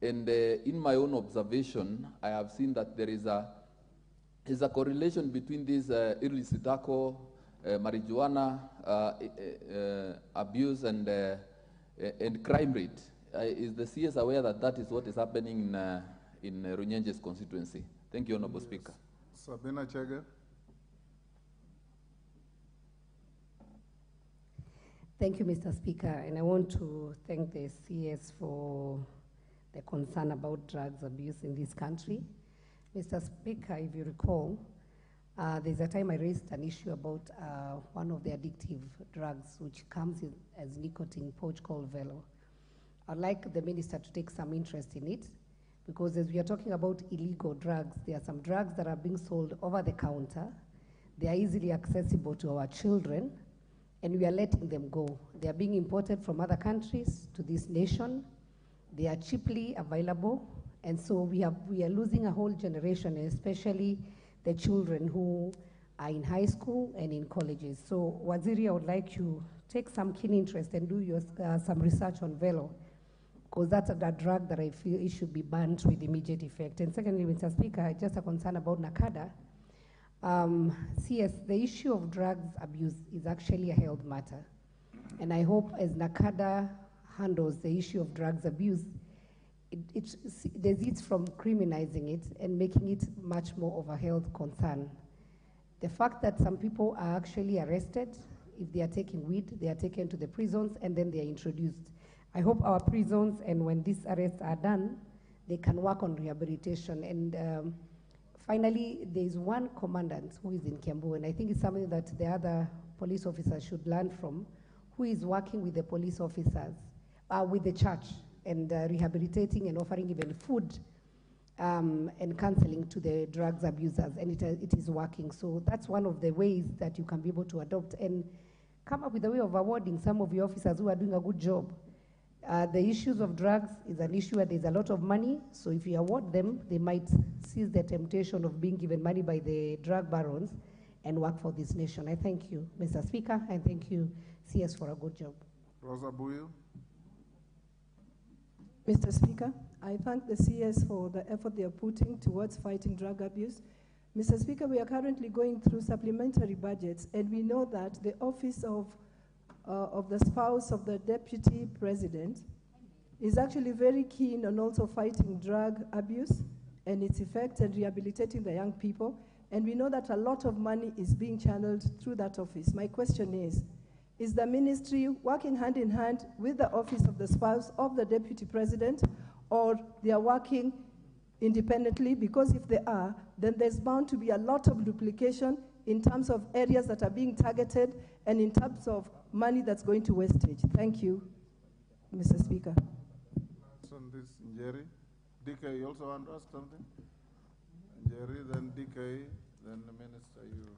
And in my own observation, I have seen that there is a correlation between this illicit alcohol, marijuana abuse, and crime rate. Is the CS aware that that is what is happening in Runyenjes constituency? Thank you, Honorable Speaker. Sabina Chege. Thank you, Mr. Speaker, and I want to thank the CS for the concern about drugs abuse in this country. Mr. Speaker, if you recall, there's a time I raised an issue about one of the addictive drugs which comes in as nicotine pouch called Velo. I'd like the minister to take some interest in it, because as we are talking about illegal drugs, there are some drugs that are being sold over the counter. They are easily accessible to our children, and we are letting them go. They are being imported from other countries to this nation. They are cheaply available, and so we are losing a whole generation, especially the children who are in high school and in colleges. So, Waziri, I would like you to take some keen interest and do some research on Velo, because that's a drug that I feel it should be banned with immediate effect. And secondly, Mr. Speaker, just a concern about NACADA. CS, the issue of drugs abuse is actually a health matter. And I hope as NACADA handles the issue of drugs abuse, it's from criminalizing it and making it much more of a health concern. The fact that some people are actually arrested, if they are taking weed, they are taken to the prisons and then they are introduced. I hope our prisons, and when these arrests are done, they can work on rehabilitation. And finally, there is one commandant who is in Kiambu, and I think it's something that the other police officers should learn from, who is working with the police officers, with the church, and rehabilitating and offering even food and counseling to the drugs abusers, and it is working. So that's one of the ways that you can be able to adopt and come up with a way of awarding some of your officers who are doing a good job. The issues of drugs is an issue where there's a lot of money, so if you award them, they might seize the temptation of being given money by the drug barons and work for this nation. I thank you, Mr. Speaker, and thank you, CS, for a good job. Rosa Buil. Mr. Speaker, I thank the CS for the effort they are putting towards fighting drug abuse. Mr. Speaker, we are currently going through supplementary budgets, and we know that the office of the spouse of the deputy president is actually very keen on also fighting drug abuse and its effects and rehabilitating the young people. And we know that a lot of money is being channeled through that office. My question is the ministry working hand in hand with the office of the spouse of the deputy president, or they are working independently? Because if they are, then there's bound to be a lot of duplication in terms of areas that are being targeted and in terms of money that's going to wastage. Thank you, Mr. Speaker. On this, Njeri. DK, you also want to ask something? Njeri, then DK, then the minister, you.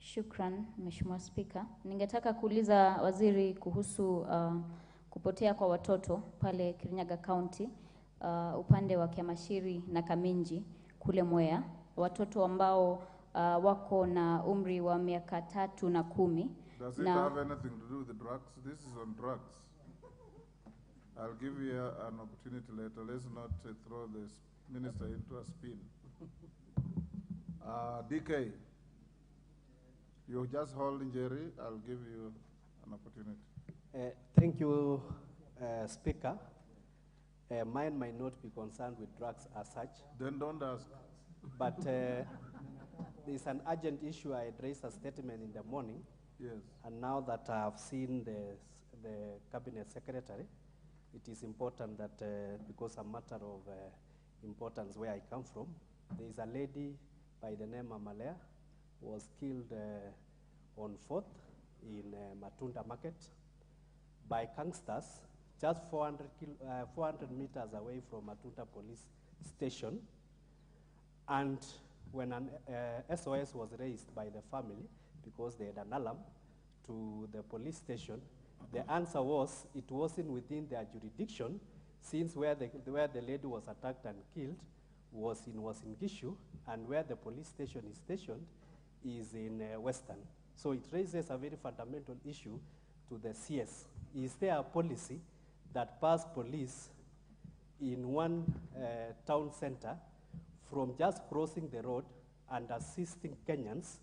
Shukran, Mheshimiwa Spika. Ningetaka kuuliza waziri kuhusu kupotea kwa watoto pale Kirinyaga County, upande wa Kiamashiri na Kaminji kule Mwea, watoto ambao wako na umri wa miaka 3 na 10. Does it have anything to do with the drugs? This is on drugs. I'll give you an opportunity later. Let's not throw this minister into a spin. DK, you just hold Njeri. I'll give you an opportunity. Thank you, Speaker. Mine might not be concerned with drugs as such. Then don't ask. But there's an urgent issue. I addressed a statement in the morning. Yes. And now that I've seen the Cabinet Secretary, it is important that, because a matter of importance where I come from, there is a lady by the name of Malaya who was killed on 4th in Matunda Market by gangsters just 400 meters away from Matunda Police Station. And when an SOS was raised by the family, because they had an alarm to the police station, the answer was it wasn't within their jurisdiction, since where the lady was attacked and killed was in Gishu, and where the police station is stationed is in Western. So it raises a very fundamental issue to the CS. Is there a policy that pass police in one town center from just crossing the road and assisting Kenyans,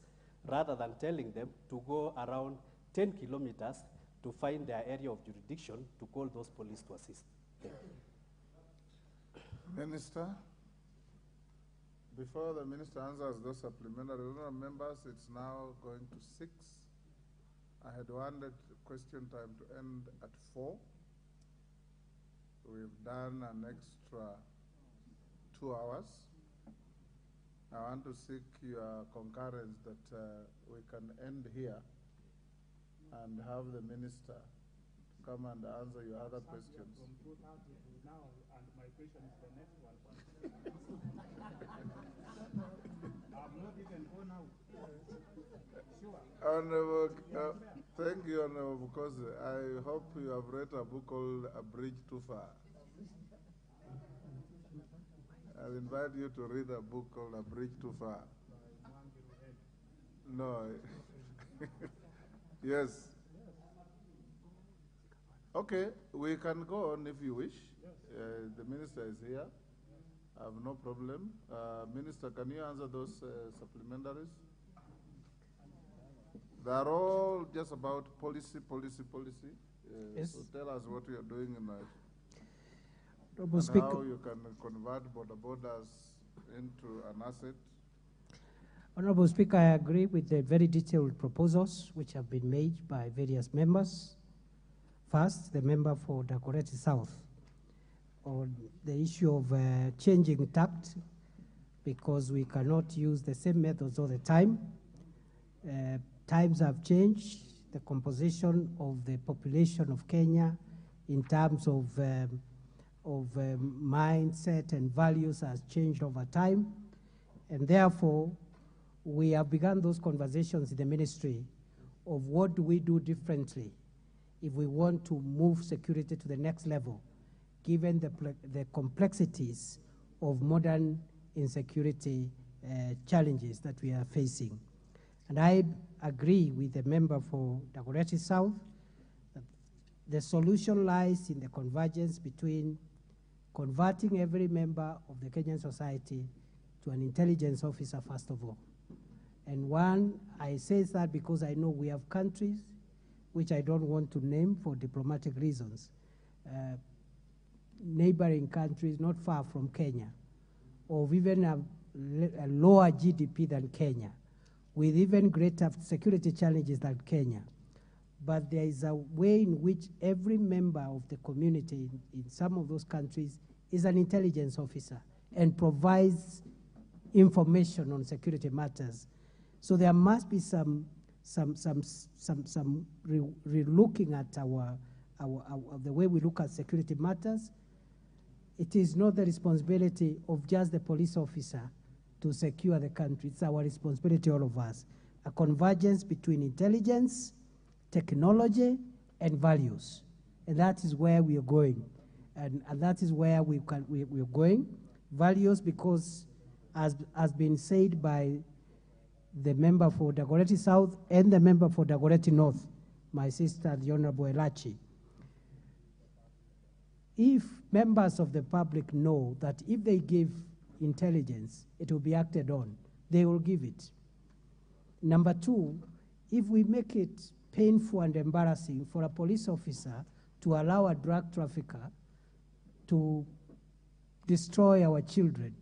rather than telling them to go around 10 kilometers to find their area of jurisdiction to call those police to assist? Thank you. Minister, before the minister answers those supplementary members, it's now going to 6. I had wanted question time to end at 4. We've done an extra 2 hours. I want to seek your concurrence that we can end here and have the minister come and answer your other questions. Now, and my question is the next one. I'm not even on out. Sure. Thank you, Honorable, because I hope you have read a book called A Bridge Too Far. I'll invite you to read a book called A Bridge Too Far. No. Yes. Okay, we can go on if you wish. The minister is here. I have no problem. Minister, can you answer those supplementaries? They are all just about policy. Yes. So tell us what you are doing in Honorable Speaker. how you can convert borders into an asset. Honorable Speaker, I agree with the very detailed proposals which have been made by various members. First, the member for Dagoretti South on the issue of changing tact, because we cannot use the same methods all the time. Times have changed. The composition of the population of Kenya in terms of mindset and values has changed over time. And therefore, we have begun those conversations in the ministry of what do we do differently if we want to move security to the next level, given the complexities of modern insecurity challenges that we are facing. And I agree with the member for Dagoretti South that the solution lies in the convergence between converting every member of the Kenyan society to an intelligence officer, first of all. And I say that because I know we have countries, which I don't want to name for diplomatic reasons, neighboring countries not far from Kenya, or even a lower GDP than Kenya, with even greater security challenges than Kenya. But there is a way in which every member of the community in some of those countries is an intelligence officer and provides information on security matters. So there must be some relooking at the way we look at security matters. It is not the responsibility of just the police officer to secure the country. It's our responsibility, all of us. A convergence between intelligence, technology, and values. And that is where we are going. And that is where we are going. Values, because as has been said by the member for Dagoretti South and the member for Dagoretti North, my sister, the Honorable Elachi, if members of the public know that if they give intelligence, it will be acted on, they will give it. Number two, if we make it painful and embarrassing for a police officer to allow a drug trafficker to destroy our children,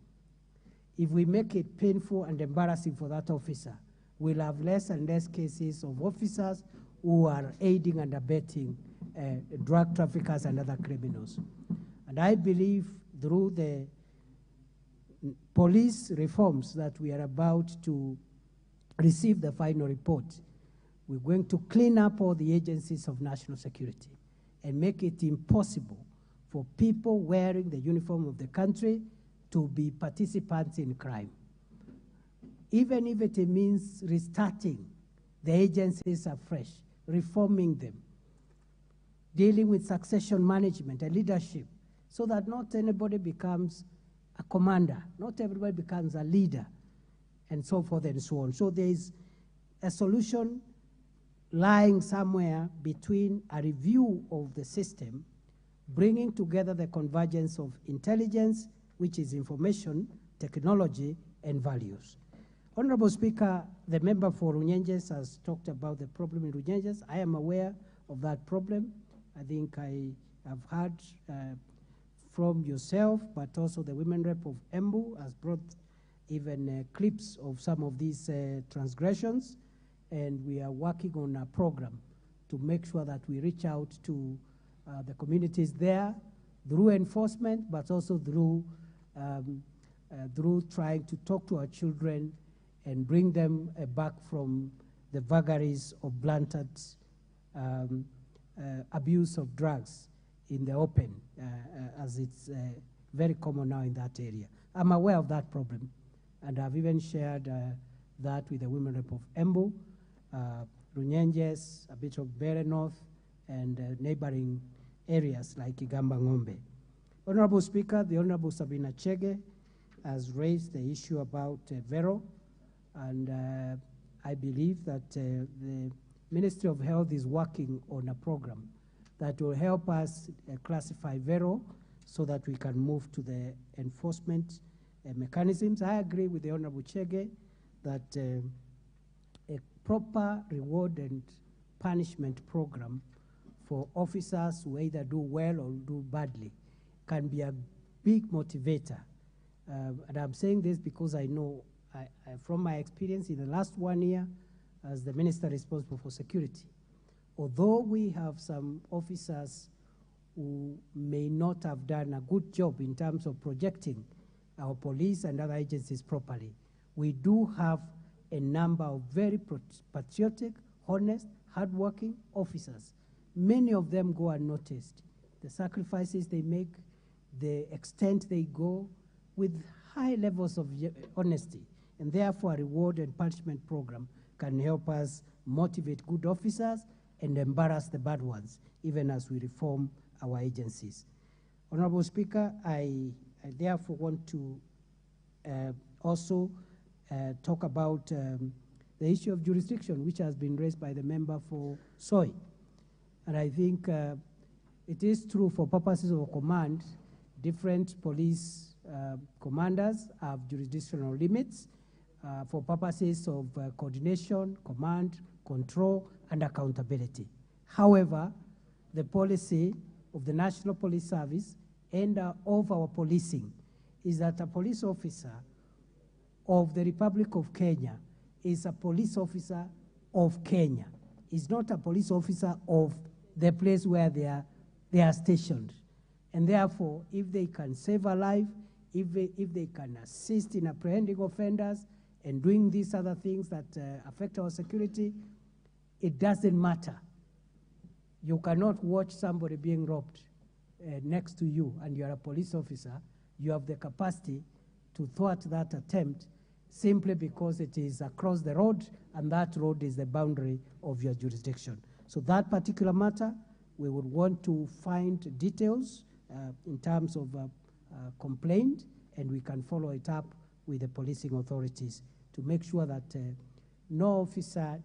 if we make it painful and embarrassing for that officer, we'll have less and less cases of officers who are aiding and abetting drug traffickers and other criminals. And I believe through the police reforms that we are about to receive the final report, we're going to clean up all the agencies of national security and make it impossible for people wearing the uniform of the country to be participants in crime. Even if it means restarting the agencies afresh, reforming them, dealing with succession management and leadership, so that not anybody becomes a commander, not everybody becomes a leader, and so forth and so on. So there is a solution lying somewhere between a review of the system, bringing together the convergence of intelligence, which is information, technology, and values. Honorable Speaker, the member for Runyenjes has talked about the problem in Runyenjes. I am aware of that problem. I think I have heard from yourself, but also the women rep of Embu has brought even clips of some of these transgressions, and we are working on a program to make sure that we reach out to the communities there through enforcement, but also through trying to talk to our children and bring them back from the vagaries of blunted abuse of drugs in the open, as it's very common now in that area. I'm aware of that problem, and I've even shared that with the women rep of Embu, Runyenjes, a bit of Bere North, and neighboring areas like Igamba Ngombe. Honorable Speaker, the Honorable Sabina Chege has raised the issue about Vero, and I believe that the Ministry of Health is working on a program that will help us classify Vero so that we can move to the enforcement mechanisms. I agree with the Honorable Chege that a proper reward and punishment program for officers who either do well or do badly can be a big motivator. And I'm saying this because I know from my experience in the last 1 year as the minister responsible for security, although we have some officers who may not have done a good job in terms of projecting our police and other agencies properly, we do have a number of very patriotic, honest, hardworking officers. Many of them go unnoticed. The sacrifices they make, the extent they go, with high levels of honesty, and therefore a reward and punishment program can help us motivate good officers and embarrass the bad ones, even as we reform our agencies. Honorable Speaker, I therefore want to also talk about the issue of jurisdiction, which has been raised by the member for Soy. And I think it is true for purposes of command, different police commanders have jurisdictional limits for purposes of coordination, command, control, and accountability. However, the policy of the National Police Service and of our policing is that a police officer of the Republic of Kenya is a police officer of Kenya. Is not a police officer of the place where they are stationed. And therefore, if they can save a life, if they can assist in apprehending offenders and doing these other things that affect our security, it doesn't matter. You cannot watch somebody being robbed next to you and you are a police officer. You have the capacity to thwart that attempt simply because it is across the road and that road is the boundary of your jurisdiction. So that particular matter, we would want to find details in terms of complaint, and we can follow it up with the policing authorities to make sure that no officer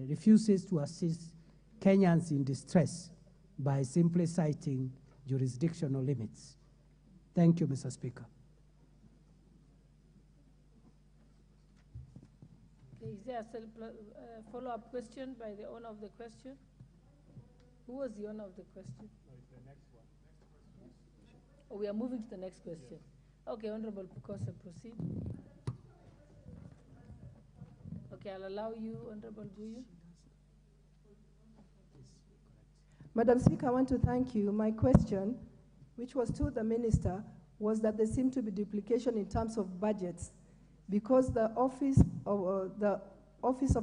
refuses to assist Kenyans in distress by simply citing jurisdictional limits. Thank you, Mr. Speaker. Okay, is there a follow-up question by the owner of the question? Who was the owner of the question? No, it's the next one. Oh, we are moving to the next question. Yes. Okay, Honorable Pukosa, proceed. Okay, I'll allow you, Honorable Buyu. Madam Speaker, I want to thank you. My question, which was to the Minister, was that there seemed to be duplication in terms of budgets because the office of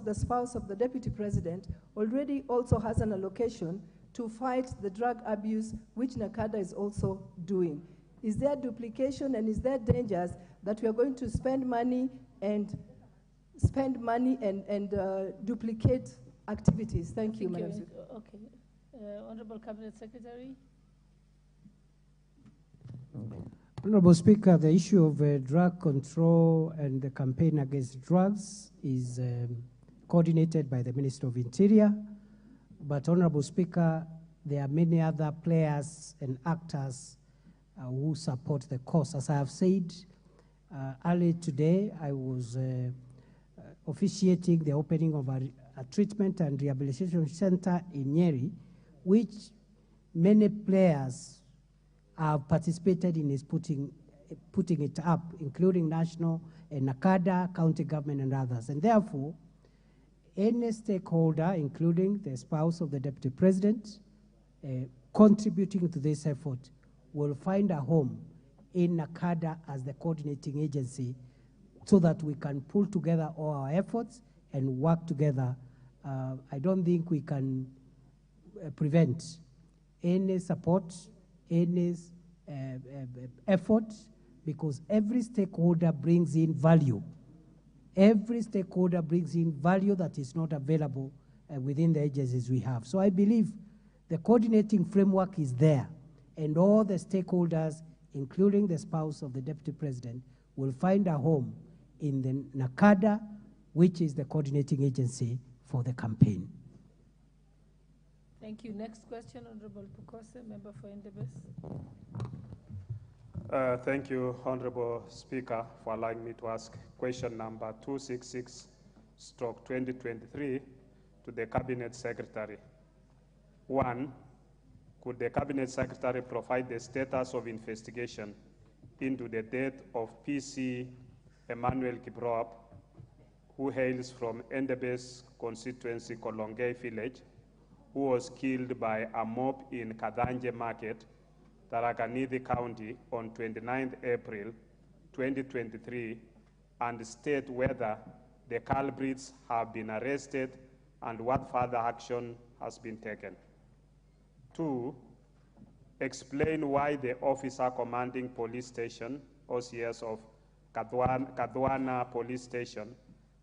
the spouse of the Deputy President already also has an allocation to fight the drug abuse, which NACADA is also doing. Is there duplication and is there dangers that we are going to spend money and duplicate activities? Thank you, Madam Speaker. Okay. Honorable Cabinet Secretary. Honorable Speaker, the issue of drug control and the campaign against drugs is coordinated by the Minister of Interior. But, Honorable Speaker, there are many other players and actors who support the cause. As I have said, earlier today, I was officiating the opening of a treatment and rehabilitation center in Nyeri, which many players have participated in is putting it up, including national and NACADA, county government, and others. And therefore, any stakeholder, including the spouse of the Deputy President, contributing to this effort will find a home in NACADA as the coordinating agency so that we can pull together all our efforts and work together. I don't think we can prevent any support, any effort, because every stakeholder brings in value. Every stakeholder brings in value that is not available within the agencies we have. So I believe the coordinating framework is there, and all the stakeholders, including the spouse of the Deputy President, will find a home in the NACADA, which is the coordinating agency for the campaign. Thank you. Next question, Honorable Pukose, member for Endebess. Thank you, Honorable Speaker, for allowing me to ask question number 266/2023 to the Cabinet Secretary. 1, could the Cabinet Secretary provide the status of investigation into the death of PC Emmanuel Kiprop, who hails from Endebess constituency, Kolongei village, who was killed by a mob in Kadanje Market, Tharaka-Nithi County on 29th April 2023, and state whether the culprits have been arrested and what further action has been taken. 2, explain why the officer commanding police station, OCS of Kadwana Police Station,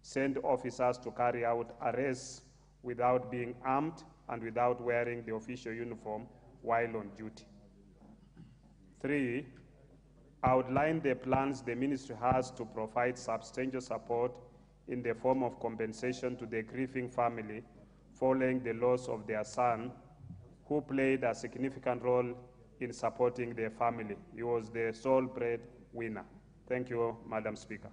sent officers to carry out arrests without being armed and without wearing the official uniform while on duty. 3, outline the plans the ministry has to provide substantial support in the form of compensation to the grieving family following the loss of their son, who played a significant role in supporting their family. He was the sole breadwinner. Thank you, Madam Speaker.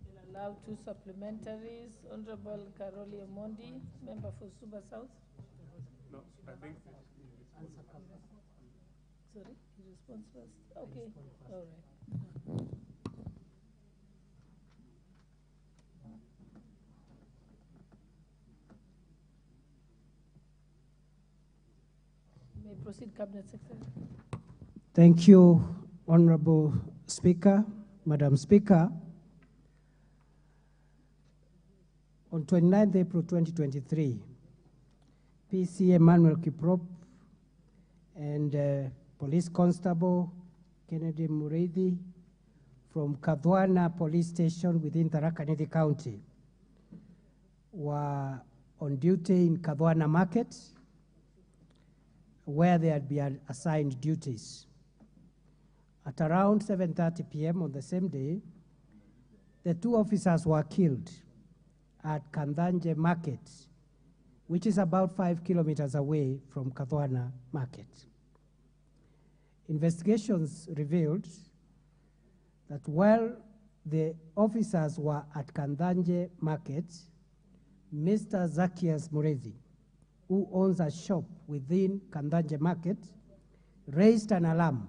We'll allow 2 supplementaries. Honorable Karoli Omondi, member for Suba South. No, I think. Sorry, response first. Okay, all right. May proceed, Cabinet Secretary. Thank you, Honorable Speaker, Madam Speaker. On 29th April 2023, PC Emmanuel Kiprop and Police Constable Kennedy Murithi from Kadwana Police Station within Tharaka Nithi County were on duty in Kadwana Market, where they had been assigned duties. At around 7:30 p.m. on the same day, the 2 officers were killed at Kandanje Market, which is about 5 kilometers away from Kadwana Market. Investigations revealed that while the officers were at Kandanje Market, Mr. Zacchaeus Murithi, who owns a shop within Kandanje Market, raised an alarm,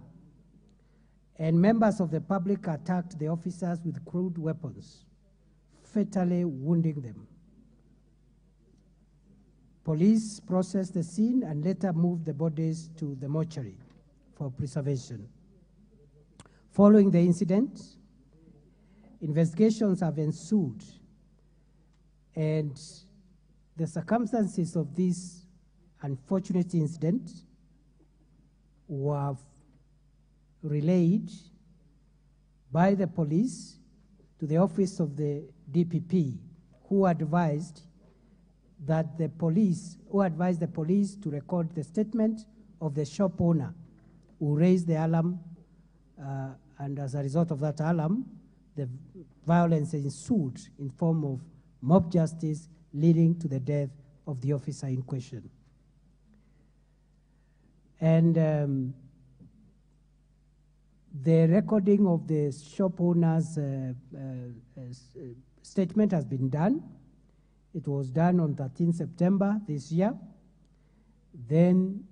and members of the public attacked the officers with crude weapons, fatally wounding them. Police processed the scene and later moved the bodies to the mortuary for preservation. Following the incident, investigations have ensued, and the circumstances of this unfortunate incident were relayed by the police to the office of the DPP, who advised the police to record the statement of the shop owner who raised the alarm, and as a result of that alarm, the violence ensued in form of mob justice, leading to the death of the officer in question. And the recording of the shop owner's statement has been done. It was done on 13 September this year. Then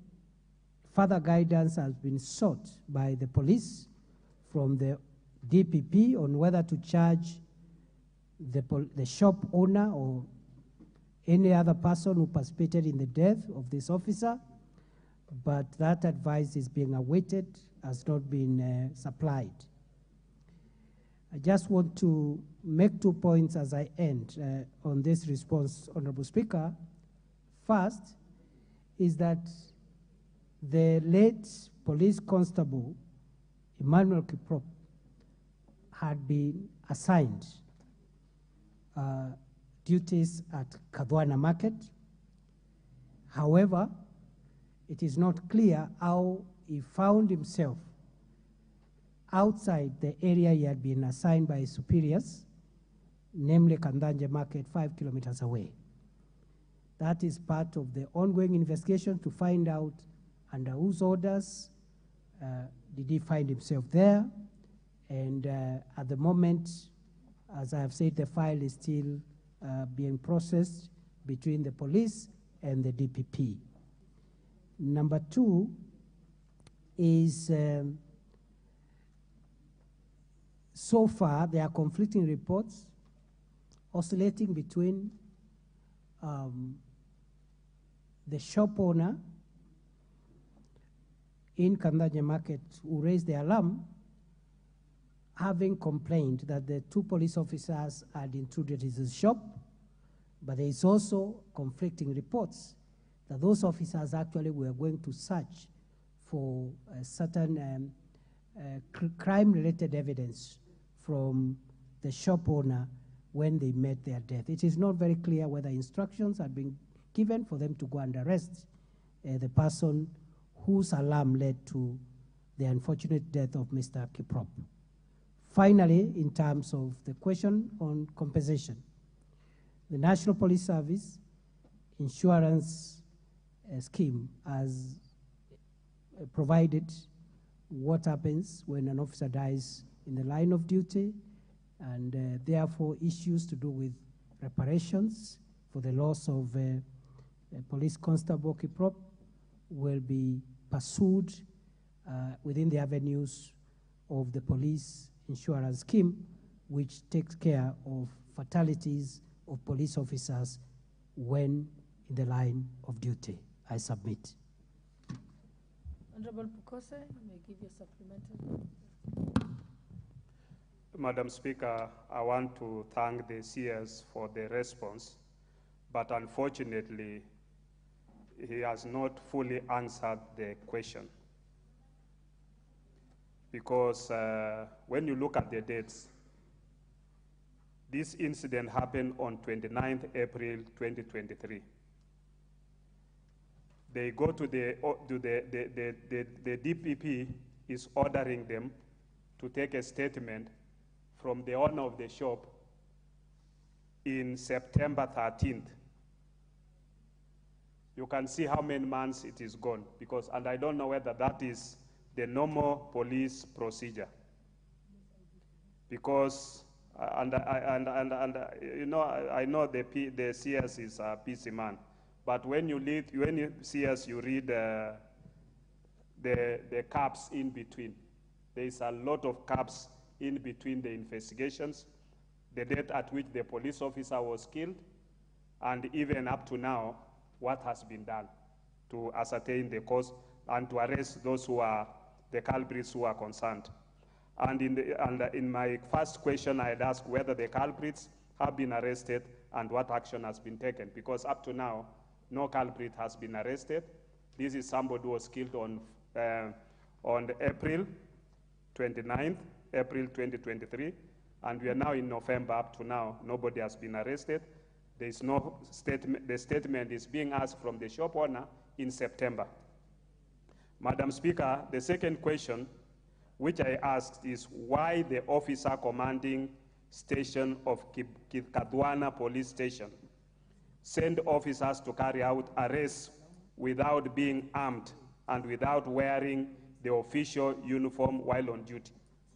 further guidance has been sought by the police from the DPP on whether to charge the shop owner or any other person who participated in the death of this officer, but that advice is being awaited, has not been supplied. I just want to make 2 points as I end on this response, Honorable Speaker. First is that the late police constable, Emmanuel Kiprop, had been assigned duties at Kadwana Market. However, it is not clear how he found himself outside the area he had been assigned by his superiors, namely Kandanje Market, 5 kilometers away. That is part of the ongoing investigation to find out under whose orders did he find himself there. And at the moment, as I have said, the file is still being processed between the police and the DPP. Number 2 is so far there are conflicting reports oscillating between the shop owner in Kandanje Market who raised the alarm, having complained that the 2 police officers had intruded his shop, but there is also conflicting reports that those officers actually were going to search for certain crime-related evidence from the shop owner when they met their death. It is not very clear whether instructions had been given for them to go and arrest the person whose alarm led to the unfortunate death of Mr. Kiprop. Finally, in terms of the question on compensation, the National Police Service insurance scheme has provided what happens when an officer dies in the line of duty, and therefore issues to do with reparations for the loss of Police Constable Kiprop will be pursued within the avenues of the police insurance scheme, which takes care of fatalities of police officers when in the line of duty. I submit. Honorable Pukose, you may give your supplementary. Madam Speaker, I want to thank the CS for the response, but unfortunately, he has not fully answered the question. Because when you look at the dates, this incident happened on 29th April 2023. They go to the DPP is ordering them to take a statement from the owner of the shop in September 13th. You can see how many months it is gone, because, and I don't know whether that is the normal police procedure. Because, you know, I know the CS is a PC man, but when you CS, you read the caps in between. There is a lot of caps in between the investigations, the date at which the police officer was killed, and even up to now, what has been done to ascertain the cause and to arrest those who are the culprits who are concerned. And in my first question, I had asked whether the culprits have been arrested and what action has been taken, because up to now, no culprit has been arrested. This is somebody who was killed on April 29th, April 2023, and we are now in November. Up to now, nobody has been arrested. There is no statement. The statement is being asked from the shop owner in September. Madam Speaker, the second question, which I asked, is why the officer commanding station of Kadwana Police Station send officers to carry out arrests without being armed and without wearing the official uniform while on duty.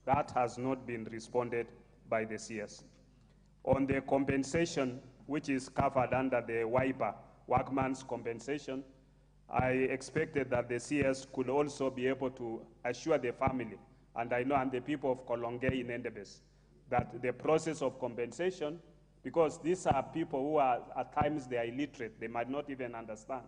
That has not been responded by the CS. On the compensation, which is covered under the WIPA, Workman's Compensation, I expected that the CS could also be able to assure the family, and I know, and the people of Kolonge in Endebess, that the process of compensation, because these are people who are, at times they are illiterate, they might not even understand.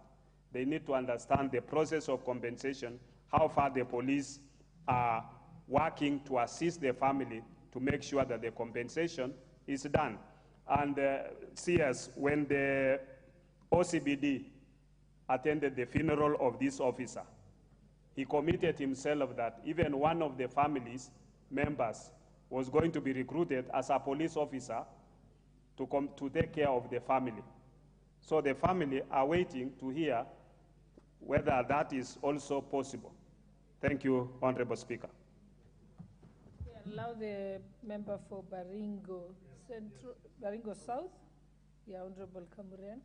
They need to understand the process of compensation, how far the police are working to assist the family to make sure that the compensation is done. And CS, when the OCBD attended the funeral of this officer, he committed himself that even one of the family's members was going to be recruited as a police officer to take care of the family. So the family are waiting to hear whether that is also possible. Thank you, Honorable Speaker. Allow the member for Baringo Central, Baringo South, the Honorable Kamurian,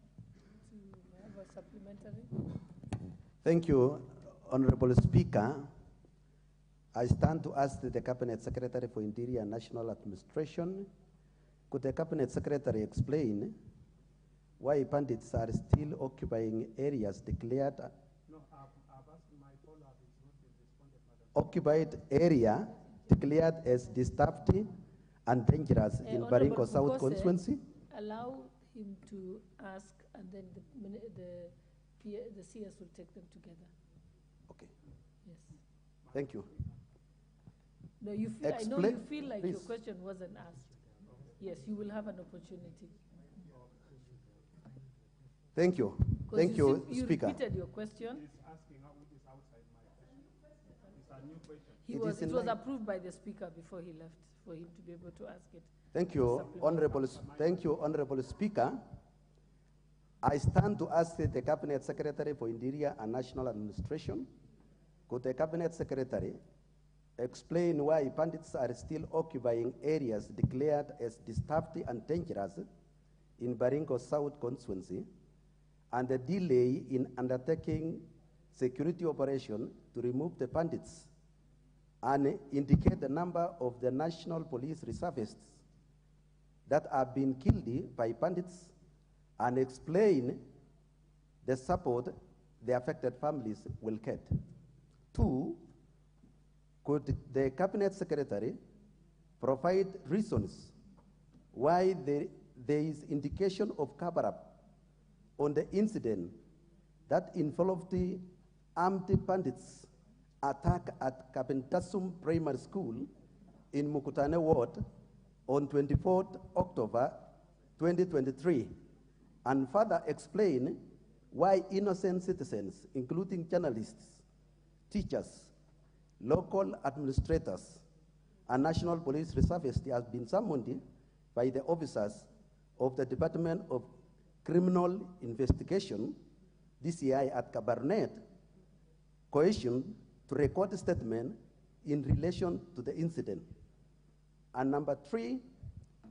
to have a supplementary. Thank you, Honorable Speaker. I stand to ask the Cabinet Secretary for Interior and National Administration, could the Cabinet Secretary explain why bandits are still occupying areas declared occupied area declared as disturbed and dangerous in Baringo South constituency? Allow him to ask, and then the CS will take them together. Okay. Yes. Thank you. No, you feel, I know you feel like your question wasn't asked. Yes, you will have an opportunity. Thank you. Thank you, You Speaker. repeated your question. It was approved by the Speaker before he left for him to be able to ask it. Thank you, Honorable Speaker. I stand to ask the Cabinet Secretary for Interior and National Administration. Could the Cabinet Secretary explain why bandits are still occupying areas declared as disturbed and dangerous in Baringo South constituency, and the delay in undertaking security operation to remove the bandits, and indicate the number of the National Police reservists that have been killed by bandits, and explain the support the affected families will get. 2, could the Cabinet Secretary provide reasons why there is indication of cover-up on the incident that involved the armed bandits attack at Kabentasum Primary School in Mukutane Ward on 24th October 2023, and further explain why innocent citizens, including journalists, teachers, local administrators, and National Police Reservists have been summoned by the officers of the Department of Criminal Investigation, DCI at Cabernet, coercion to record a statement in relation to the incident. And number 3,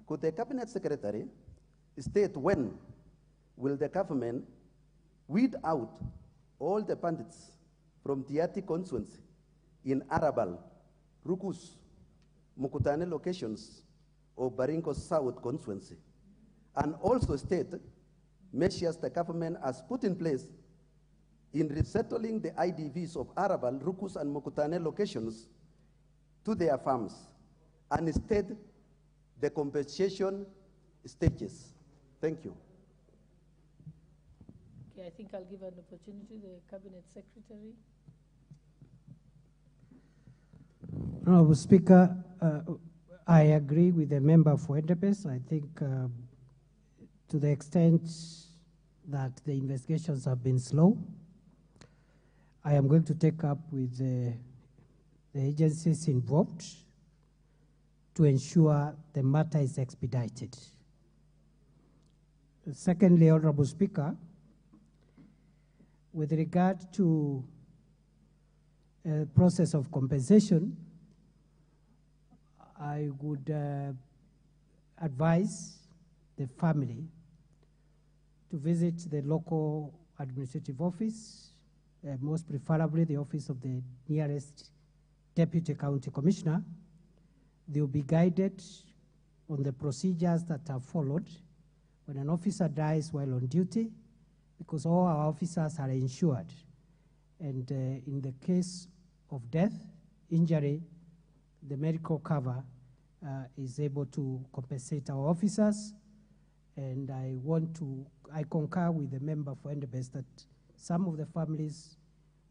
could the Cabinet Secretary state when will the government weed out all the bandits from Tiati constituency in Arabal, Rukus, Mukutane locations of Baringo South constituency, and also state measures the government has put in place in resettling the IDVs of Arabal, Rukus, and Mukutane locations to their farms, and state the compensation stages. Thank you. Okay, I think I'll give an opportunity to the Cabinet Secretary. Honorable Speaker, I agree with the member for Endebess. I think to the extent that the investigations have been slow, I am going to take up with the agencies involved to ensure the matter is expedited. Secondly, Honorable Speaker, with regard to a process of compensation, I would advise the family to visit the local administrative office, most preferably the office of the nearest Deputy County Commissioner. They will be guided on the procedures that are followed when an officer dies while on duty, because all our officers are insured. And in the case of death, injury, the medical cover is able to compensate our officers. And I concur with the member for Endebess that some of the families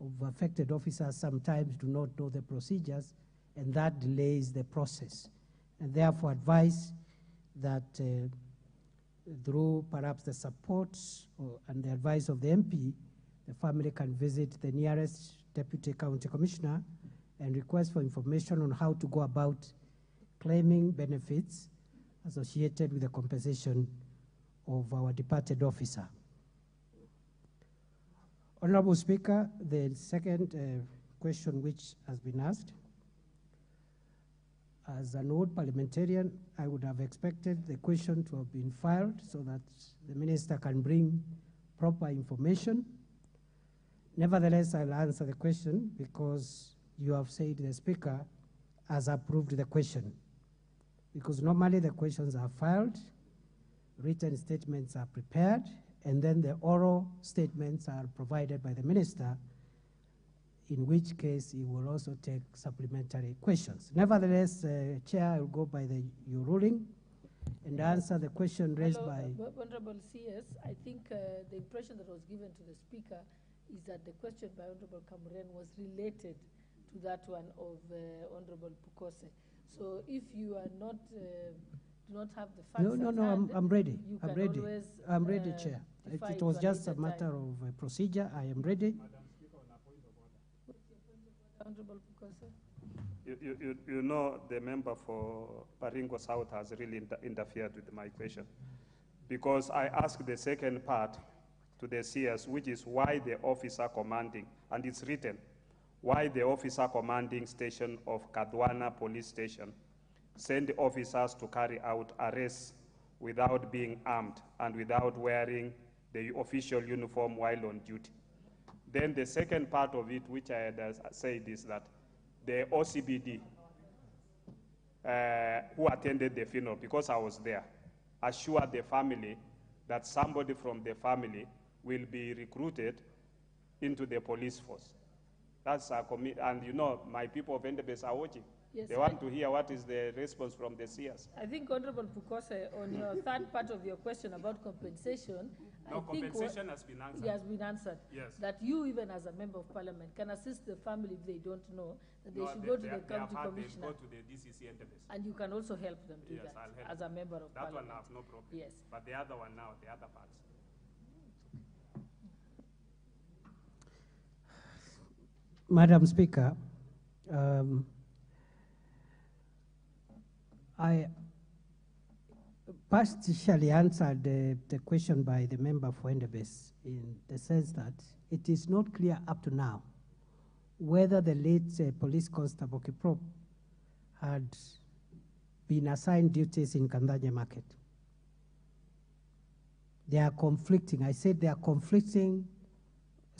of affected officers sometimes do not know the procedures, and that delays the process. And therefore advise that through perhaps the support and the advice of the MP, the family can visit the nearest Deputy County Commissioner and request for information on how to go about claiming benefits associated with the compensation of our departed officer. Honorable Speaker, the second question which has been asked, as an old parliamentarian, I would have expected the question to have been filed so that the minister can bring proper information. Nevertheless, I'll answer the question because you have said the Speaker has approved the question. Because normally the questions are filed, written statements are prepared, and then the oral statements are provided by the minister, in which case he will also take supplementary questions. Nevertheless, Chair, I will go by your ruling and answer the question raised by... Honorable CS, I think the impression that was given to the Speaker is that the question by Honorable Kamuren was related to that one of Honorable Pukose. So if you are not, do not have the facts I'm ready. I'm ready. Always, I'm ready, Chair. It was just a matter of procedure. I am ready. Honorable Pukose. You know, the member for Baringo South has really interfered with my question, because I asked the second part to the CS, which is why the officer commanding, and it's written, why the officer commanding station of Kadwana Police Station sent officers to carry out arrests without being armed and without wearing the official uniform while on duty. Then the second part of it, which I had said, is that the OCBD who attended the funeral, because I was there, assured the family that somebody from the family will be recruited into the police force. That's a and you know, my people of Endebess are watching. Yes, they want to hear what is the response from the CS. I think, Honorable Pukose, on your third part of your question about compensation, No, I think compensation has been answered. It has been answered. Yes. That you, even as a member of parliament, can assist the family if they don't know, that they should go to the county commissioner. Go to the DCC Endebess. And you can also help them do Yes, that I'll help as a member of that parliament. one I have no problem. Yes. But the other one now, the other parts. Madam Speaker, I partially answered the question by the member for Endebess in the sense that it is not clear up to now whether the late police constable Kiprop had been assigned duties in Kandanya Market. They are conflicting. I said they are conflicting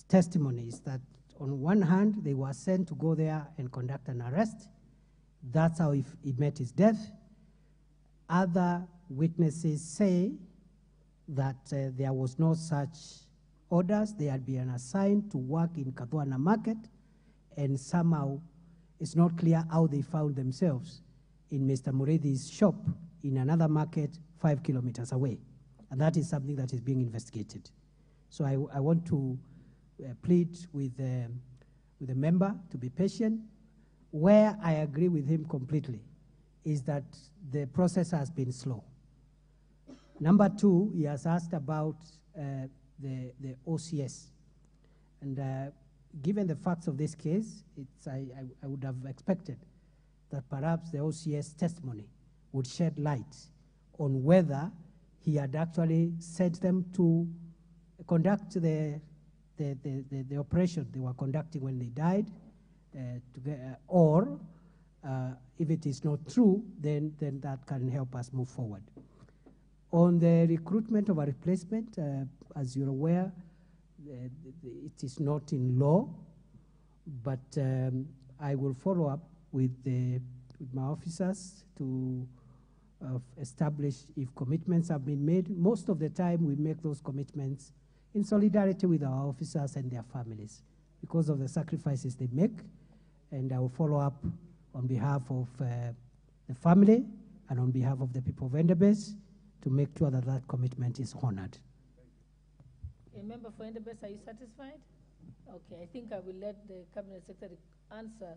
testimonies that on one hand, they were sent to go there and conduct an arrest. That's how he met his death. Other witnesses say that there was no such orders. They had been assigned to work in Kadwana Market, and somehow it's not clear how they found themselves in Mr. Muridi's shop in another market 5 kilometers away. And that is something that is being investigated. So I want to plead with the member to be patient. Where I agree with him completely is that the process has been slow. Number two, he has asked about the OCS. And given the facts of this case, I would have expected that perhaps the OCS testimony would shed light on whether he had actually sent them to conduct the operation they were conducting when they died, or if it is not true, then that can help us move forward. On the recruitment of a replacement, as you're aware, it is not in law, but I will follow up with my officers to establish if commitments have been made. Most of the time, we make those commitments in solidarity with our officers and their families because of the sacrifices they make. And I will follow up on behalf of the family and on behalf of the people of Endebess to make sure that that commitment is honored. A member for Endebess, are you satisfied? Okay, I think I will let the Cabinet Secretary answer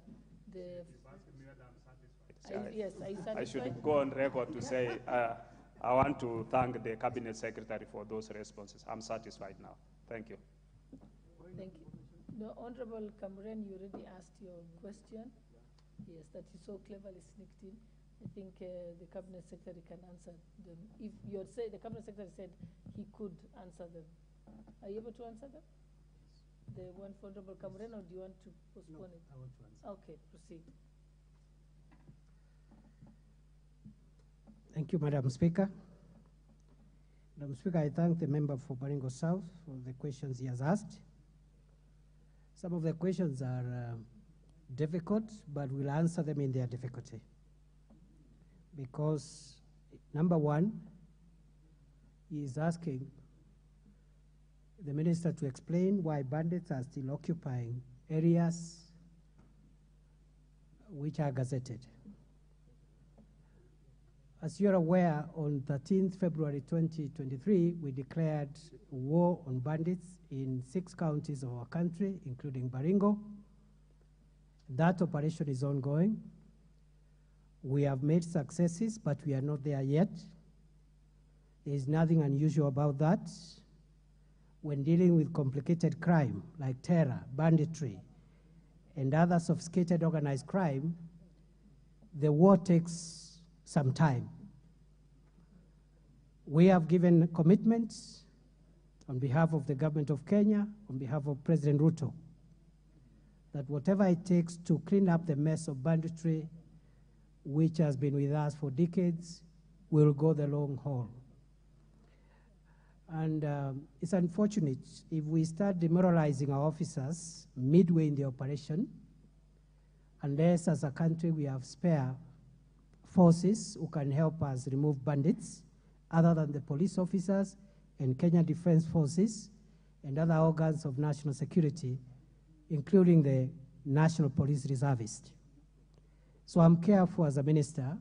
the... Yes, are you satisfied? I should go on record to say I want to thank the Cabinet Secretary for those responses. I'm satisfied now. Thank you. Thank you. No, Honorable Cameron, you already asked your question. Yes, that you so cleverly sneaked in. I think the Cabinet Secretary can answer them. If you say the Cabinet Secretary said he could answer them, are you able to answer them? The one for Honorable Cameron, or do you want to postpone it? I want to answer. Okay, proceed. Thank you, Madam Speaker. Madam Speaker, I thank the member for Baringo South for the questions he has asked. Some of the questions are difficult, but we'll answer them in their difficulty. Because, number one, he is asking the minister to explain why bandits are still occupying areas which are gazetted. As you're aware, on 13th February 2023, we declared war on bandits in 6 counties of our country, including Baringo. That operation is ongoing. We have made successes, but we are not there yet. There is nothing unusual about that. When dealing with complicated crime like terror, banditry, and other sophisticated organized crime, the war takes some time. We have given commitments on behalf of the government of Kenya, on behalf of President Ruto, that whatever it takes to clean up the mess of banditry, which has been with us for decades, will go the long haul. And it's unfortunate if we start demoralizing our officers midway in the operation, unless as a country we have spare forces who can help us remove bandits, other than the police officers and Kenya Defense Forces and other organs of national security, including the National Police Reservists. So I'm careful as a minister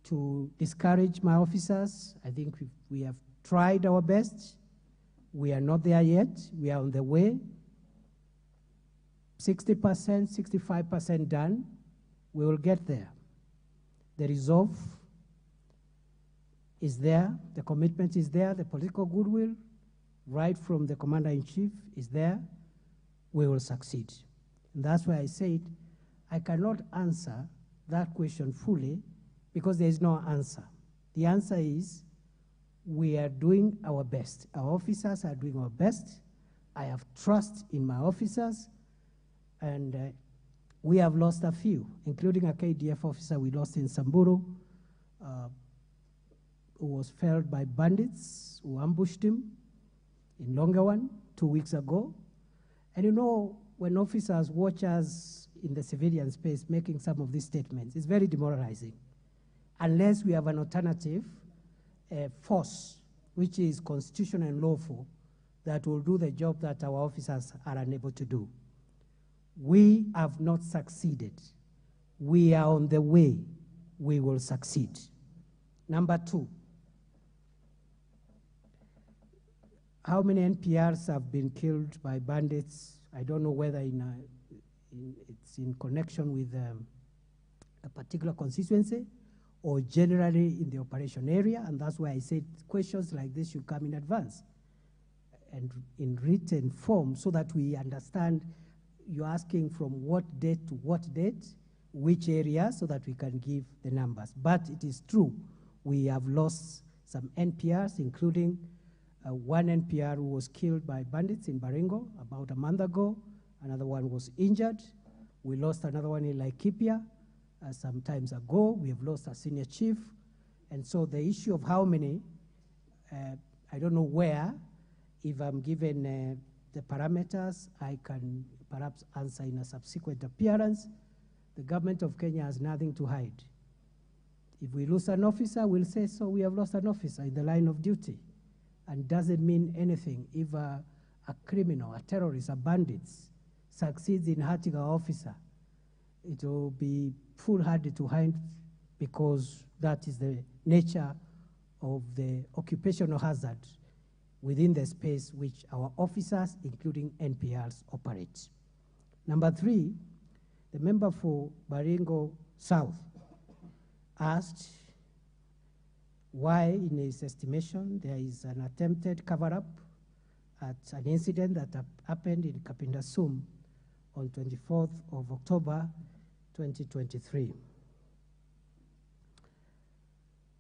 to discourage my officers. I think we have tried our best. We are not there yet. We are on the way. 60%, 65% done. We will get there. The resolve is there. The commitment is there. The political goodwill, right from the commander-in-chief, is there. We will succeed. And that's why I said I cannot answer that question fully because there is no answer. The answer is we are doing our best. Our officers are doing our best. I have trust in my officers, and we have lost a few, including a KDF officer we lost in Samburu, who was felled by bandits who ambushed him in Longawan 2 weeks ago. And you know, when officers watch us in the civilian space making some of these statements, it's very demoralizing. Unless we have an alternative force, which is constitutional and lawful, that will do the job that our officers are unable to do. We have not succeeded. We are on the way. We will succeed. Number two, how many NPRs have been killed by bandits? I don't know whether it's in connection with a particular constituency or generally in the operation area, and that's why I said questions like this should come in advance and in written form so that we understand you're asking from what date to what date, which area, so that we can give the numbers. But it is true, we have lost some NPRs, including one NPR who was killed by bandits in Baringo about a month ago. Another one was injured. We lost another one in Laikipia some times ago. We have lost a senior chief. And so the issue of how many, I don't know where. If I'm given the parameters, I can perhaps answer in a subsequent appearance. The government of Kenya has nothing to hide. If we lose an officer, we'll say, so we have lost an officer in the line of duty. And doesn't mean anything if a criminal, a terrorist, a bandit succeeds in hurting our officer. It will be foolhardy to hide because that is the nature of the occupational hazard within the space which our officers, including NPRs, operate. Number three, the member for Baringo South asked why, in his estimation, there is an attempted cover-up at an incident that happened in Kapindasum on 24th of October, 2023.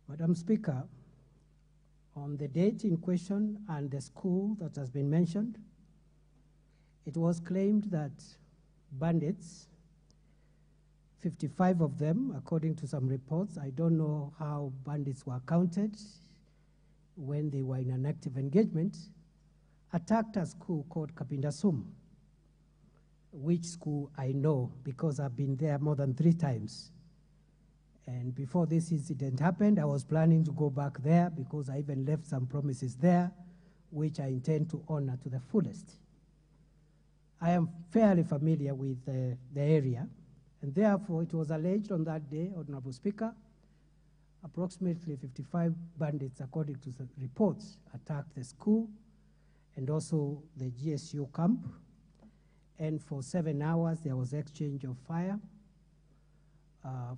Madam Speaker, on the date in question and the school that has been mentioned, it was claimed that bandits, 55 of them, according to some reports, I don't know how bandits were counted when they were in an active engagement, attacked a school called Kapindasum, which school I know because I've been there more than 3 times. And before this incident happened, I was planning to go back there because I even left some promises there, which I intend to honor to the fullest. I am fairly familiar with the area, and therefore it was alleged on that day, Honorable Speaker, approximately 55 bandits, according to the reports, attacked the school and also the GSU camp. And for 7 hours, there was exchange of fire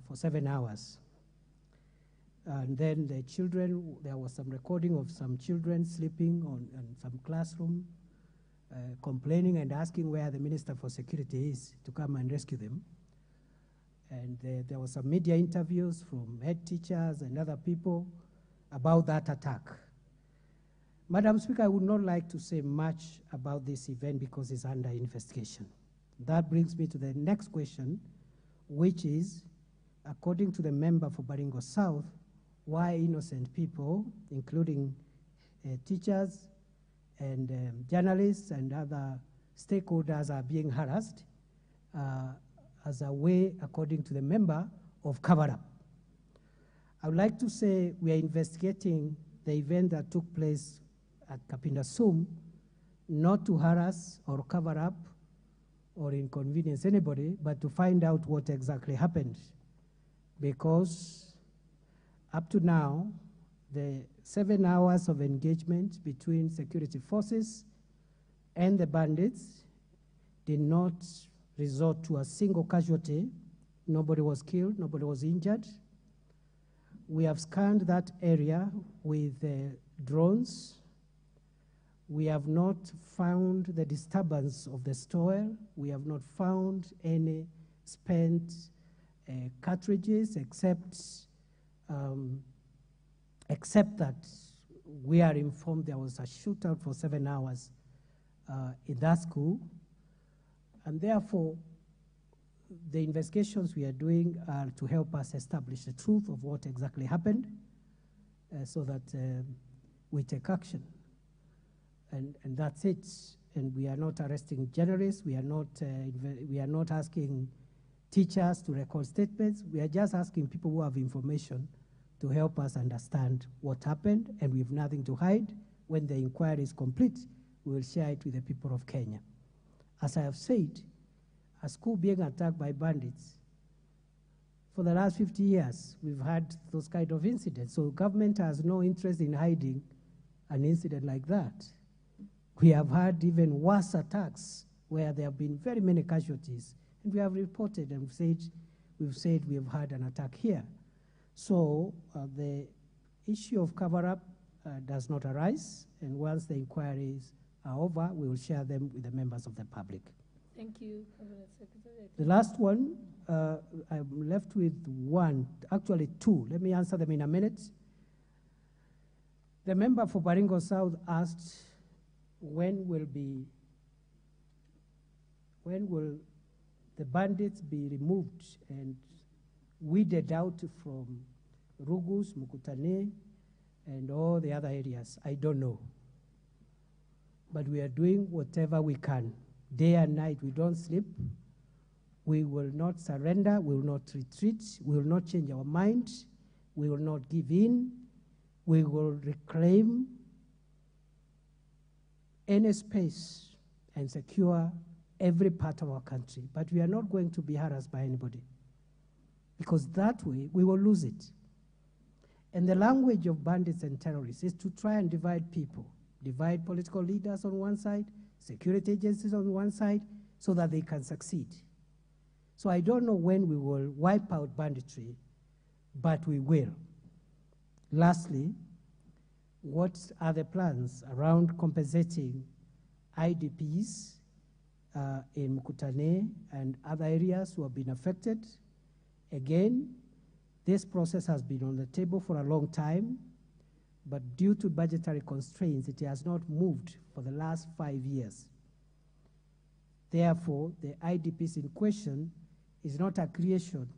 for 7 hours. And then the children, there was some recording of some children sleeping on some classroom complaining and asking where the Minister for Security is to come and rescue them. And there were some media interviews from head teachers and other people about that attack. Madam Speaker, I would not like to say much about this event because it's under investigation. That brings me to the next question, which is, according to the member for Baringo South, why innocent people, including teachers and journalists and other stakeholders, are being harassed as a way, according to the member, of cover-up. I would like to say we are investigating the event that took place at Kapindasum, not to harass or cover up or inconvenience anybody, but to find out what exactly happened. Because up to now, the 7 hours of engagement between security forces and the bandits did not resort to a single casualty. Nobody was killed, nobody was injured. We have scanned that area with drones. We have not found the disturbance of the soil. We have not found any spent cartridges, except that we are informed there was a shootout for 7 hours in that school. And therefore, the investigations we are doing are to help us establish the truth of what exactly happened so that we take action. And that's it. And we are not arresting journalists. We are not asking teachers to record statements. We are just asking people who have information to help us understand what happened, and we have nothing to hide. When the inquiry is complete, we will share it with the people of Kenya. As I have said, a school being attacked by bandits, for the last 50 years, we've had those kind of incidents. So government has no interest in hiding an incident like that. We have had even worse attacks where there have been very many casualties, and we have reported and we've said we have had an attack here. So the issue of cover-up does not arise, and once the inquiries are over, we will share them with the members of the public. Thank you, Cabinet Secretary. The last one, I'm left with one, actually two. Let me answer them in a minute. The member for Baringo South asked, when will the bandits be removed and weeded out from Rugus, Mukutane, and all the other areas? I don't know. But we are doing whatever we can. Day and night, we don't sleep. We will not surrender. We will not retreat. We will not change our mind. We will not give in. We will reclaim any space and secure every part of our country. But we are not going to be harassed by anybody, because that way we will lose it. And the language of bandits and terrorists is to try and divide people, divide political leaders on one side, security agencies on one side, so that they can succeed. So I don't know when we will wipe out banditry, but we will. Lastly, what are the plans around compensating IDPs in Mukutane and other areas who have been affected? Again, this process has been on the table for a long time, but due to budgetary constraints, it has not moved for the last 5 years. Therefore, the IDPs in question is not a creation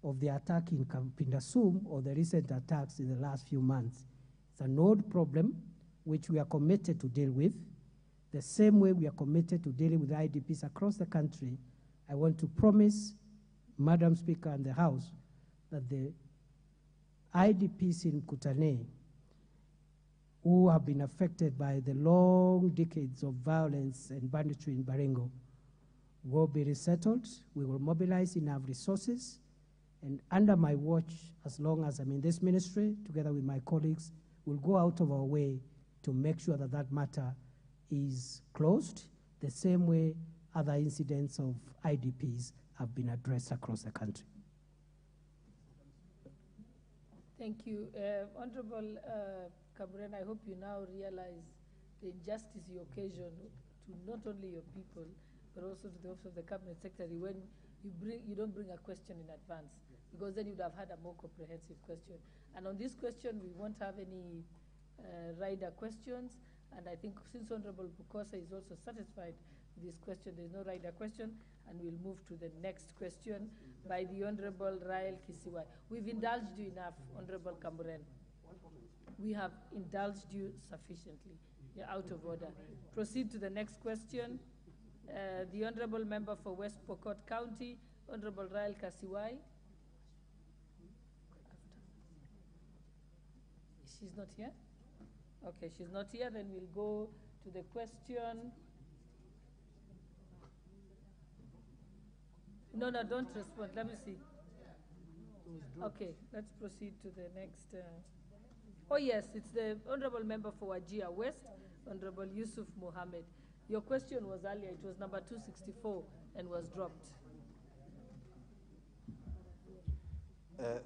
of the attack in Kapindasum or the recent attacks in the last few months. It's an old problem which we are committed to deal with. The same way we are committed to dealing with IDPs across the country, I want to promise Madam Speaker and the House that the IDPs in Kutane who have been affected by the long decades of violence and banditry in Baringo will be resettled. We will mobilize enough resources, and under my watch, as long as I'm in this ministry, together with my colleagues, we'll go out of our way to make sure that that matter is closed, the same way other incidents of IDPs have been addressed across the country. Thank you. Honorable Kabren, I hope you now realize the injustice you occasion to not only your people, but also to the Office of the Cabinet Secretary when you don't bring a question in advance, because then you'd have had a more comprehensive question. And on this question, we won't have any rider questions, and I think since Honorable Bukosa is also satisfied with this question, there's no rider question, and we'll move to the next question by the Honorable Rael Kisiwai. We've indulged you enough, Honorable Kamburen. We have indulged you sufficiently. You're out of order. Proceed to the next question. The Honorable Member for West Pokot County, Honorable Rael Kasiwai. She's not here? Okay, she's not here. Then we'll go to the question. No, don't respond. Let me see. Okay, let's proceed to the next. Oh, yes, it's the Honorable Member for Wajir West, Honorable Yusuf Mohammed. Your question was earlier. It was number 264 and was dropped.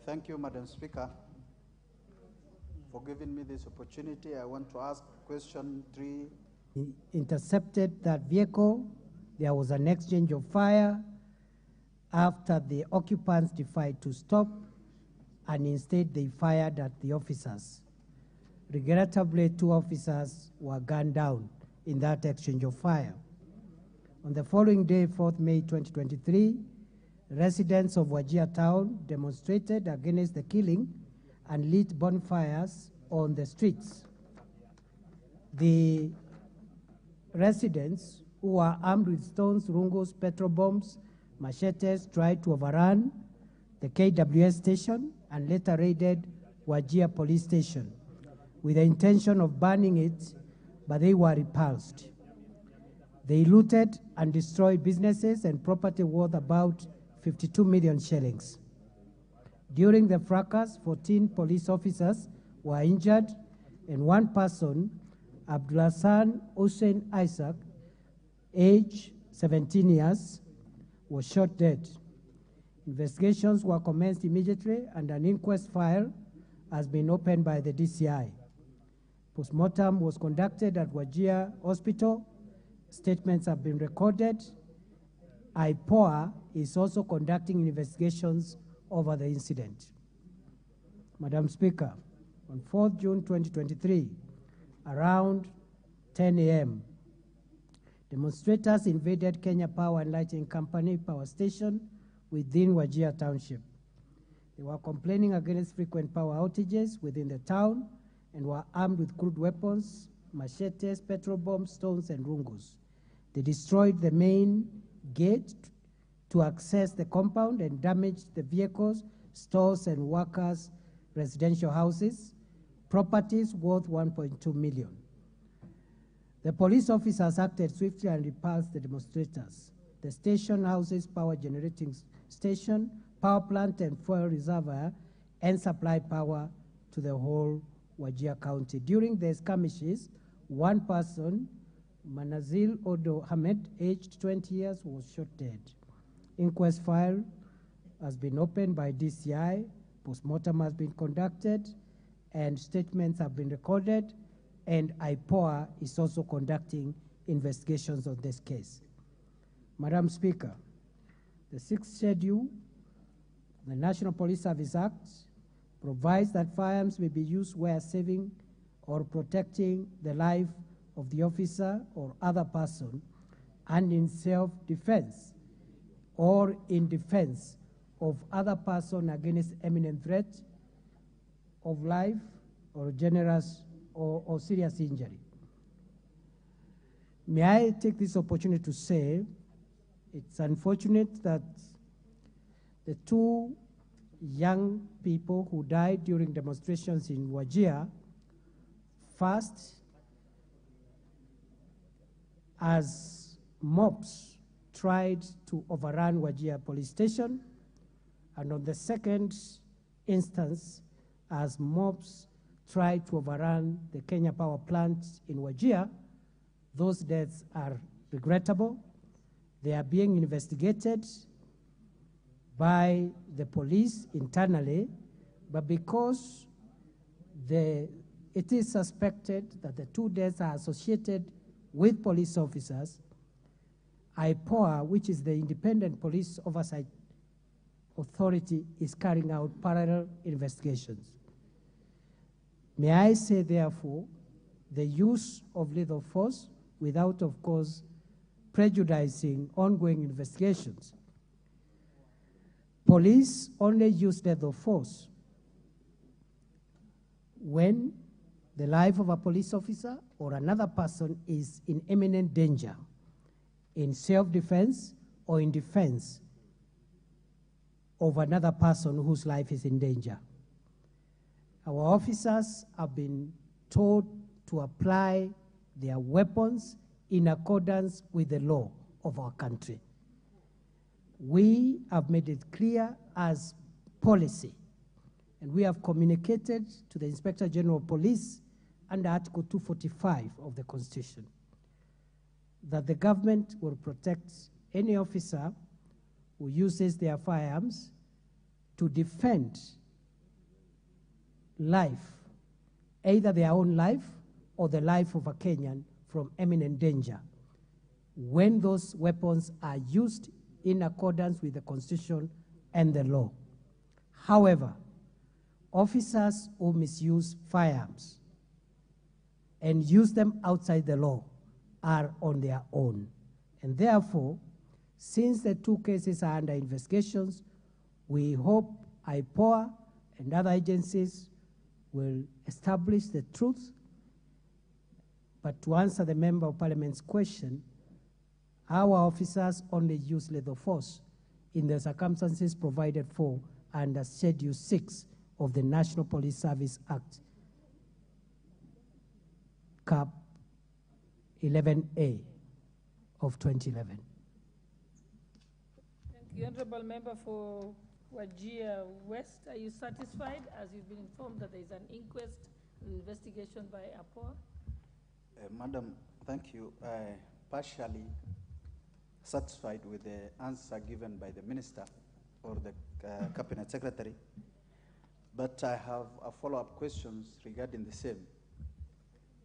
Thank you, Madam Speaker, for giving me this opportunity. I want to ask question 3. He intercepted that vehicle. There was an exchange of fire after the occupants decided to stop, and instead they fired at the officers. Regrettably, 2 officers were gunned down in that exchange of fire. On the following day, 4th May 2023, residents of Wajir town demonstrated against the killing and lit bonfires on the streets. The residents, who were armed with stones, rungos, petrol bombs, machetes, tried to overrun the KWS station and later raided Wajir police station with the intention of burning it, but they were repulsed. They looted and destroyed businesses and property worth about 52 million shillings. During the fracas, 14 police officers were injured, and one person, Abdulhassan Hussein Isaac, age 17 years, was shot dead. Investigations were commenced immediately, and an inquest file has been opened by the DCI. Postmortem was conducted at Wajir Hospital. Statements have been recorded. IPOA is also conducting investigations over the incident. Madam Speaker, on 4th June 2023, around 10 a.m., demonstrators invaded Kenya Power and Lighting Company power station within Wajir Township. They were complaining against frequent power outages within the town and were armed with crude weapons, machetes, petrol bombs, stones, and rungos. They destroyed the main gate to access the compound and damaged the vehicles, stores, and workers' residential houses, properties worth 1.2 million. The police officers acted swiftly and repulsed the demonstrators. The station houses power generating station, power plant, and fuel reservoir, and supply power to the whole Wajir County. During the skirmishes, one person, Manazil Odo Hamed, aged 20 years, was shot dead. Inquest file has been opened by DCI, postmortem has been conducted, and statements have been recorded, and IPOA is also conducting investigations on this case. Madam Speaker, the 6th schedule, the National Police Service Act, provides that firearms may be used where saving or protecting the life of the officer or other person, and in self-defense or in defense of other person against imminent threat of life or generous or serious injury. May I take this opportunity to say it's unfortunate that the 2 young people who died during demonstrations in Wajir, first, as mobs tried to overrun Wajir police station, and on the second instance, as mobs tried to overrun the Kenya Power plant in Wajir. Those deaths are regrettable. They are being investigated by the police internally, but because it is suspected that the 2 deaths are associated with police officers, IPOA, which is the Independent Police Oversight Authority, is carrying out parallel investigations. May I say, therefore, the use of lethal force without, of course, prejudicing ongoing investigations. Police only use lethal force when the life of a police officer or another person is in imminent danger, in self-defense or in defense of another person whose life is in danger. Our officers have been told to apply their weapons in accordance with the law of our country. We have made it clear as policy, and we have communicated to the Inspector General of Police under Article 245 of the Constitution that the government will protect any officer who uses their firearms to defend life, either their own life or the life of a Kenyan from imminent danger, when those weapons are used in accordance with the Constitution and the law. However, officers who misuse firearms and use them outside the law are on their own. And therefore, since the two cases are under investigations, we hope IPOA and other agencies will establish the truth. But to answer the Member of Parliament's question, our officers only use lethal force in the circumstances provided for under Schedule 6 of the National Police Service Act, Cap 11A of 2011. Thank you. Honorable Member for Wajir West, are you satisfied as you've been informed that there is an inquest and investigation by IPOA? Madam, thank you. Partially satisfied with the answer given by the Minister or the Cabinet Secretary, but I have a follow-up questions regarding the same.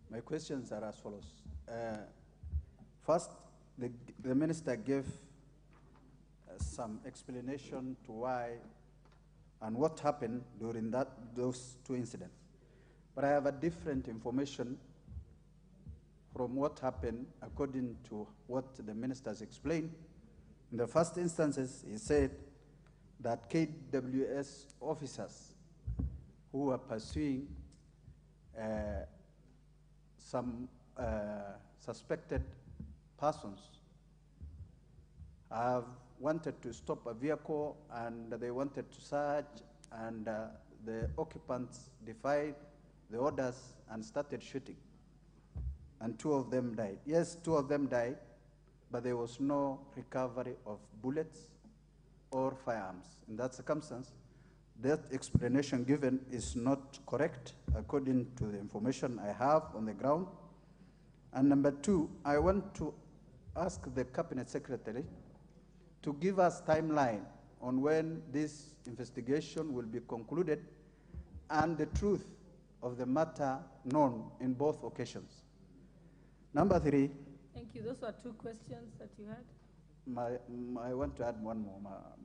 My questions are as follows. First, the Minister gave some explanation to why and what happened during those two incidents. But I have a different information from what happened according to what the ministers explained. In the first instances, he said that KWS officers who were pursuing some suspected persons have wanted to stop a vehicle and they wanted to search, and the occupants defied the orders and started shooting. And 2 of them died. Yes, 2 of them died, but there was no recovery of bullets or firearms. In that circumstance, that explanation given is not correct according to the information I have on the ground. And number 2, I want to ask the Cabinet Secretary to give us timeline on when this investigation will be concluded and the truth of the matter known in both occasions. Number 3. Thank you. Those are 2 questions that you had. I want to add one more,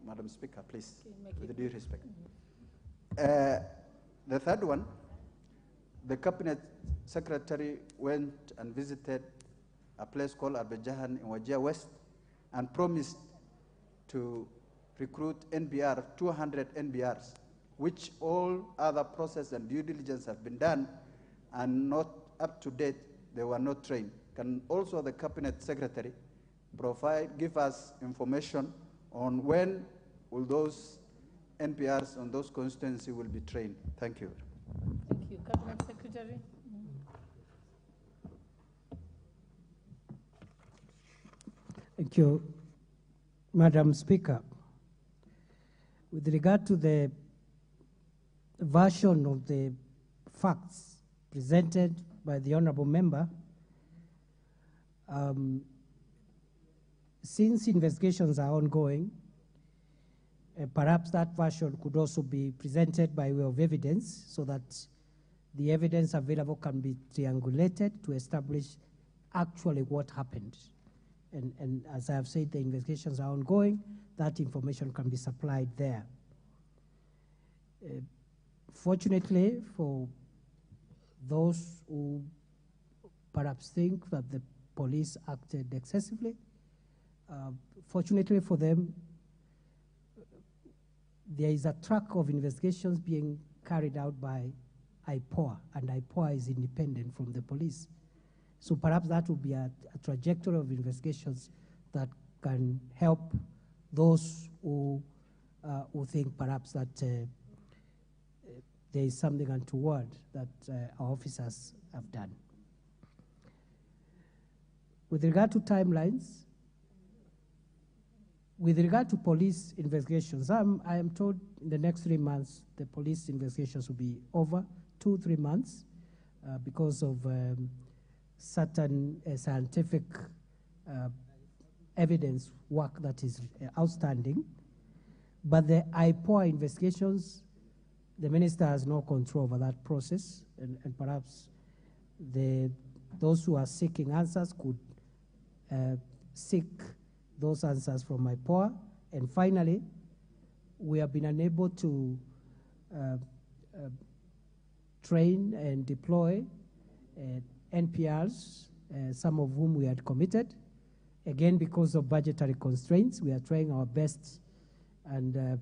Madam Speaker, please, Okay, with due respect. The third one, the Cabinet Secretary went and visited a place called Arbejahan in Wajir West and promised to recruit NBR, 200 NBRs, which all other process and due diligence have been done and not up to date. They were not trained. Can also the Cabinet Secretary give us information on when will those NPRs on those constituencies will be trained? Thank you. Thank you. Cabinet Secretary. Thank you, Madam Speaker. With regard to the version of the facts presented by the Honourable Member, since investigations are ongoing, perhaps that version could also be presented by way of evidence so that the evidence available can be triangulated to establish actually what happened. And as I have said, the investigations are ongoing. That information can be supplied there. Fortunately, for those who perhaps think that the police acted excessively, fortunately for them, there is a track of investigations being carried out by IPOA, and IPOA is independent from the police. So perhaps that will be a trajectory of investigations that can help those who think perhaps that there is something untoward that our officers have done. With regard to timelines, with regard to police investigations, I am told in the next 3 months the police investigations will be over, 2-3 months, because of certain scientific evidence work that is outstanding. But the IPOA investigations, the minister has no control over that process, and perhaps those who are seeking answers could seek those answers from IPOA. And finally, we have been unable to train and deploy NPRs, some of whom we had committed. Again, because of budgetary constraints, we are trying our best, and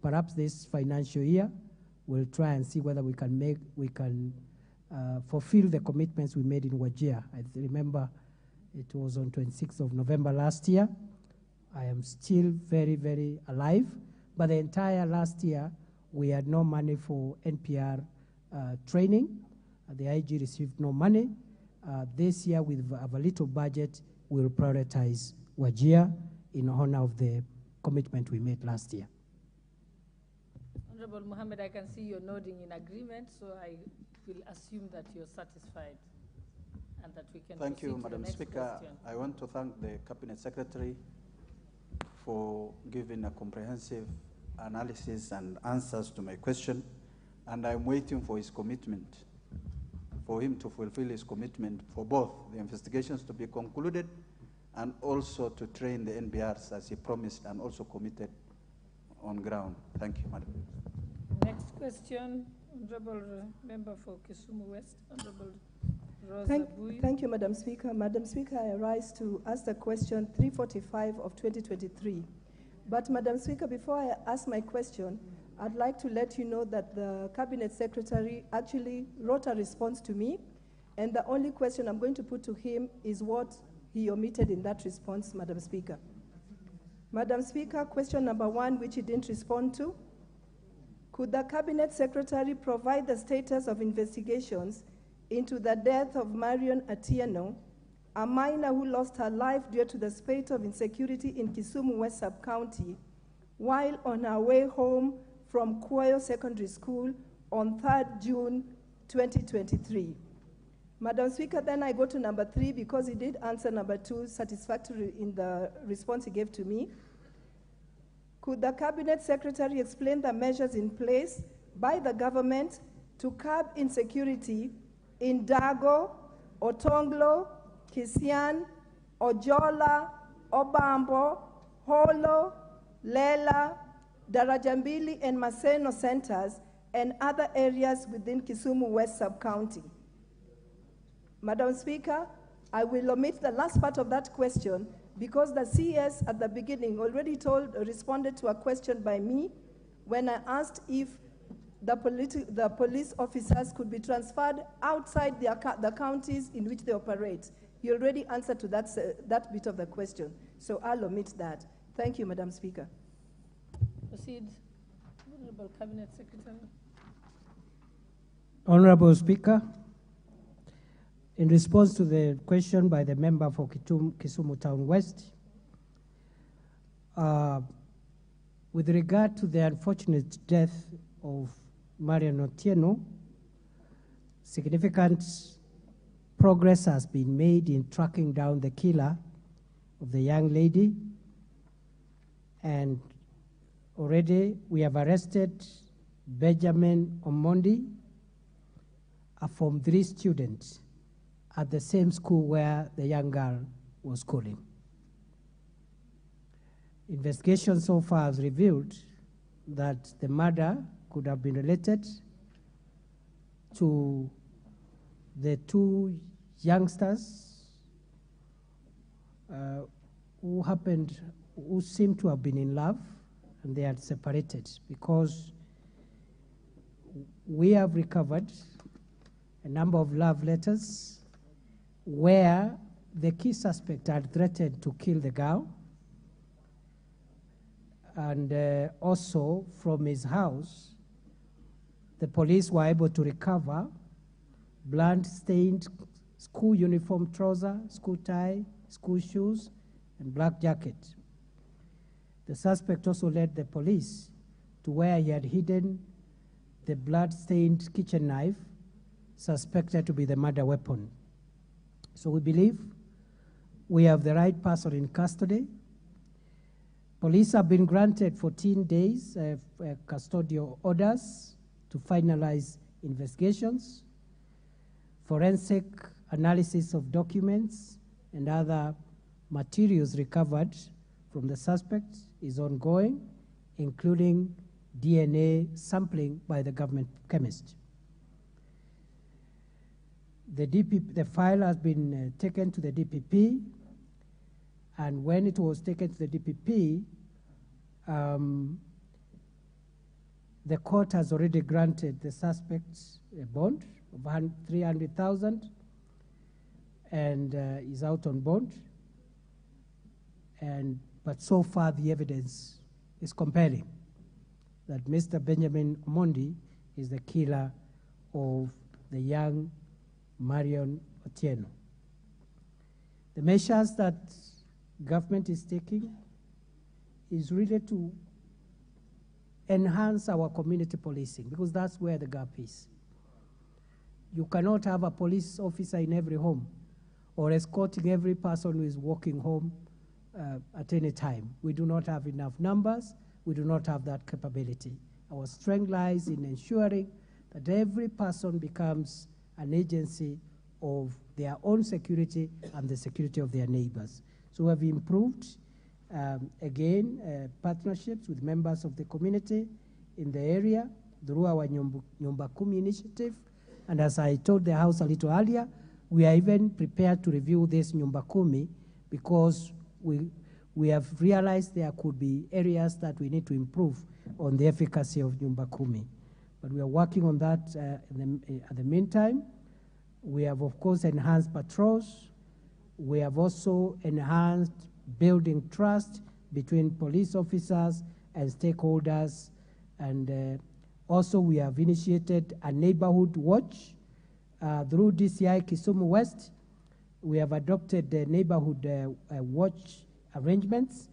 perhaps this financial year, we'll try and see whether we can fulfill the commitments we made in Wajir. I remember it was on 26th of November last year. I am still very, very alive, but the entire last year, we had no money for NPR training. The IG received no money. This year, with a little budget, we'll prioritize Wajir in honor of the commitment we made last year. Honorable Mohammed, I can see you're nodding in agreement, so I will assume that you're satisfied and that we can Thank proceed you, to the Madam next Speaker. question. I want to thank the Cabinet Secretary for giving a comprehensive analysis and answers to my question, and I'm waiting for his commitment, for him to fulfill his commitment for both the investigations to be concluded and also to train the NBRs as he promised and also committed on ground. Thank you, Madam. Next question, Honorable Member for Kisumu West, Honorable Rosa Bui. Thank you, Madam Speaker. Madam Speaker, I rise to ask the question 345 of 2023. But Madam Speaker, before I ask my question, I'd like to let you know that the Cabinet Secretary actually wrote a response to me, and the only question I'm going to put to him is what he omitted in that response, Madam Speaker. Madam Speaker, question number 1, which he didn't respond to. Could the Cabinet Secretary provide the status of investigations into the death of Marion Atieno, a minor who lost her life due to the spate of insecurity in Kisumu West Sub-County while on her way home from Kuayo Secondary School on 3rd June 2023. Madam Speaker, then I go to number 3 because he did answer number 2 satisfactorily in the response he gave to me. Could the Cabinet Secretary explain the measures in place by the government to curb insecurity in Dago, Otonglo, Kisian, Ojola, Obambo, Holo, Lela, Darajambili, and Maseno centers and other areas within Kisumu West Sub-County? Madam Speaker, I will omit the last part of that question because the CS at the beginning already responded to a question by me when I asked if the police officers could be transferred outside the counties in which they operate. He already answered to that bit of the question, so I'll omit that. Thank you, Madam Speaker. Proceed, Honorable Cabinet Secretary. Honorable Speaker, in response to the question by the member for Kisumu Town West, with regard to the unfortunate death of Marion Otieno, significant progress has been made in tracking down the killer of the young lady, and already we have arrested Benjamin Omondi, a Form 3 student, at the same school where the young girl was schooling. Investigation so far has revealed that the murder could have been related to the two youngsters who seemed to have been in love, and they had separated, because we have recovered a number of love letters where the key suspect had threatened to kill the girl, and also from his house, the police were able to recover blood-stained school uniform trouser, school tie, school shoes, and black jacket. The suspect also led the police to where he had hidden the blood-stained kitchen knife, suspected to be the murder weapon. So we believe we have the right person in custody. Police have been granted 14 days custodial orders to finalize investigations. Forensic analysis of documents and other materials recovered from the suspect is ongoing, including DNA sampling by the government chemist. The file has been taken to the DPP, and when it was taken to the DPP, the court has already granted the suspect a bond of 300,000 and is out on bond. But so far the evidence is compelling that Mr. Benjamin Omondi is the killer of the young Marion Otieno. The measures that government is taking is really to enhance our community policing, because that's where the gap is. You cannot have a police officer in every home or escorting every person who is walking home at any time. We do not have enough numbers. We do not have that capability. Our strength lies in ensuring that every person becomes an agency of their own security and the security of their neighbors. So we have improved, partnerships with members of the community in the area through our Nyumba Kumi initiative. And as I told the House a little earlier, we are even prepared to review this Nyumba Kumi, because we have realized there could be areas that we need to improve on the efficacy of Nyumba Kumi. But we are working on that at the meantime. We have, of course, enhanced patrols. We have also enhanced building trust between police officers and stakeholders. And also we have initiated a neighborhood watch through DCI Kisumu West. We have adopted the neighborhood watch arrangements,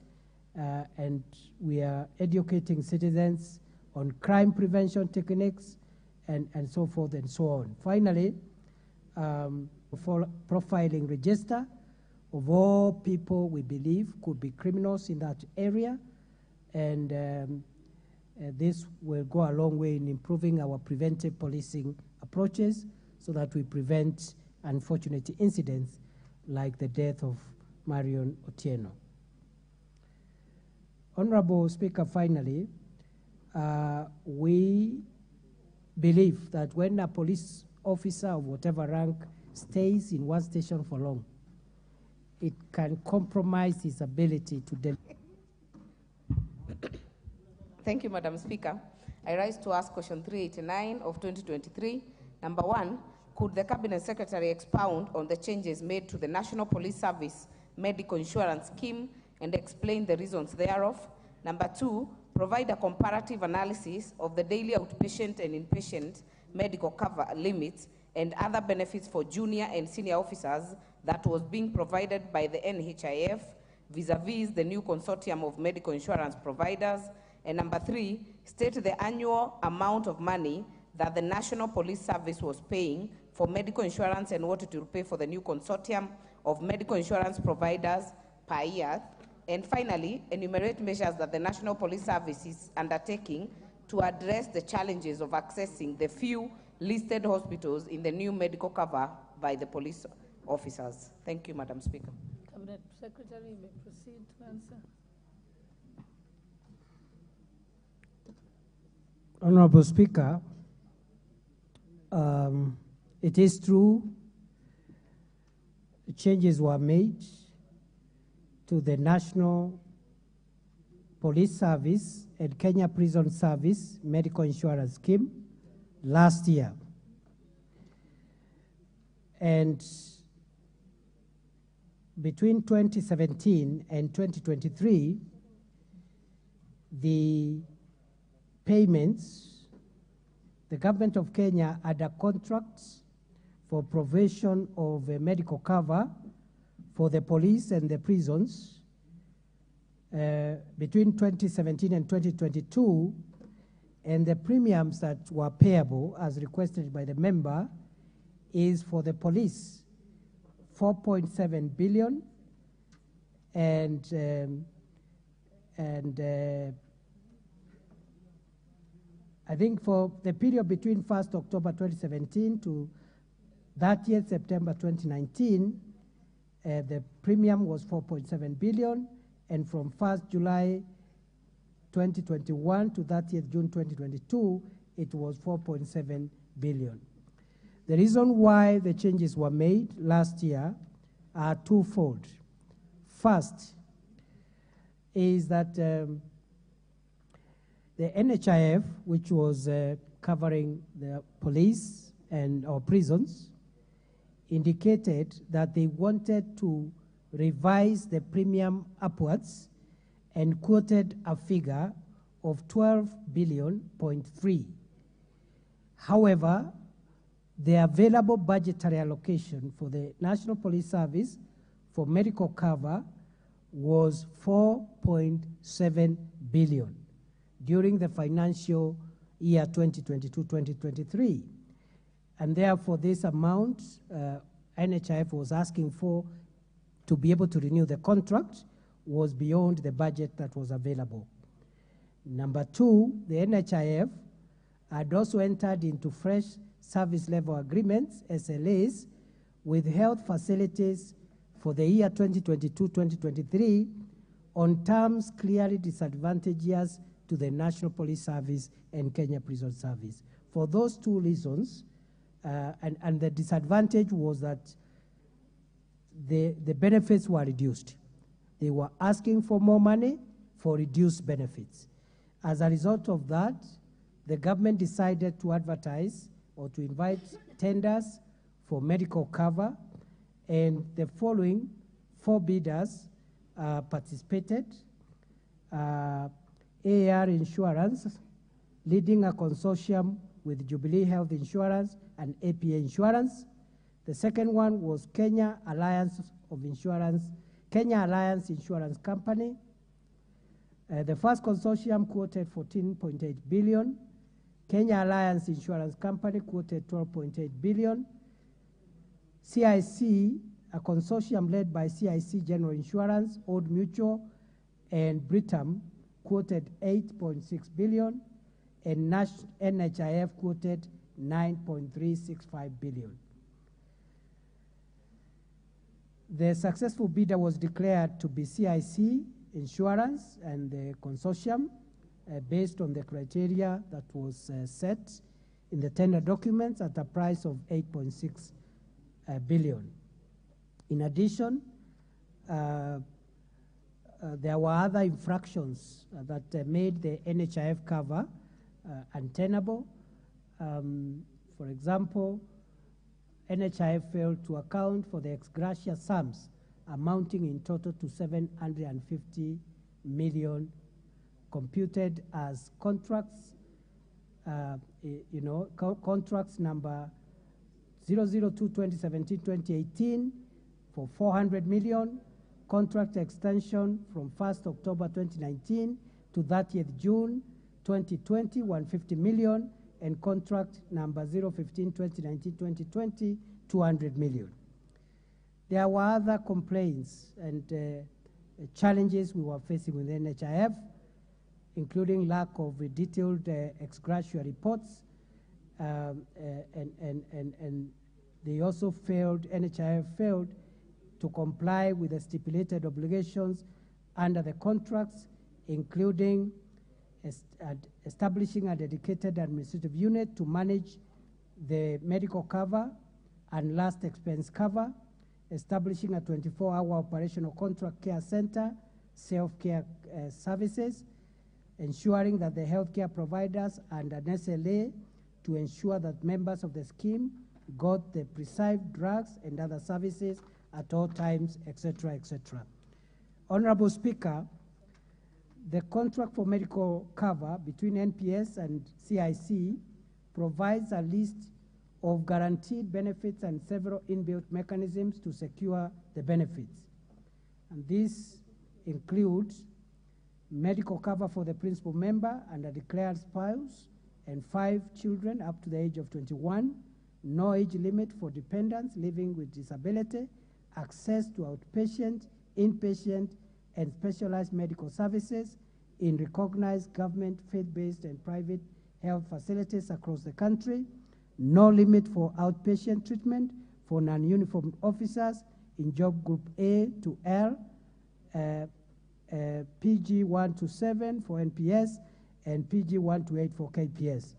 and we are educating citizens on crime prevention techniques and so forth and so on. Finally, for profiling register of all people we believe could be criminals in that area, and this will go a long way in improving our preventive policing approaches so that we prevent unfortunate incidents like the death of Marion Otieno. Honorable Speaker, finally, we believe that when a police officer of whatever rank stays in one station for long, it can compromise his ability to deal. Thank you, Madam Speaker. I rise to ask question 389 of 2023. Number one, could the Cabinet Secretary expound on the changes made to the National Police Service medical insurance scheme and explain the reasons thereof? Number two, provide a comparative analysis of the daily outpatient and inpatient medical cover limits and other benefits for junior and senior officers that was being provided by the NHIF vis-a-vis the new consortium of medical insurance providers. And number three, state the annual amount of money that the National Police Service was paying for medical insurance and what it will pay for the new consortium of medical insurance providers per year. And finally, enumerate measures that the National Police Service is undertaking to address the challenges of accessing the few listed hospitals in the new medical cover by the police officers. Thank you, Madam Speaker. Cabinet Secretary, you may proceed to answer. Honorable Speaker, it is true changes were made to the National Police Service and Kenya Prison Service medical insurance scheme last year. And between 2017 and 2023, the payments, the government of Kenya had a contract for provision of a medical cover for the police and the prisons between 2017 and 2022, and the premiums that were payable as requested by the member is for the police 4.7 billion and I think for the period between 1st October 2017 to 30th September 2019, the premium was 4.7 billion, and from 1st July 2021 to 30th June 2022, it was 4.7 billion. The reason why the changes were made last year are twofold. First is that the NHIF, which was covering the police and our prisons, indicated that they wanted to revise the premium upwards and quoted a figure of 12.3 billion. However, the available budgetary allocation for the National Police Service for medical cover was 4.7 billion during the financial year 2022-2023. And therefore, this amount NHIF was asking for to be able to renew the contract was beyond the budget that was available. Number two, the NHIF had also entered into fresh service level agreements, SLAs, with health facilities for the year 2022-2023 on terms clearly disadvantageous to the National Police Service and Kenya Prison Service. For those two reasons, and the disadvantage was that the benefits were reduced. They were asking for more money for reduced benefits. As a result of that, the government decided to advertise or to invite tenders for medical cover, and the following 4 bidders participated. AR Insurance, leading a consortium with Jubilee Health Insurance and APA Insurance. The second one was Kenya Alliance Insurance Company. The first consortium quoted 14.8 billion. Kenya Alliance Insurance Company quoted 12.8 billion. CIC, a consortium led by CIC General Insurance, Old Mutual, and Britam, quoted 8.6 billion, and NHIF quoted 9.365 billion. The successful bidder was declared to be CIC Insurance and the consortium based on the criteria that was set in the tender documents at a price of 8.6 billion. In addition, there were other infractions that made the NHIF cover untenable. For example, NHIF failed to account for the ex gratia sums amounting in total to 750 million computed as contracts, contracts number 002-2017-2018 for 400 million, contract extension from 1st October 2019 to 30th June 2020, 150 million, and contract number 015-2019-2020, 200 million. There were other complaints and challenges we were facing with NHIF, including lack of detailed ex gratia reports and They also failed, NHIF failed to comply with the stipulated obligations under the contracts, including establishing a dedicated administrative unit to manage the medical cover and last expense cover, establishing a 24-hour operational contract care center, self-care services, ensuring that the healthcare providers and an SLA to ensure that members of the scheme got the prescribed drugs and other services at all times, etc., etc. Honorable Speaker, the contract for medical cover between NPS and CIC provides a list of guaranteed benefits and several inbuilt mechanisms to secure the benefits. And this includes medical cover for the principal member and a declared spouse and 5 children up to the age of 21, no age limit for dependents living with disability, access to outpatient, inpatient, and specialized medical services in recognized government, faith-based, and private health facilities across the country, no limit for outpatient treatment for non-uniformed officers in job group A to L, PG 1 to 7 for NPS, and PG 1 to 8 for KPS.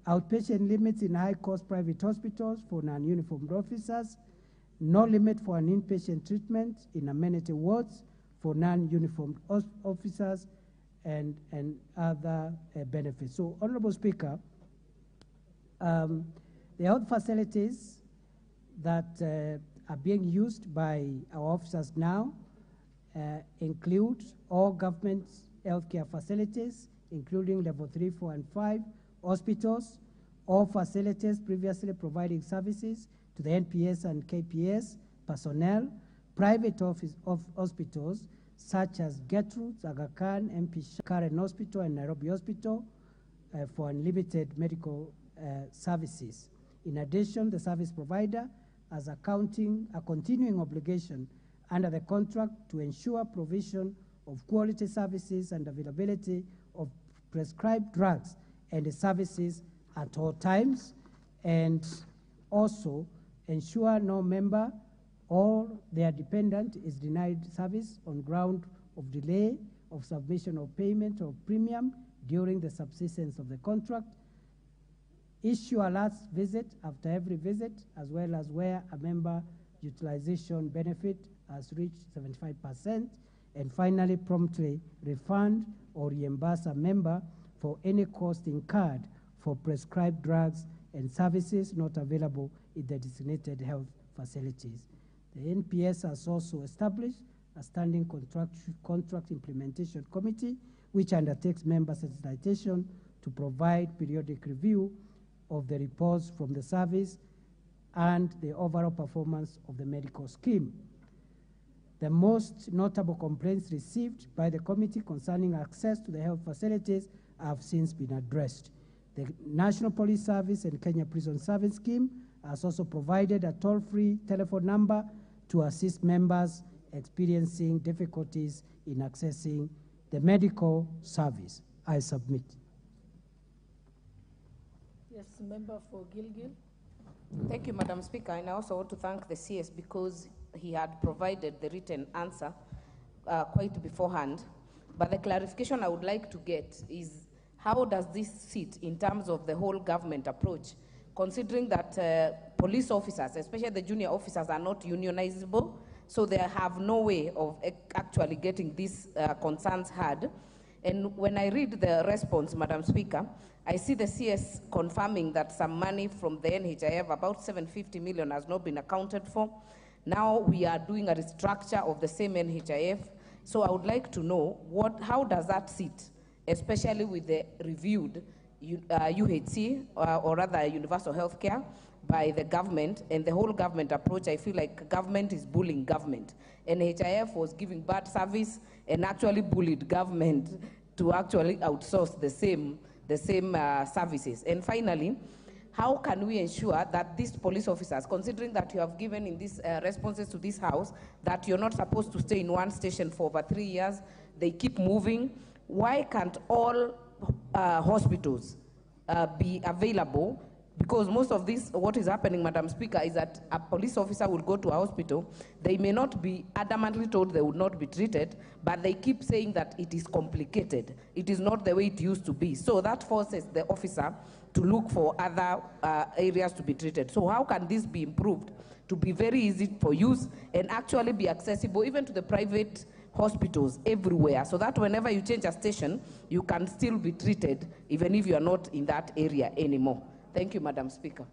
Outpatient limits in high-cost private hospitals for non-uniformed officers, no limit for an inpatient treatment in amenity wards for non-uniformed officers, and other benefits. So, Honorable Speaker, the health facilities that are being used by our officers now include all government healthcare facilities, including level 3, 4, and 5, hospitals, all facilities previously providing services to the NPS and KPS personnel, private hospitals such as Gertrude's, Aga Khan, MP Karen Hospital, and Nairobi Hospital for unlimited medical services. In addition, the service provider has a continuing obligation under the contract to ensure provision of quality services and availability of prescribed drugs and services at all times, and also ensure no member or their dependent is denied service on ground of delay of submission of payment of premium during the subsistence of the contract, issue a last visit after every visit, as well as where a member utilization benefit has reached 75%, and finally promptly refund or reimburse a member for any cost incurred for prescribed drugs and services not available in the designated health facilities. The NPS has also established a standing contract implementation committee which undertakes member sensitization to provide periodic review of the reports from the service and the overall performance of the medical scheme. The most notable complaints received by the committee concerning access to the health facilities have since been addressed. The National Police Service and Kenya Prison Service Scheme has also provided a toll-free telephone number to assist members experiencing difficulties in accessing the medical service. I submit. Yes, member for Gilgil. Thank you, Madam Speaker. And I also want to thank the CS because he had provided the written answer quite beforehand. But the clarification I would like to get is how does this sit in terms of the whole government approach, considering that police officers, especially the junior officers, are not unionizable, so they have no way of actually getting these concerns heard. And when I read the response, Madam Speaker, I see the CS confirming that some money from the NHIF, about 750 million, has not been accounted for. Now we are doing a restructure of the same NHIF. So I would like to know how does that sit, especially with the reviewed UHC, or rather universal health care, by the government and the whole government approach. I feel like government is bullying government. NHIF was giving bad service and actually bullied government to actually outsource the same services. And finally, how can we ensure that these police officers, considering that you have given in these responses to this House, that you're not supposed to stay in one station for over 3 years, they keep moving, why can't all hospitals be available Because most of this, what is happening, Madam Speaker, is that a police officer will go to a hospital. They may not be adamantly told they would not be treated, but they keep saying that it is complicated. It is not the way it used to be. So that forces the officer to look for other areas to be treated. So how can this be improved to be very easy for use and actually be accessible even to the private hospitals everywhere, so that whenever you change a station, you can still be treated even if you are not in that area anymore? Thank you, Madam Speaker.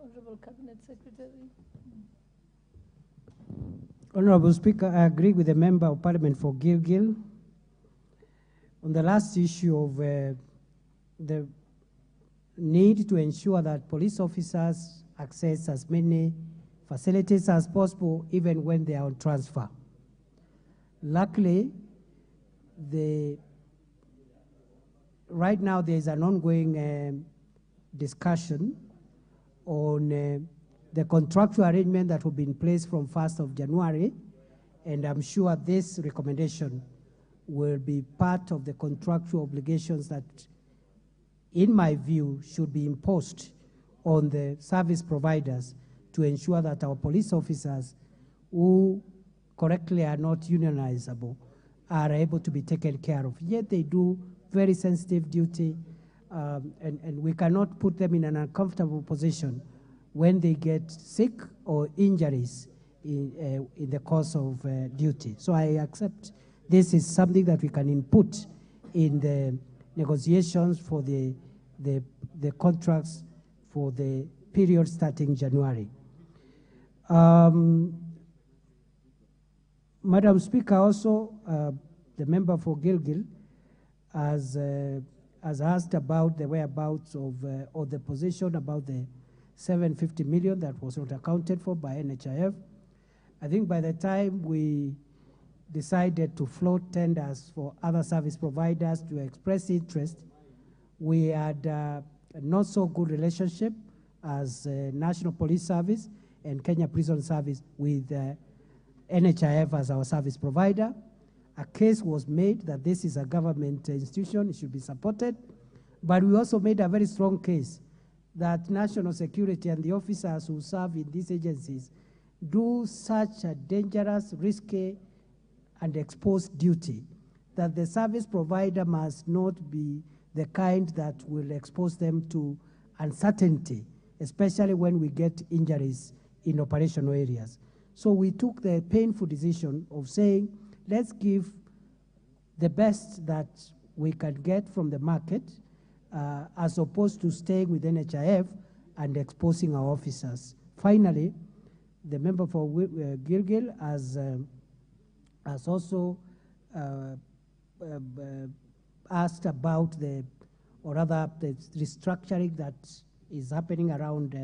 Honorable Cabinet Secretary. Honorable Speaker, I agree with the Member of Parliament for Gilgil on the last issue of the need to ensure that police officers access as many facilities as possible, even when they are on transfer. Luckily, right now there is an ongoing discussion on the contractual arrangement that will be in place from 1st of January, and I'm sure this recommendation will be part of the contractual obligations that, in my view, should be imposed on the service providers to ensure that our police officers who correctly are not unionizable are able to be taken care of. Yet they do very sensitive duty, and we cannot put them in an uncomfortable position when they get sick or injuries in the course of duty. So I accept this is something that we can input in the negotiations for the contracts for the period starting January. Madam Speaker, also the member for Gilgil has asked about the whereabouts of or the position about the 750 million that was not accounted for by NHIF. I think by the time we decided to float tenders for other service providers to express interest, we had a not so good relationship as National Police Service and Kenya Prison Service with NHIF as our service provider. A case was made that this is a government institution, it should be supported, but we also made a very strong case that national security and the officers who serve in these agencies do such a dangerous, risky, and exposed duty that the service provider must not be the kind that will expose them to uncertainty, especially when we get injuries in operational areas. So we took the painful decision of saying, let's give the best that we can get from the market as opposed to staying with NHIF and exposing our officers. Finally, the member for Gilgil has also asked about the restructuring that is happening around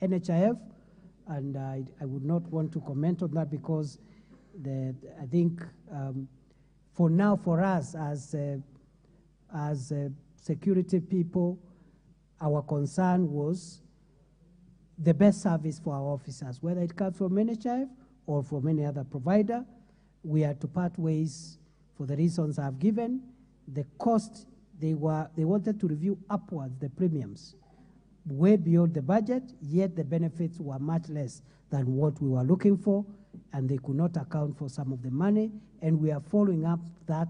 NHIF, and I would not want to comment on that because I think for now, for us as security people, our concern was the best service for our officers, whether it comes from NHIF or from any other provider. We had to part ways for the reasons I've given. The cost, they wanted to review upwards the premiums, way beyond the budget, yet the benefits were much less than what we were looking for, and they could not account for some of the money, and we are following up that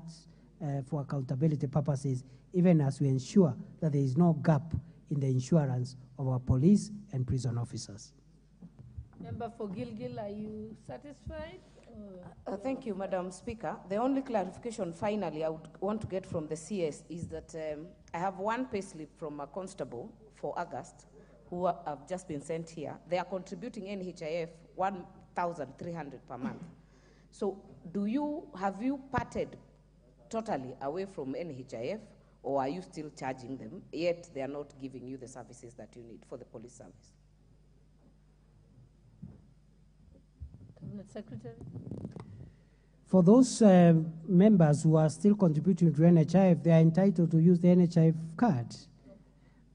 for accountability purposes, even as we ensure that there is no gap in the insurance of our police and prison officers. Member for Gilgil, are you satisfied? Thank you, Madam Speaker. The only clarification finally I would want to get from the CS is that I have one payslip from a constable for August who have just been sent here. They are contributing NHIF 1,300 per month. So have you parted totally away from NHIF, or are you still charging them, yet they are not giving you the services that you need for the police service? Cabinet Secretary. For those members who are still contributing to NHIF, they are entitled to use the NHIF card.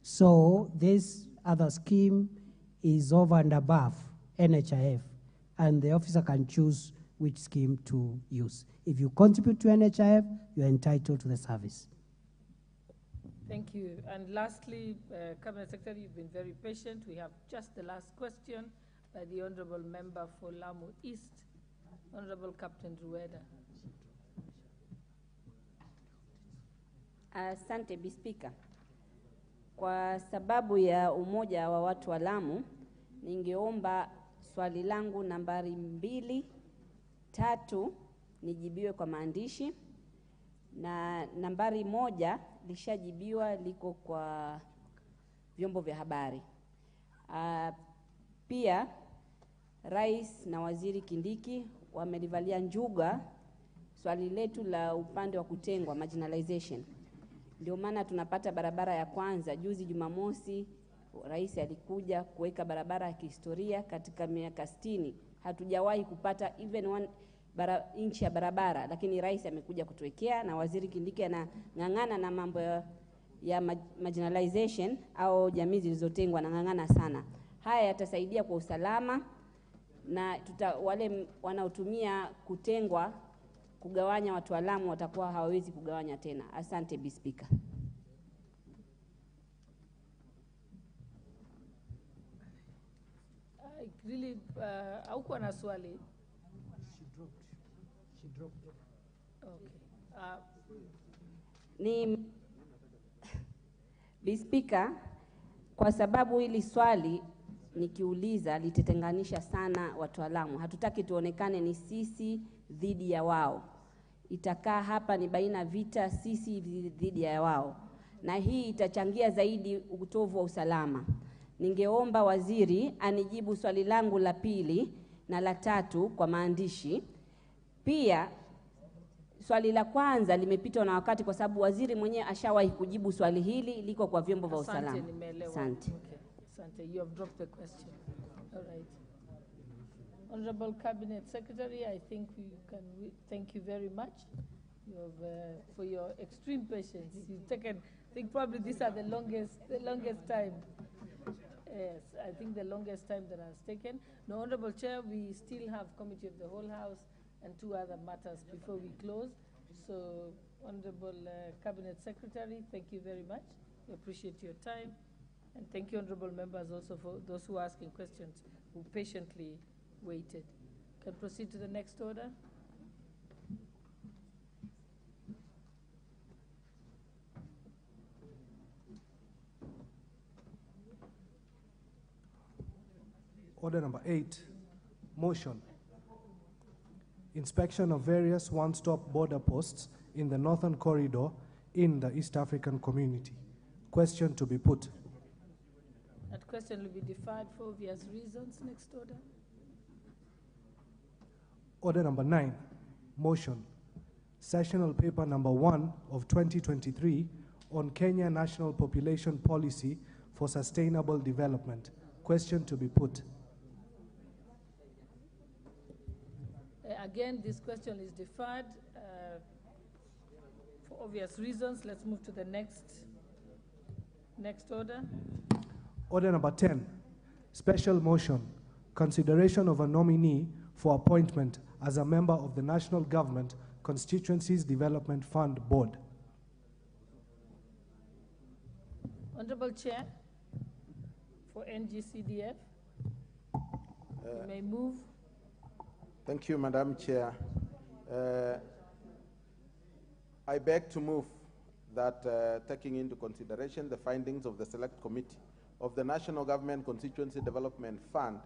So this other scheme is over and above NHIF, and the officer can choose which scheme to use. If you contribute to NHIF, you are entitled to the service. Thank you. And lastly, Cabinet Secretary, you've been very patient. We have just the last question by the Honorable Member for Lamu East, Honorable Captain Rueda. Asante Bispika. Kwa sababu ya umoja wa watu wa Lamu, ningeomba swali langu nambari 2, 3 nijibiwe kwa maandishi, na nambari 1 lishajibiwa, liko kwa vyombo vya habari. Pia Rais na Waziri Kindiki wamelivalia njuga swali letu la upande wa kutengwa, marginalization. Ndio maana tunapata barabara ya kwanza. Juzi Jumamosi Rais alikuja kuweka barabara ya kihistoria katika miaka 60. Hatujawahi kupata even one inchi ya barabara, lakini Rais amekuja kutuwekea, na Waziri Kindiki anang'ang'ana na mambo ya marginalization au jamii zilizotengwa, anang'ang'ana sana. Haya yatasaidia kwa usalama, na wale wanaotumia kutengwa kugawanya watu wa Lamu watakuwa hawawezi kugawanya tena. Asante Bispika. Really, haukuwa na swali? She dropped. Okay. Ni Bispika, kwa sababu hili swali nikiuliza litatenganisha sana watu wa Lamu. Hatutaki tuonekane ni sisi dhidi ya wao. Itakaa hapa ni baina vita sisi dhidi ya wao, na hii itachangia zaidi utovu wa usalama. Ningeomba waziri anijibu swali langu la 2 na la 3 kwa maandishi. Pia swali la kwanza limepitwa na wakati kwa sababu waziri mwenyewe ashawahi kujibu swali hili, liko kwa vyombo vya usalama. Asante, nimeelewa. Asante. Okay. Asante, you have dropped the question. All right. Honorable Cabinet Secretary, I think thank you very much. You have, for your extreme patience. You've taken, I think probably these are the longest time. Yes, I think the longest time that has taken. Now, Honorable Chair, we still have Committee of the Whole House and 2 other matters before we close. So, Honorable Cabinet Secretary, thank you very much. We appreciate your time. And thank you, Honorable Members, also for those who are asking questions, who patiently waited. Can proceed to the next order. Order number 8, motion. Inspection of various one-stop border posts in the northern corridor in the East African community. Question to be put. That question will be deferred for obvious reasons. Next order. Order number 9, motion. Sessional paper number 1 of 2023 on Kenya National Population Policy for Sustainable Development. Question to be put. Again, this question is deferred for obvious reasons. Let's move to the next order. Order number 10, special motion. Consideration of a nominee for appointment as a member of the National Government Constituencies Development Fund Board. Honorable Chair, for NG-CDF, you may move. Thank you, Madam Chair. I beg to move that taking into consideration the findings of the Select Committee of the National Government Constituency Development Fund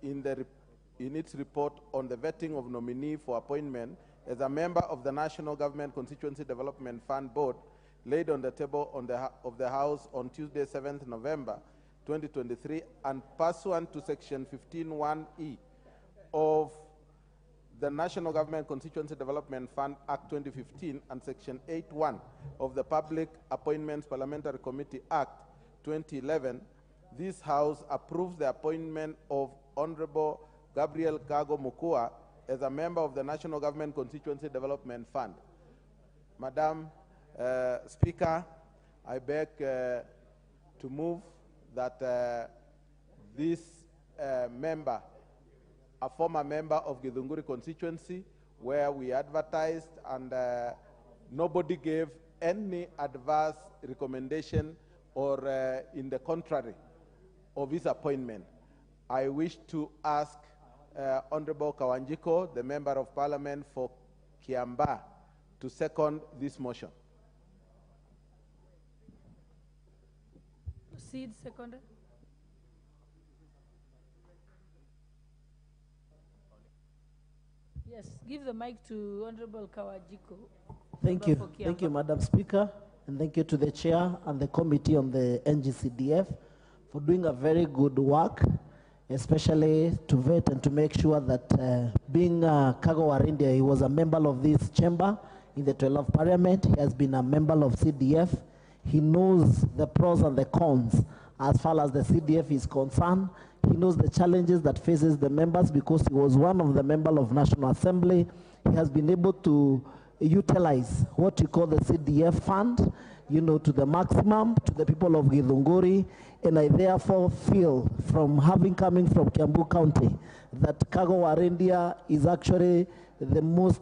in its report on the vetting of nominee for appointment as a member of the National Government Constituency Development Fund Board laid on the table of the House on Tuesday, 7th November 2023, and pursuant to Section 15(1)(e) of the National Government Constituency Development Fund Act 2015 and Section 8(1) of the Public Appointments Parliamentary Committee Act 2011, this House approves the appointment of Honorable Gabriel Kago Mukua as a member of the National Government Constituency Development Fund. Madam Speaker, I beg to move that this member, a former member of Githunguri constituency, where we advertised and nobody gave any adverse recommendation or in the contrary of his appointment, I wish to ask Honorable Kawanjiko, the Member of Parliament for Kiambaa, to second this motion. Proceed, seconder. Yes, give the mic to Honorable Kawajiko. Thank you, Madam Speaker, and thank you to the Chair and the Committee on the NG-CDF for doing a very good work, especially to vet and to make sure that being Kago Warindia, he was a member of this chamber in the 12th Parliament. He has been a member of CDF. He knows the pros and the cons as far as the CDF is concerned. He knows the challenges that faces the members because he was one of the members of National Assembly. He has been able to utilize what we call the CDF fund, you know, to the maximum, to the people of Githunguri, and I therefore feel, from having coming from Kiambu County, that Kago Warindia is actually the most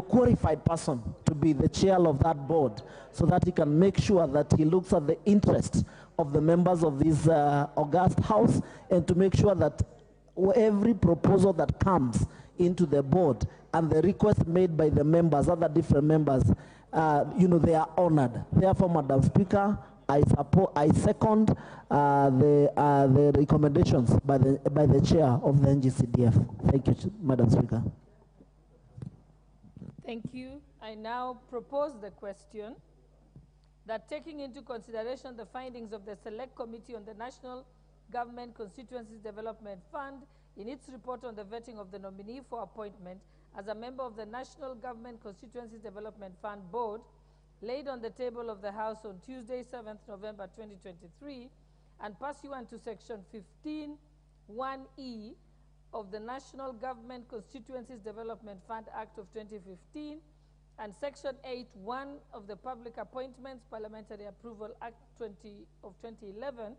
qualified person to be the chair of that board, so that he can make sure that he looks at the interests of the members of this august house, and to make sure that every proposal that comes into the board and the request made by the members, other different members, they are honored. Therefore, Madam Speaker, I second the recommendations by the chair of the NG-CDF. Thank you, Madam Speaker. Thank you. I now propose the question that, taking into consideration the findings of the Select Committee on the National Government Constituencies Development Fund in its report on the vetting of the nominee for appointment as a member of the National Government Constituencies Development Fund Board, laid on the table of the House on Tuesday, 7th November 2023, and pursuant to Section 15(1)(e) of the National Government Constituencies Development Fund Act of 2015 and Section 8(1) of the Public Appointments Parliamentary Approval Act of 2011,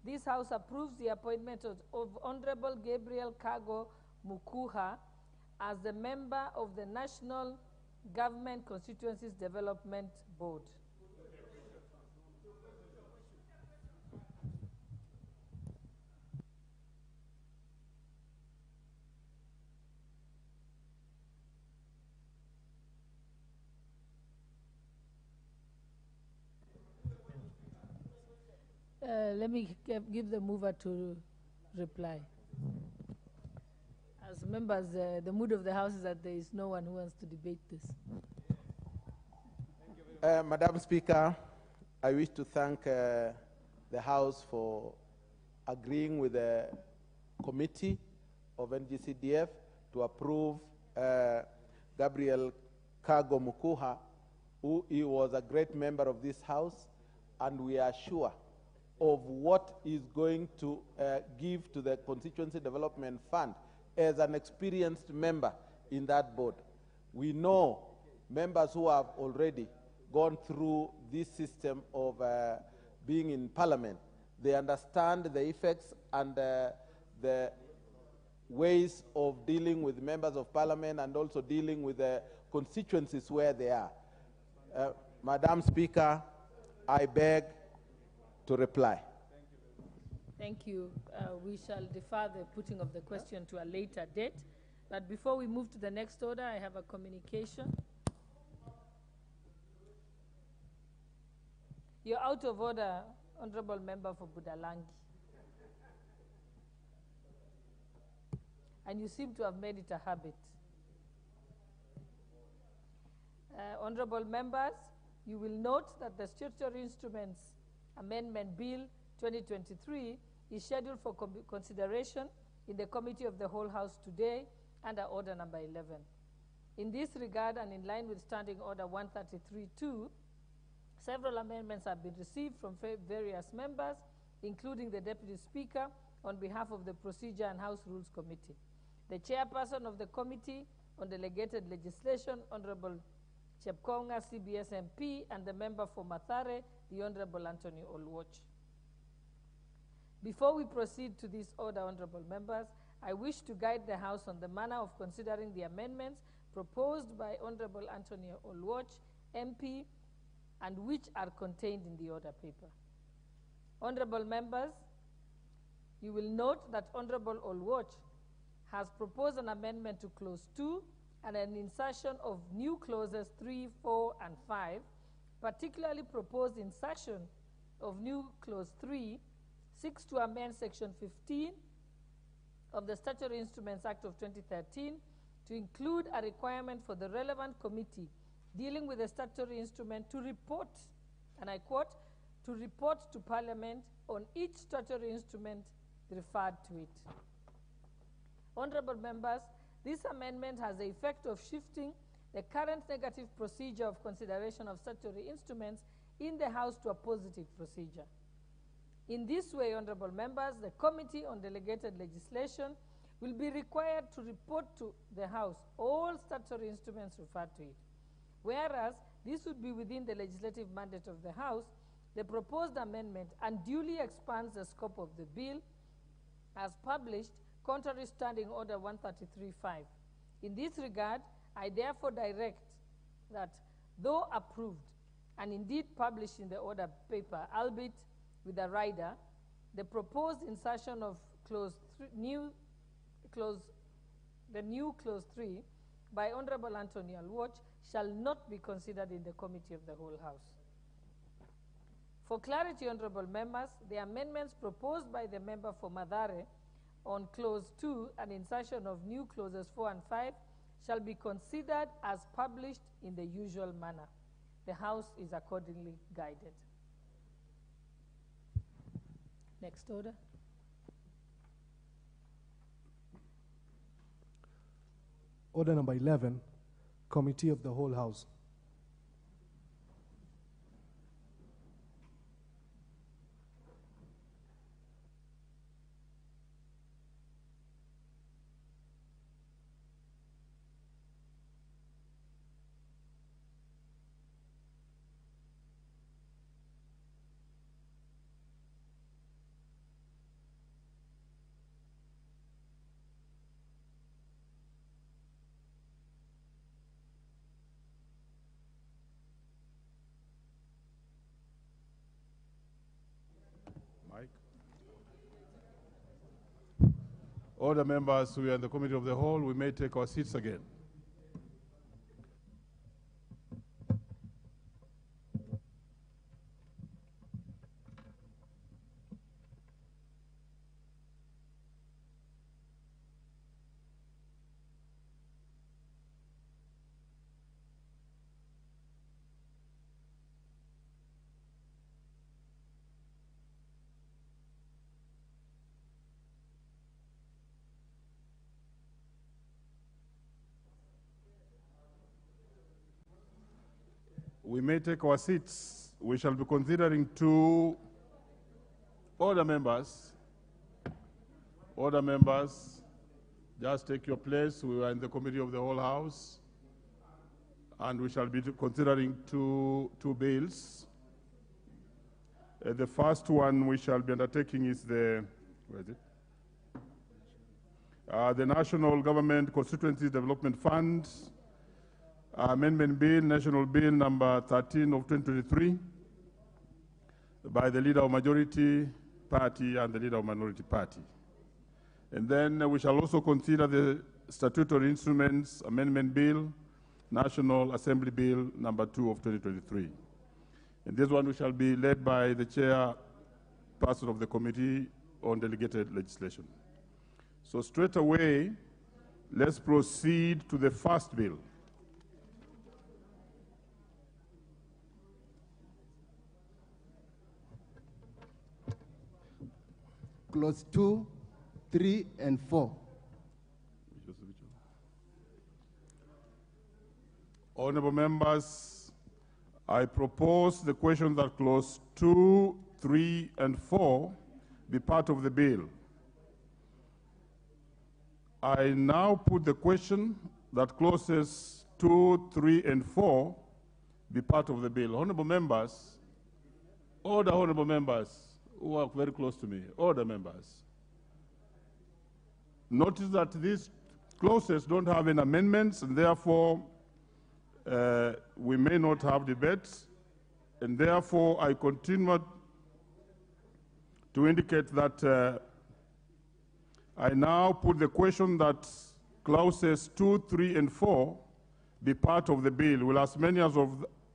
this House approves the appointment of Honorable Gabriel Kago Mukuha as the member of the National Government Constituencies Development Board. Let me give the mover to reply. As members, the mood of the House is that there is no one who wants to debate this. Madam Speaker, I wish to thank the House for agreeing with the committee of NG-CDF to approve Gabriel Kago Mukuha, who he was a great member of this House, and we are sure of what is going to give to the Constituency Development Fund as an experienced member in that board. We know members who have already gone through this system of being in Parliament. They understand the effects and the ways of dealing with members of Parliament and also dealing with the constituencies where they are. Madam Speaker, I beg to reply. Thank you. We shall defer the putting of the question to a later date. But before we move to the next order, I have a communication. You're out of order, Honorable Member for Budalangi. And you seem to have made it a habit. Honorable members, you will note that the Statutory Instruments Amendment Bill 2023 is scheduled for consideration in the Committee of the Whole House today under Order Number 11. In this regard, and in line with Standing Order 133.2, several amendments have been received from various members, including the Deputy Speaker, on behalf of the Procedure and House Rules Committee. The Chairperson of the Committee on Delegated Legislation, Honorable Chepkonga, CBS MP, and the member for Mathare, the Honorable Anthony Olwoch. Before we proceed to this order, honorable members, I wish to guide the House on the manner of considering the amendments proposed by Honorable Anthony Olwoch, MP, and which are contained in the order paper. Honorable members, you will note that Honorable Olwoch has proposed an amendment to Clause 2 and an insertion of new clauses 3, 4, and 5, particularly proposed insertion of new Clause 3 seeks to amend Section 15 of the Statutory Instruments Act of 2013 to include a requirement for the relevant committee dealing with the statutory instrument to report, and I quote, to report to Parliament on each statutory instrument referred to it. Honorable members, this amendment has the effect of shifting the current negative procedure of consideration of statutory instruments in the House to a positive procedure. In this way, honorable members, the Committee on Delegated Legislation will be required to report to the House all statutory instruments referred to it. Whereas this would be within the legislative mandate of the House, the proposed amendment unduly expands the scope of the bill as published, contrary Standing Order 133.5. In this regard, I therefore direct that, though approved and indeed published in the order paper, albeit with a rider, the proposed insertion of the new Clause 3 by Honorable Anthony Olwoch shall not be considered in the Committee of the Whole House. For clarity, honorable members, the amendments proposed by the member for Mathare on Clause 2 and insertion of new Clauses 4 and 5 shall be considered as published in the usual manner. The House is accordingly guided. Next order. Order number 11, Committee of the Whole House. Order members, we are in the Committee of the Whole. We may take our seats again. We may take our seats. We shall be considering two order members. Order members, just take your place. We are in the Committee of the Whole House, and we shall be considering two bills. The first one we shall be undertaking is the National Government Constituency Development Fund Amendment Bill, National Bill number 13 of 2023, by the Leader of Majority Party and the Leader of Minority Party. And then we shall also consider the Statutory Instruments Amendment Bill, National Assembly Bill number 2 of 2023. And this one we shall be led by the chairperson of the Committee on Delegated Legislation. So straight away, let's proceed to the first bill. Clause 2, 3, and 4. Honorable members, I propose the question that Clause 2, 3, and 4 be part of the bill. I now put the question that Clauses 2, 3, and 4 be part of the bill. Honorable members, order, honorable members, who are very close to me, order members. Notice that these clauses don't have any amendments, and therefore we may not have debates, and therefore I continue to indicate that I now put the question that clauses 2, 3, and 4 be part of the bill. Will as many as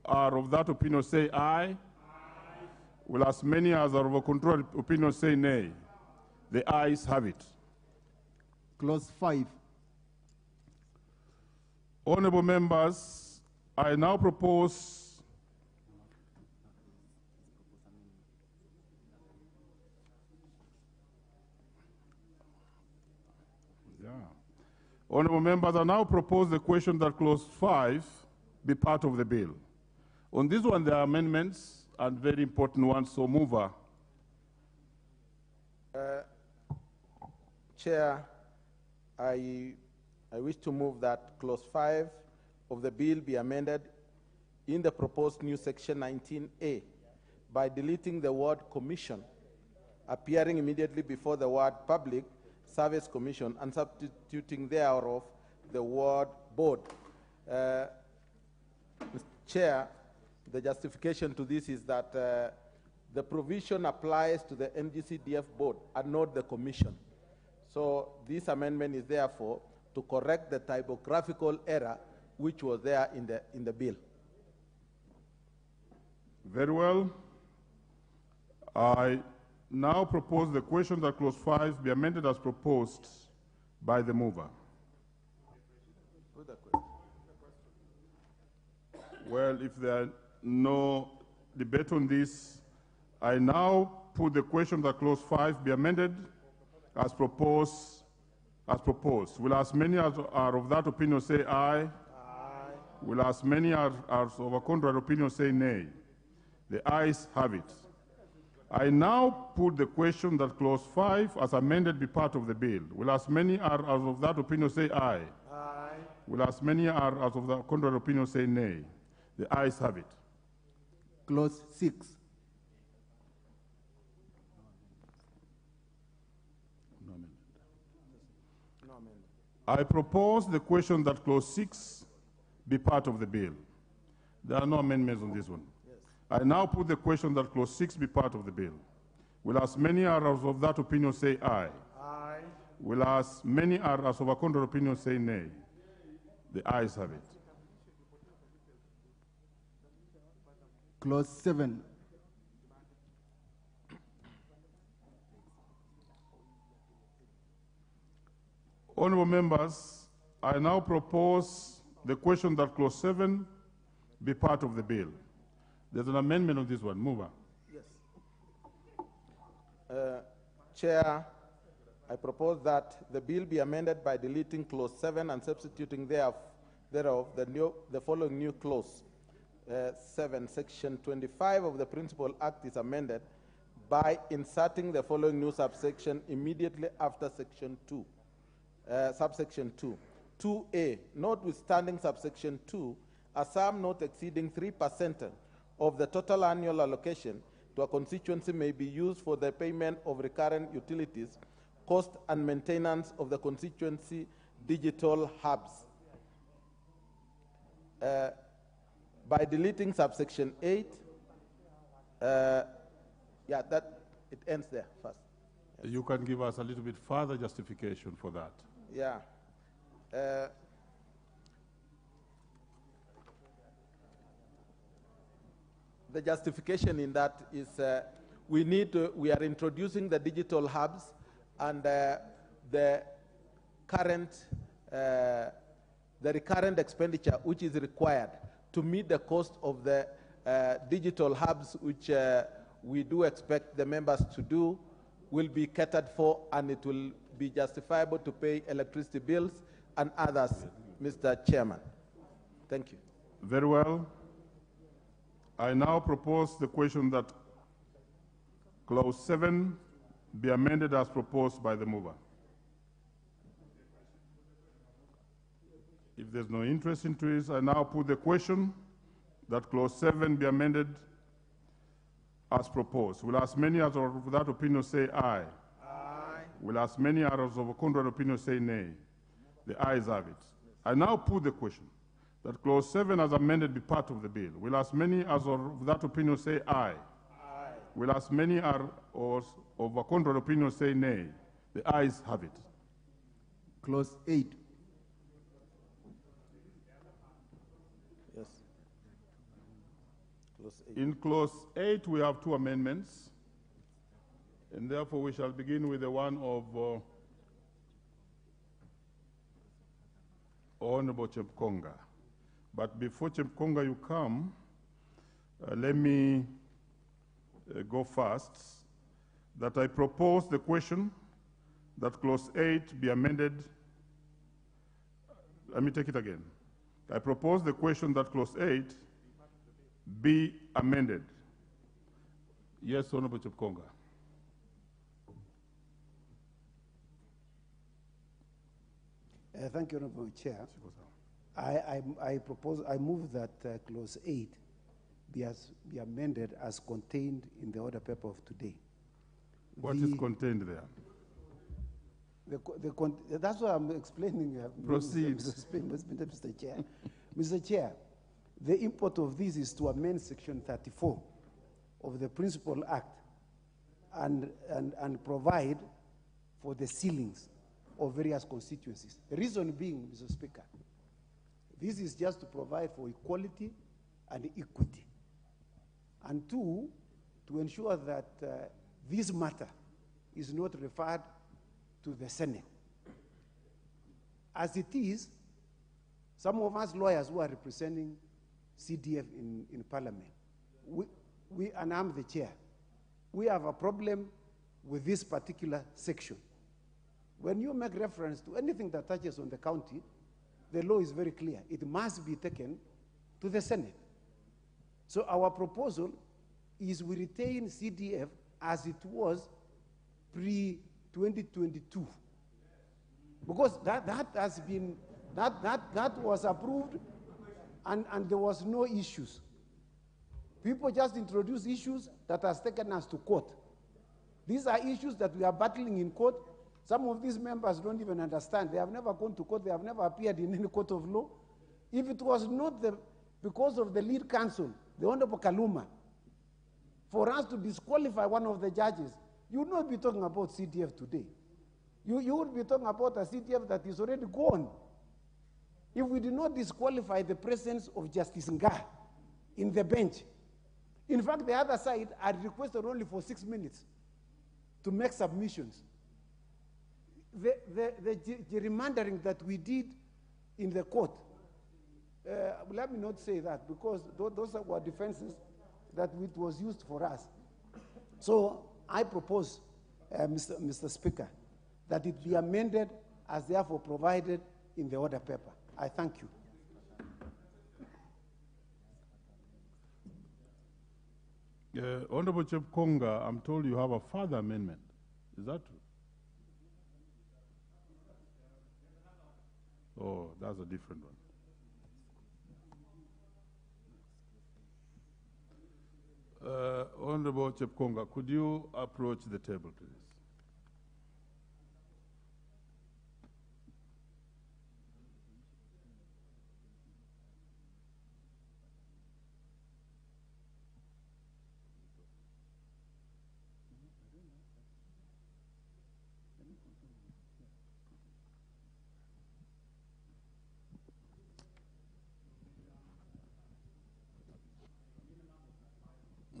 are of that opinion say aye? Aye. Will as many as are of a contrary opinion say nay? The ayes have it. Clause 5. Honorable members, I now propose Honorable members, I now propose the question that clause 5 be part of the bill. On this one, there are amendments and very important ones, so mover. Chair, I wish to move that clause 5 of the bill be amended in the proposed new section 19A by deleting the word commission, appearing immediately before the word public service commission, and substituting thereof the word board. Mr. Chair, the justification to this is that the provision applies to the NG-CDF board and not the commission. So this amendment is therefore to correct the typographical error which was there in the bill. Very well. I now propose the question that clause 5 be amended as proposed by the mover. Well, if there are no debate on this, I now put the question that clause 5 be amended as proposed. Will as many as are of that opinion say aye? Aye. Will as many as are of a contrary opinion say nay? The ayes have it. I now put the question that clause 5 as amended be part of the bill. Will as many are as of that opinion say aye? Aye. Will as many are as of the contrary opinion say nay? The ayes have it. Clause 6. No amendment. No amendment. I propose the question that clause 6 be part of the bill. There are no amendments on this one. I now put the question that clause 6 be part of the bill. Will as many are as of that opinion say aye? Aye. Will as many are as of a contrary opinion say nay? The ayes have it. Clause 7. Honorable members, I now propose the question that clause 7 be part of the bill. There's an amendment on this one. Mover. Yes. Chair, I propose that the bill be amended by deleting clause 7 and substituting thereof the following new clause. 7, section 25 of the Principal Act is amended by inserting the following new subsection immediately after section 2. Subsection 2. 2A, notwithstanding subsection 2, a sum not exceeding 3% of the total annual allocation to a constituency may be used for the payment of recurrent utilities, cost and maintenance of the constituency digital hubs. By deleting subsection 8, that it ends there first. You can give us a little bit further justification for that. Yeah. The justification in that is we are introducing the digital hubs, and the recurrent expenditure which is required to meet the cost of the digital hubs, which we do expect the members to do, will be catered for, and it will be justifiable to pay electricity bills and others, Mr. Chairman. Thank you. Very well. I now propose the question that clause 7 be amended as proposed by the mover. If there's no interest in this, I now put the question that clause 7 be amended as proposed. Will as many as of that opinion say aye? Aye. Will as many as of a contrary opinion say nay? The ayes have it. I now put the question that clause 7 as amended be part of the bill. Will as many as of that opinion say aye? Aye. Will as many as of a contrary opinion say nay? The ayes have it. Clause 8. Yes. Clause 8. In clause 8, we have two amendments, and therefore we shall begin with the one of Honorable Chepkonga. But before Chepkonga you come, let me go first, that I propose the question that clause 8 be amended. Let me take it again. I propose the question that clause 8 be amended. Yes, Honorable Chepkonga. Thank you, Honorable Chair. I move that clause 8 be amended as contained in the order paper of today. What is contained there? That's what I'm explaining. Proceed. Mr. Chair. Mr. Chair, the import of this is to amend Section 34 of the Principal Act and provide for the ceilings of various constituencies. The reason being, Mr. Speaker, this is just to provide for equality and equity. And two, to ensure that this matter is not referred to the Senate. As it is, some of us lawyers who are representing CDF in Parliament, and I'm the chair, we have a problem with this particular section. When you make reference to anything that touches on the county, the law is very clear. It must be taken to the Senate. So our proposal is we retain CDF as it was pre-2022. Because that was approved and there was no issues. People just introduce issues that has taken us to court. These are issues that we are battling in court. Some of these members don't even understand. They have never gone to court. They have never appeared in any court of law. If it was not because of the lead counsel, the Honorable Kaluma, for us to disqualify one of the judges, you would not be talking about CDF today. You would be talking about a CDF that is already gone. If we did not disqualify the presence of Justice Nga in the bench, in fact, the other side had requested only for 6 minutes to make submissions. The gerrymandering that we did in the court, let me not say that, because those were defenses that it was used for us. So I propose, Mr. Speaker, that it be amended as therefore provided in the order paper. I thank you. Honorable Chepkonga, I'm told you have a further amendment. Is that true? Oh, that's a different one. Honorable Chepkonga, could you approach the table, please?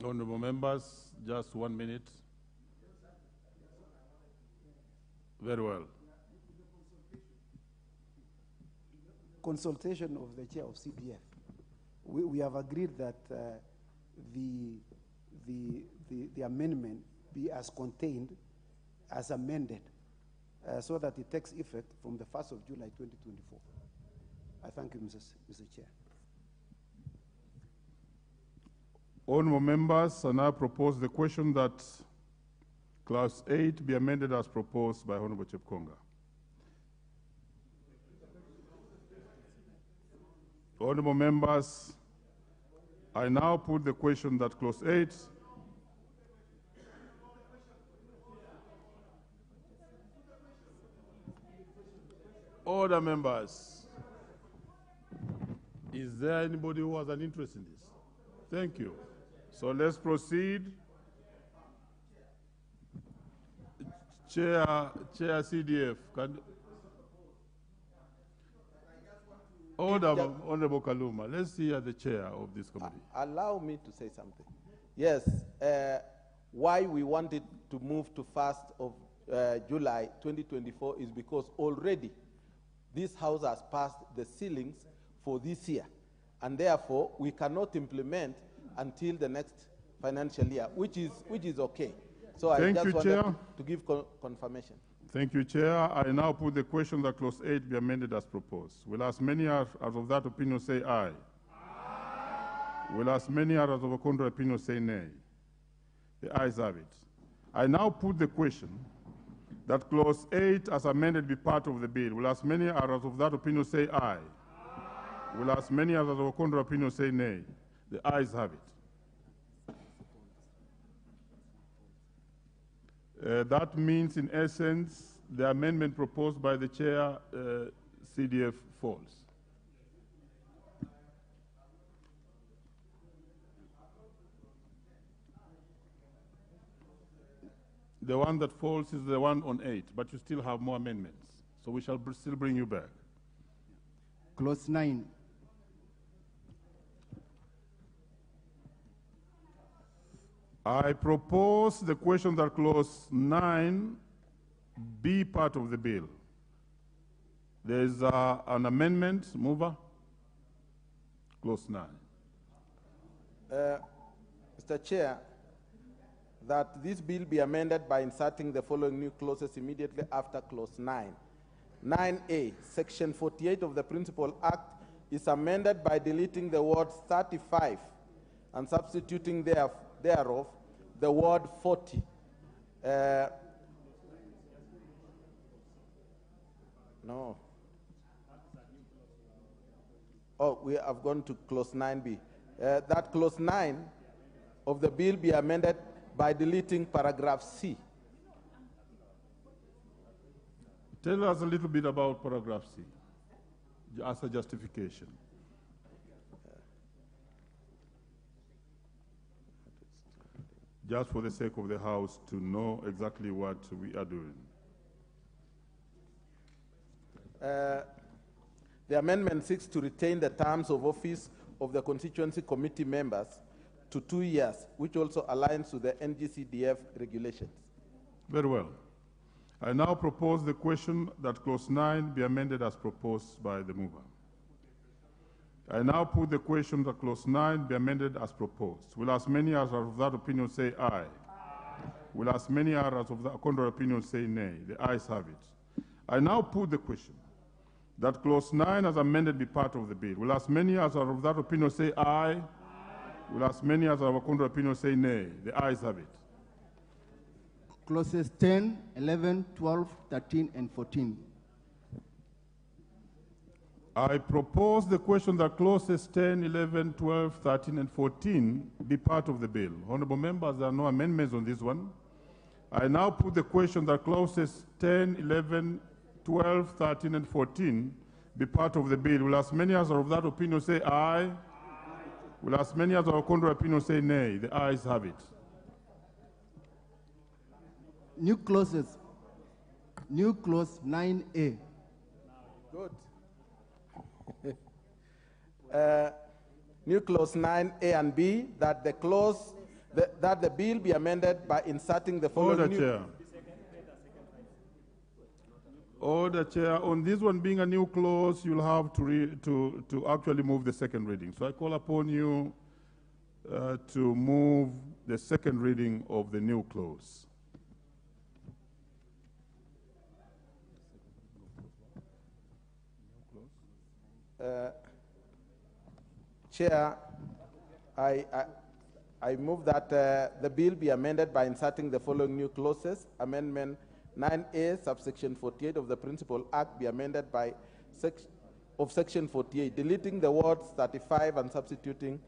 Honorable members, just 1 minute. Very well. Consultation of the chair of CDF. We have agreed that the amendment be as contained, as amended, so that it takes effect from the 1st of July 2024. I thank you, Mr. Chair. Honorable members, I now propose the question that Clause 8 be amended as proposed by Honorable Chepkonga. Honorable members, I now put the question that Clause 8 Order, members. Is there anybody who has an interest in this? Thank you. So let's proceed. Chair CDF. Order, Honorable Kaluma. Let's hear the chair of this committee. Allow me to say something. Yes, why we wanted to move to 1st of July 2024 is because already this House has passed the ceilings for this year, and therefore we cannot implement until the next financial year, which is okay. So I just wanted to give confirmation. Thank you, Chair. I now put the question that Clause 8 be amended as proposed. Will as many as of that opinion say aye? Aye. Will as many as of a contrary opinion say nay? The ayes have it. I now put the question that Clause 8 as amended be part of the bill. Will as many as of that opinion say aye? Aye. Will as many as of a contrary opinion say nay? The ayes have it. That means, in essence, the amendment proposed by the chair, CDF, falls. The one that falls is the one on 8, but you still have more amendments. So we shall still bring you back. Clause 9. I propose the question that Clause 9 be part of the bill. There is an amendment. Mover. Clause 9. Mr. Chair, that this bill be amended by inserting the following new clauses immediately after Clause 9. 9A, Section 48 of the Principal Act is amended by deleting the word 35 and substituting thereof the word 40. No. Oh, we have gone to Clause 9B. That Clause 9 of the bill be amended by deleting paragraph C. Tell us a little bit about paragraph C as a justification. Just for the sake of the House to know exactly what we are doing. The amendment seeks to retain the terms of office of the constituency committee members to 2 years, which also aligns with the NG-CDF regulations. Very well. I now propose the question that Clause 9 be amended as proposed by the mover. I now put the question that Clause 9 be amended as proposed. Will as many as are of that opinion say aye? Aye. Will as many as of that contrary opinion say nay? The ayes have it. I now put the question that Clause 9 as amended be part of the bill. Will as many as are of that opinion say aye? Aye. Will as many as are of contrary opinion say nay? The ayes have it. Clauses 10, 11, 12, 13, and 14. I propose the question that clauses 10, 11, 12, 13, and 14 be part of the bill. Honorable members, there are no amendments on this one. I now put the question that clauses 10, 11, 12, 13, and 14 be part of the bill. Will as many as are of that opinion say aye? Aye. Will as many as are of contrary opinion say nay? The ayes have it. New clauses. New clause 9A. Good. New clause 9A and B, that the clause, that the bill be amended by inserting the following. Order, Chair. Order, Chair. On this one being a new clause, you'll have to actually move the second reading. So I call upon you to move the second reading of the new clause. Chair, I move that the bill be amended by inserting the following new clauses. Amendment 9A, subsection 48 of the Principal Act be amended by Section 48, deleting the words 35 and substituting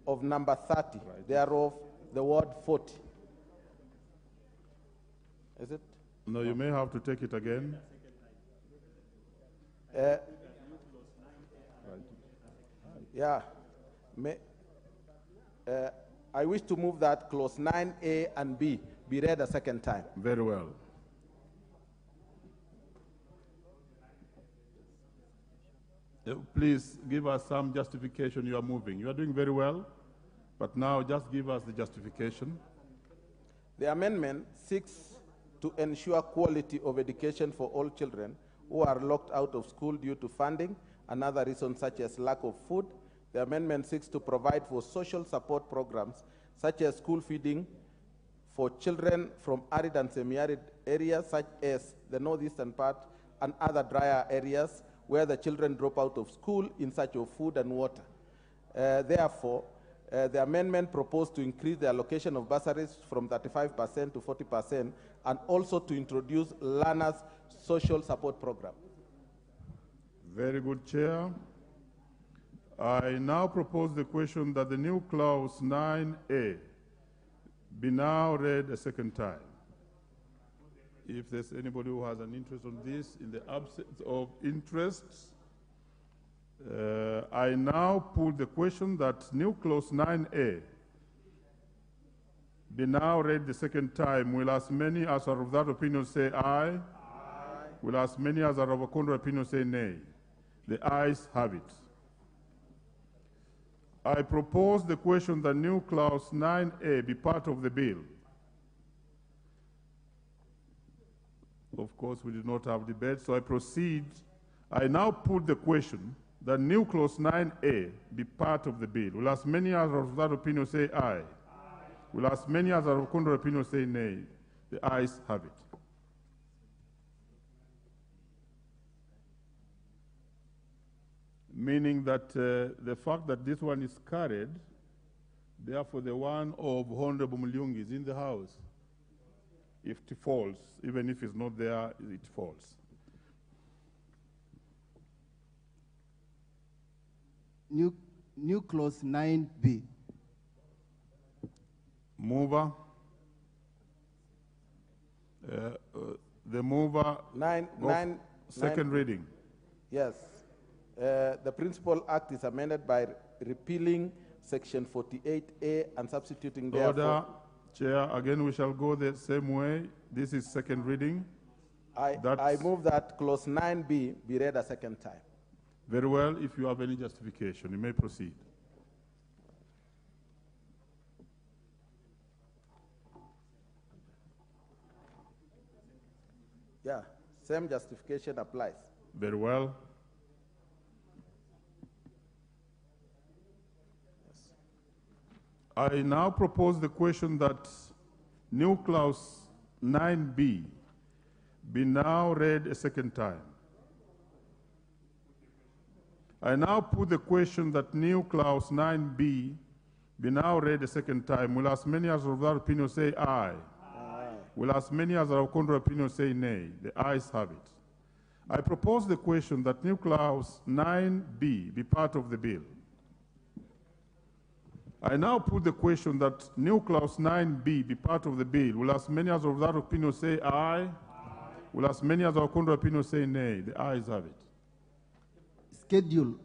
of number 30, thereof the word 40. Is it? No, you may have to take it again. Yeah. I wish to move that clause 9A and B be read a second time. Very well. Please give us some justification you are moving. You are doing very well, but now just give us the justification. The amendment seeks to ensure quality of education for all children who are locked out of school due to funding and other reasons such as lack of food. The amendment seeks to provide for social support programs such as school feeding for children from arid and semi-arid areas such as the northeastern part and other drier areas where the children drop out of school in search of food and water. Therefore, the amendment proposed to increase the allocation of bursaries from 35% to 40% and also to introduce learners' social support program. Very good, Chair. I now propose the question that the new clause 9A be now read a second time. If there's anybody who has an interest on this, in the absence of interests, I now put the question that new clause 9A be now read the second time. Will as many as are of that opinion say aye? Aye. Will as many as are of a contrary opinion say nay? The ayes have it. I propose the question that new clause 9A be part of the bill. Of course, we did not have debate, so I proceed. I now put the question that new clause 9A be part of the bill. Will as many as are of that opinion say aye? Aye. Will as many as are of contrary opinion say nay? The ayes have it. Meaning that the fact that this one is carried, therefore the one of Honorable Mwingi is in the House. If it falls, even if it's not there, it falls. New clause 9B. Mover. The mover. Second reading. Yes. The Principal Act is amended by repealing Section 48A and substituting Order. therefore. Chair, again we shall go the same way. This is second reading. I move that clause 9B be read a second time. Very well. If you have any justification, you may proceed. Yeah, same justification applies. Very well. I now propose the question that new clause 9B be now read a second time. I now put the question that new clause 9B be now read a second time. Will as many as of that opinion say aye? Aye. Will as many as are of contrary opinion say nay? The ayes have it. I propose the question that new clause 9B be part of the bill. I now put the question that new clause 9B be part of the bill. Will as many as of that opinion say aye? Aye. Will as many as of contrary opinion say nay? The ayes have it. Schedule.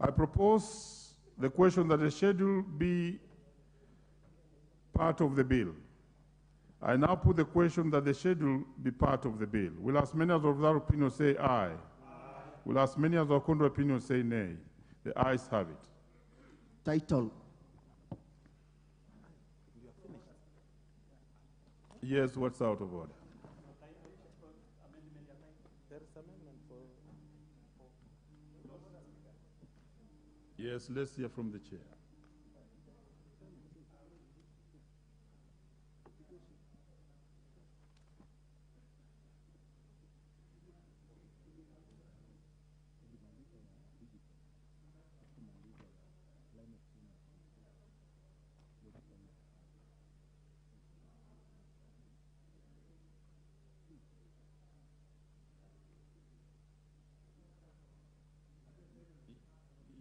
I propose the question that the schedule be part of the bill. I now put the question that the schedule be part of the bill. Will as many as of that opinion say aye? Aye. Will as many as of contrary opinion say nay? The ayes have it. Title. Yes, what's out of order? Yes, let's hear from the chair.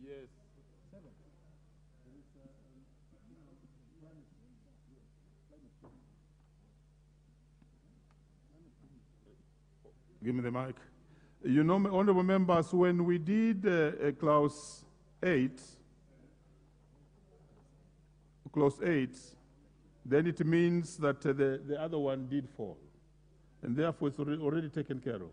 Yes. Give me the mic. You know, honorable members, when we did clause 8, then it means that the other one did fall. And therefore, it's already taken care of.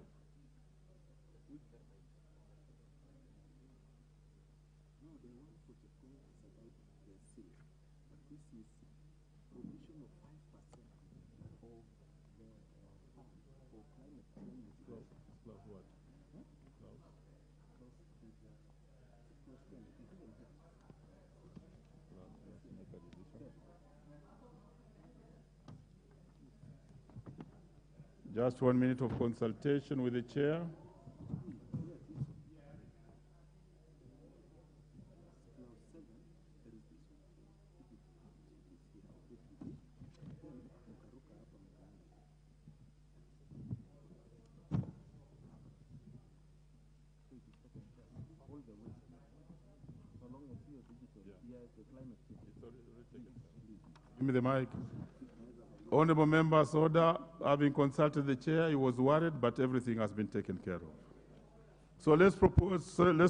Just 1 minute of consultation with the chair. Give me the mic. Honorable members, order. Having consulted the chair, he was worried, but everything has been taken care of. So let's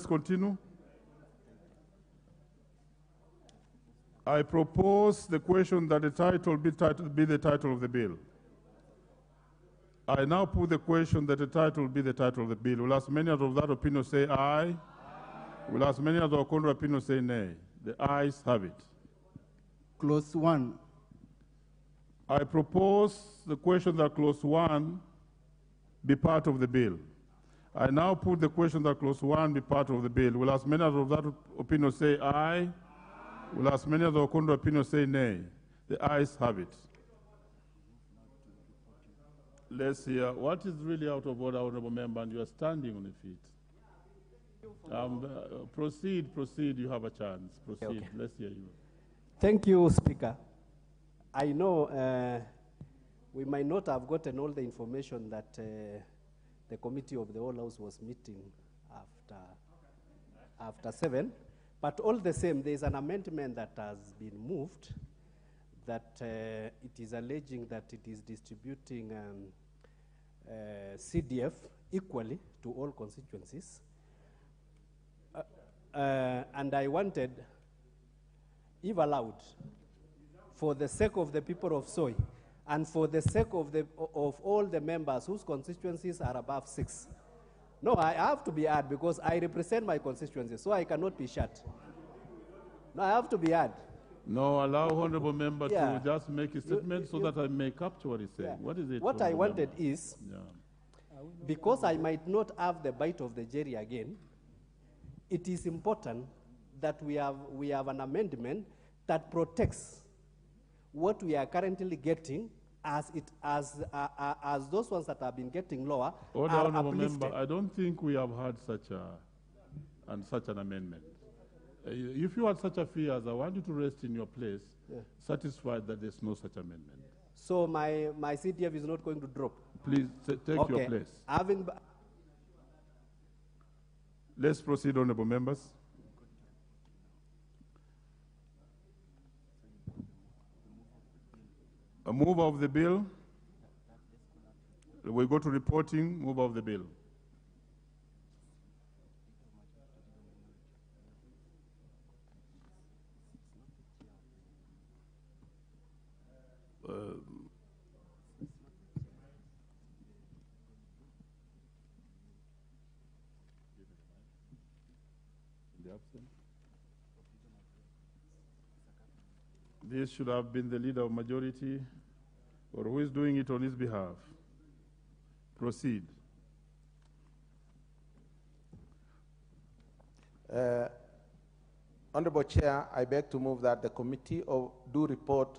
continue. I propose the question that the title be the title of the bill. I now put the question that the title be the title of the bill. Will as many as of that opinion say aye? Aye. Will as many as of the contrary opinion say nay? The ayes have it. Clause 1. I propose the question that clause 1 be part of the bill. I now put the question that clause 1 be part of the bill. Will as many as of that opinion say aye? Aye. Will as many as of the contrary opinion say nay? The ayes have it. Let's hear what is really out of order, honorable member, and you are standing on your feet. Proceed, you have a chance. Proceed, okay. Let's hear you. Thank you, Speaker. I know we might not have gotten all the information that the committee of the whole house was meeting after 7, but all the same, there is an amendment that has been moved that it is alleging that it is distributing CDF equally to all constituencies. And I wanted, if allowed, for the sake of the people of Soy, and for the sake of all the members whose constituencies are above 6. No, I have to be heard because I represent my constituency, so I cannot be shut. No, I have to be heard. No, allow honorable member to just make a statement so that I may capture what he's saying. Yeah. What is it? What I wanted is, because I might not have the bite of the jury again, it is important that we have an amendment that protects what we are currently getting as those ones that have been getting lower Order, are honorable uplifted. member, I don't think we have had such an amendment. If you had such a fears, I want you to rest in your place, satisfied that there's no such amendment. So my CDF is not going to drop? Please take your place. Let's proceed, honorable members. A move of the bill. We go to reporting, move of the bill. This should have been the leader of majority, or who is doing it on his behalf. Proceed. Honorable Chair, I beg to move that the committee do report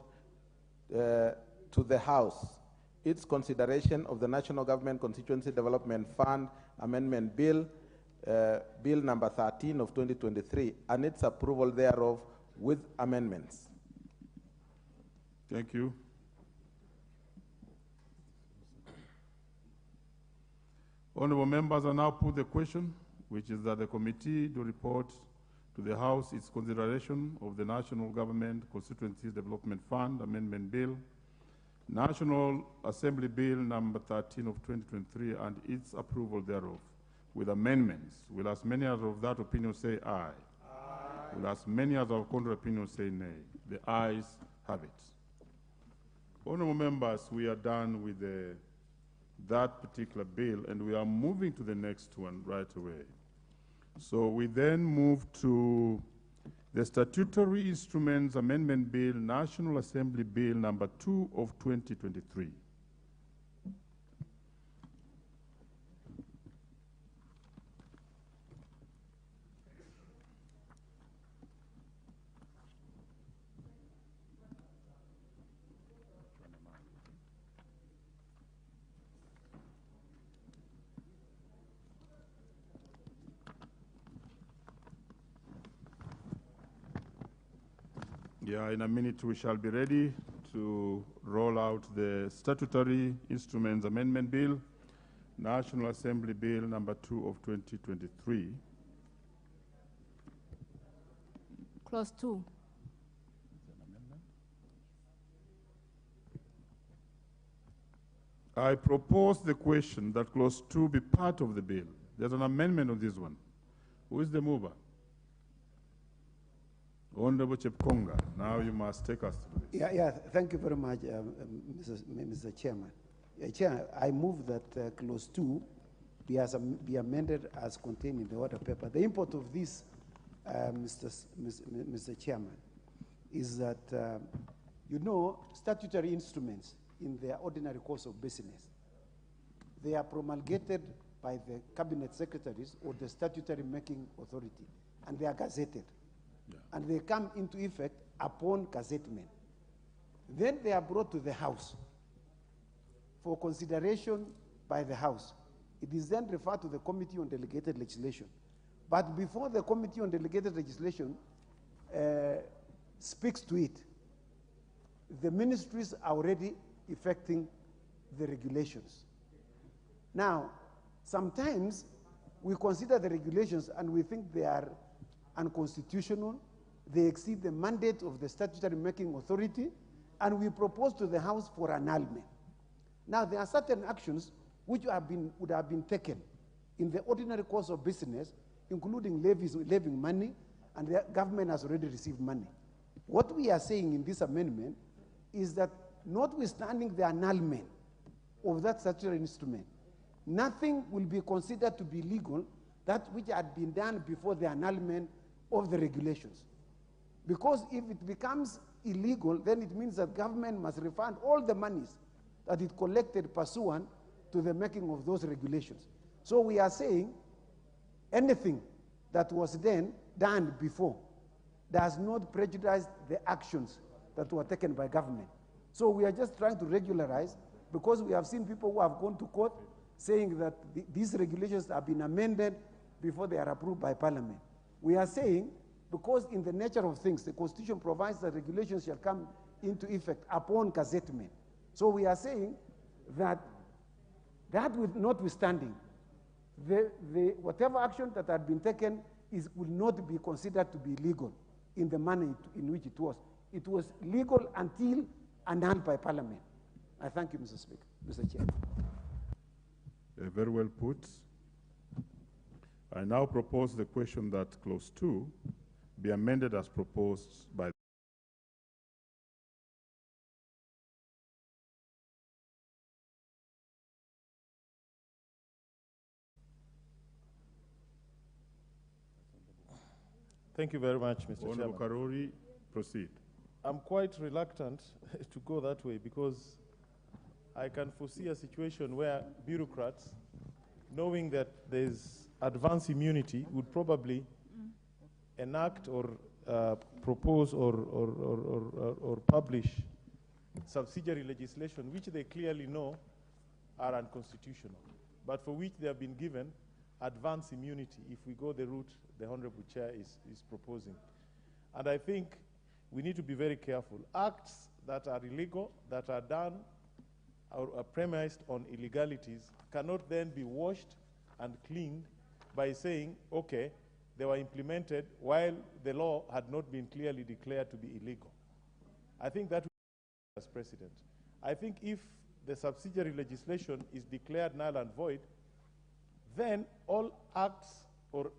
to the House its consideration of the National Government Constituency Development Fund Amendment Bill, Bill number 13 of 2023, and its approval thereof with amendments. Thank you. Honorable members, I now put the question, which is that the committee do report to the House its consideration of the National Government Constituencies Development Fund Amendment Bill, National Assembly Bill number 13 of 2023 and its approval thereof, with amendments. Will as many as of that opinion say aye? Aye. Will as many as of contrary opinion say nay? The ayes have it. Honorable members, we are done with that particular bill, and we are moving to the next one right away. So we then move to the Statutory Instruments Amendment Bill, National Assembly Bill number 2 of 2023. Yeah, in a minute we shall be ready to roll out the Statutory Instruments Amendment Bill, National Assembly Bill number 2 of 2023. Clause 2. I propose the question that Clause 2 be part of the bill. There's an amendment of this one. Who is the mover? Honorable Chepkonga, now you must take us through this. Thank you very much, Mr. Chairman. Chair, I move that Clause 2 be amended as contained in the order paper. The import of this, Mr. Chairman, is that, you know, statutory instruments in their ordinary course of business, they are promulgated by the cabinet secretaries or the statutory making authority, and they are gazetted. And they come into effect upon gazettement. Then they are brought to the House for consideration by the House. It is then referred to the Committee on Delegated Legislation. But before the Committee on Delegated Legislation speaks to it, the ministries are already effecting the regulations. Now, sometimes we consider the regulations and we think they are unconstitutional, they exceed the mandate of the statutory making authority, and we propose to the House for annulment. Now, there are certain actions which would have been taken in the ordinary course of business, including levying money, and the government has already received money. What we are saying in this amendment is that notwithstanding the annulment of that statutory instrument, nothing will be considered to be legal that which had been done before the annulment of the regulations. Because if it becomes illegal, then it means that government must refund all the monies that it collected pursuant to the making of those regulations. So we are saying anything that was then done before does not prejudice the actions that were taken by government. So we are just trying to regularize, because we have seen people who have gone to court saying that these regulations have been amended before they are approved by Parliament. We are saying, because in the nature of things, the Constitution provides that regulations shall come into effect upon gazettement. So we are saying that notwithstanding, whatever action that had been taken will not be considered to be legal in the manner in which it was. It was legal until annulled by Parliament. I thank you, Mr. Speaker, Mr. Chair. Very well put. I now propose the question that Clause 2 be amended as proposed by Thank you very much, Mr. Honorable Chairman. Karori, proceed. I'm quite reluctant to go that way because I can foresee a situation where bureaucrats, knowing that there's advance immunity, would probably enact or propose or publish subsidiary legislation which they clearly know are unconstitutional, but for which they have been given advance immunity if we go the route the Honorable Chair is proposing. And I think we need to be very careful. Acts that are illegal, that are done or are premised on illegalities cannot then be washed and cleaned by saying, okay, they were implemented while the law had not been clearly declared to be illegal. I think that as precedent. I think if the subsidiary legislation is declared null and void, then all acts or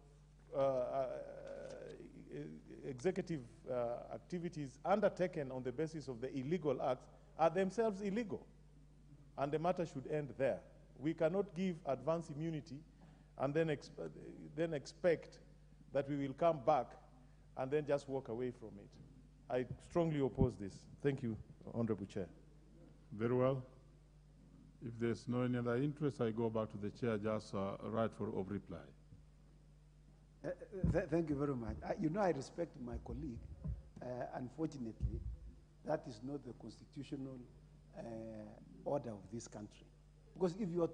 executive activities undertaken on the basis of the illegal acts are themselves illegal, and the matter should end there. We cannot give advance immunity and then expect that we will come back and then just walk away from it. I strongly oppose this. Thank you, Honorable Chair. Very well. If there's no any other interest, I go back to the chair, just right of reply. Thank you very much. You know, I respect my colleague. Unfortunately, that is not the constitutional order of this country. Because if you are to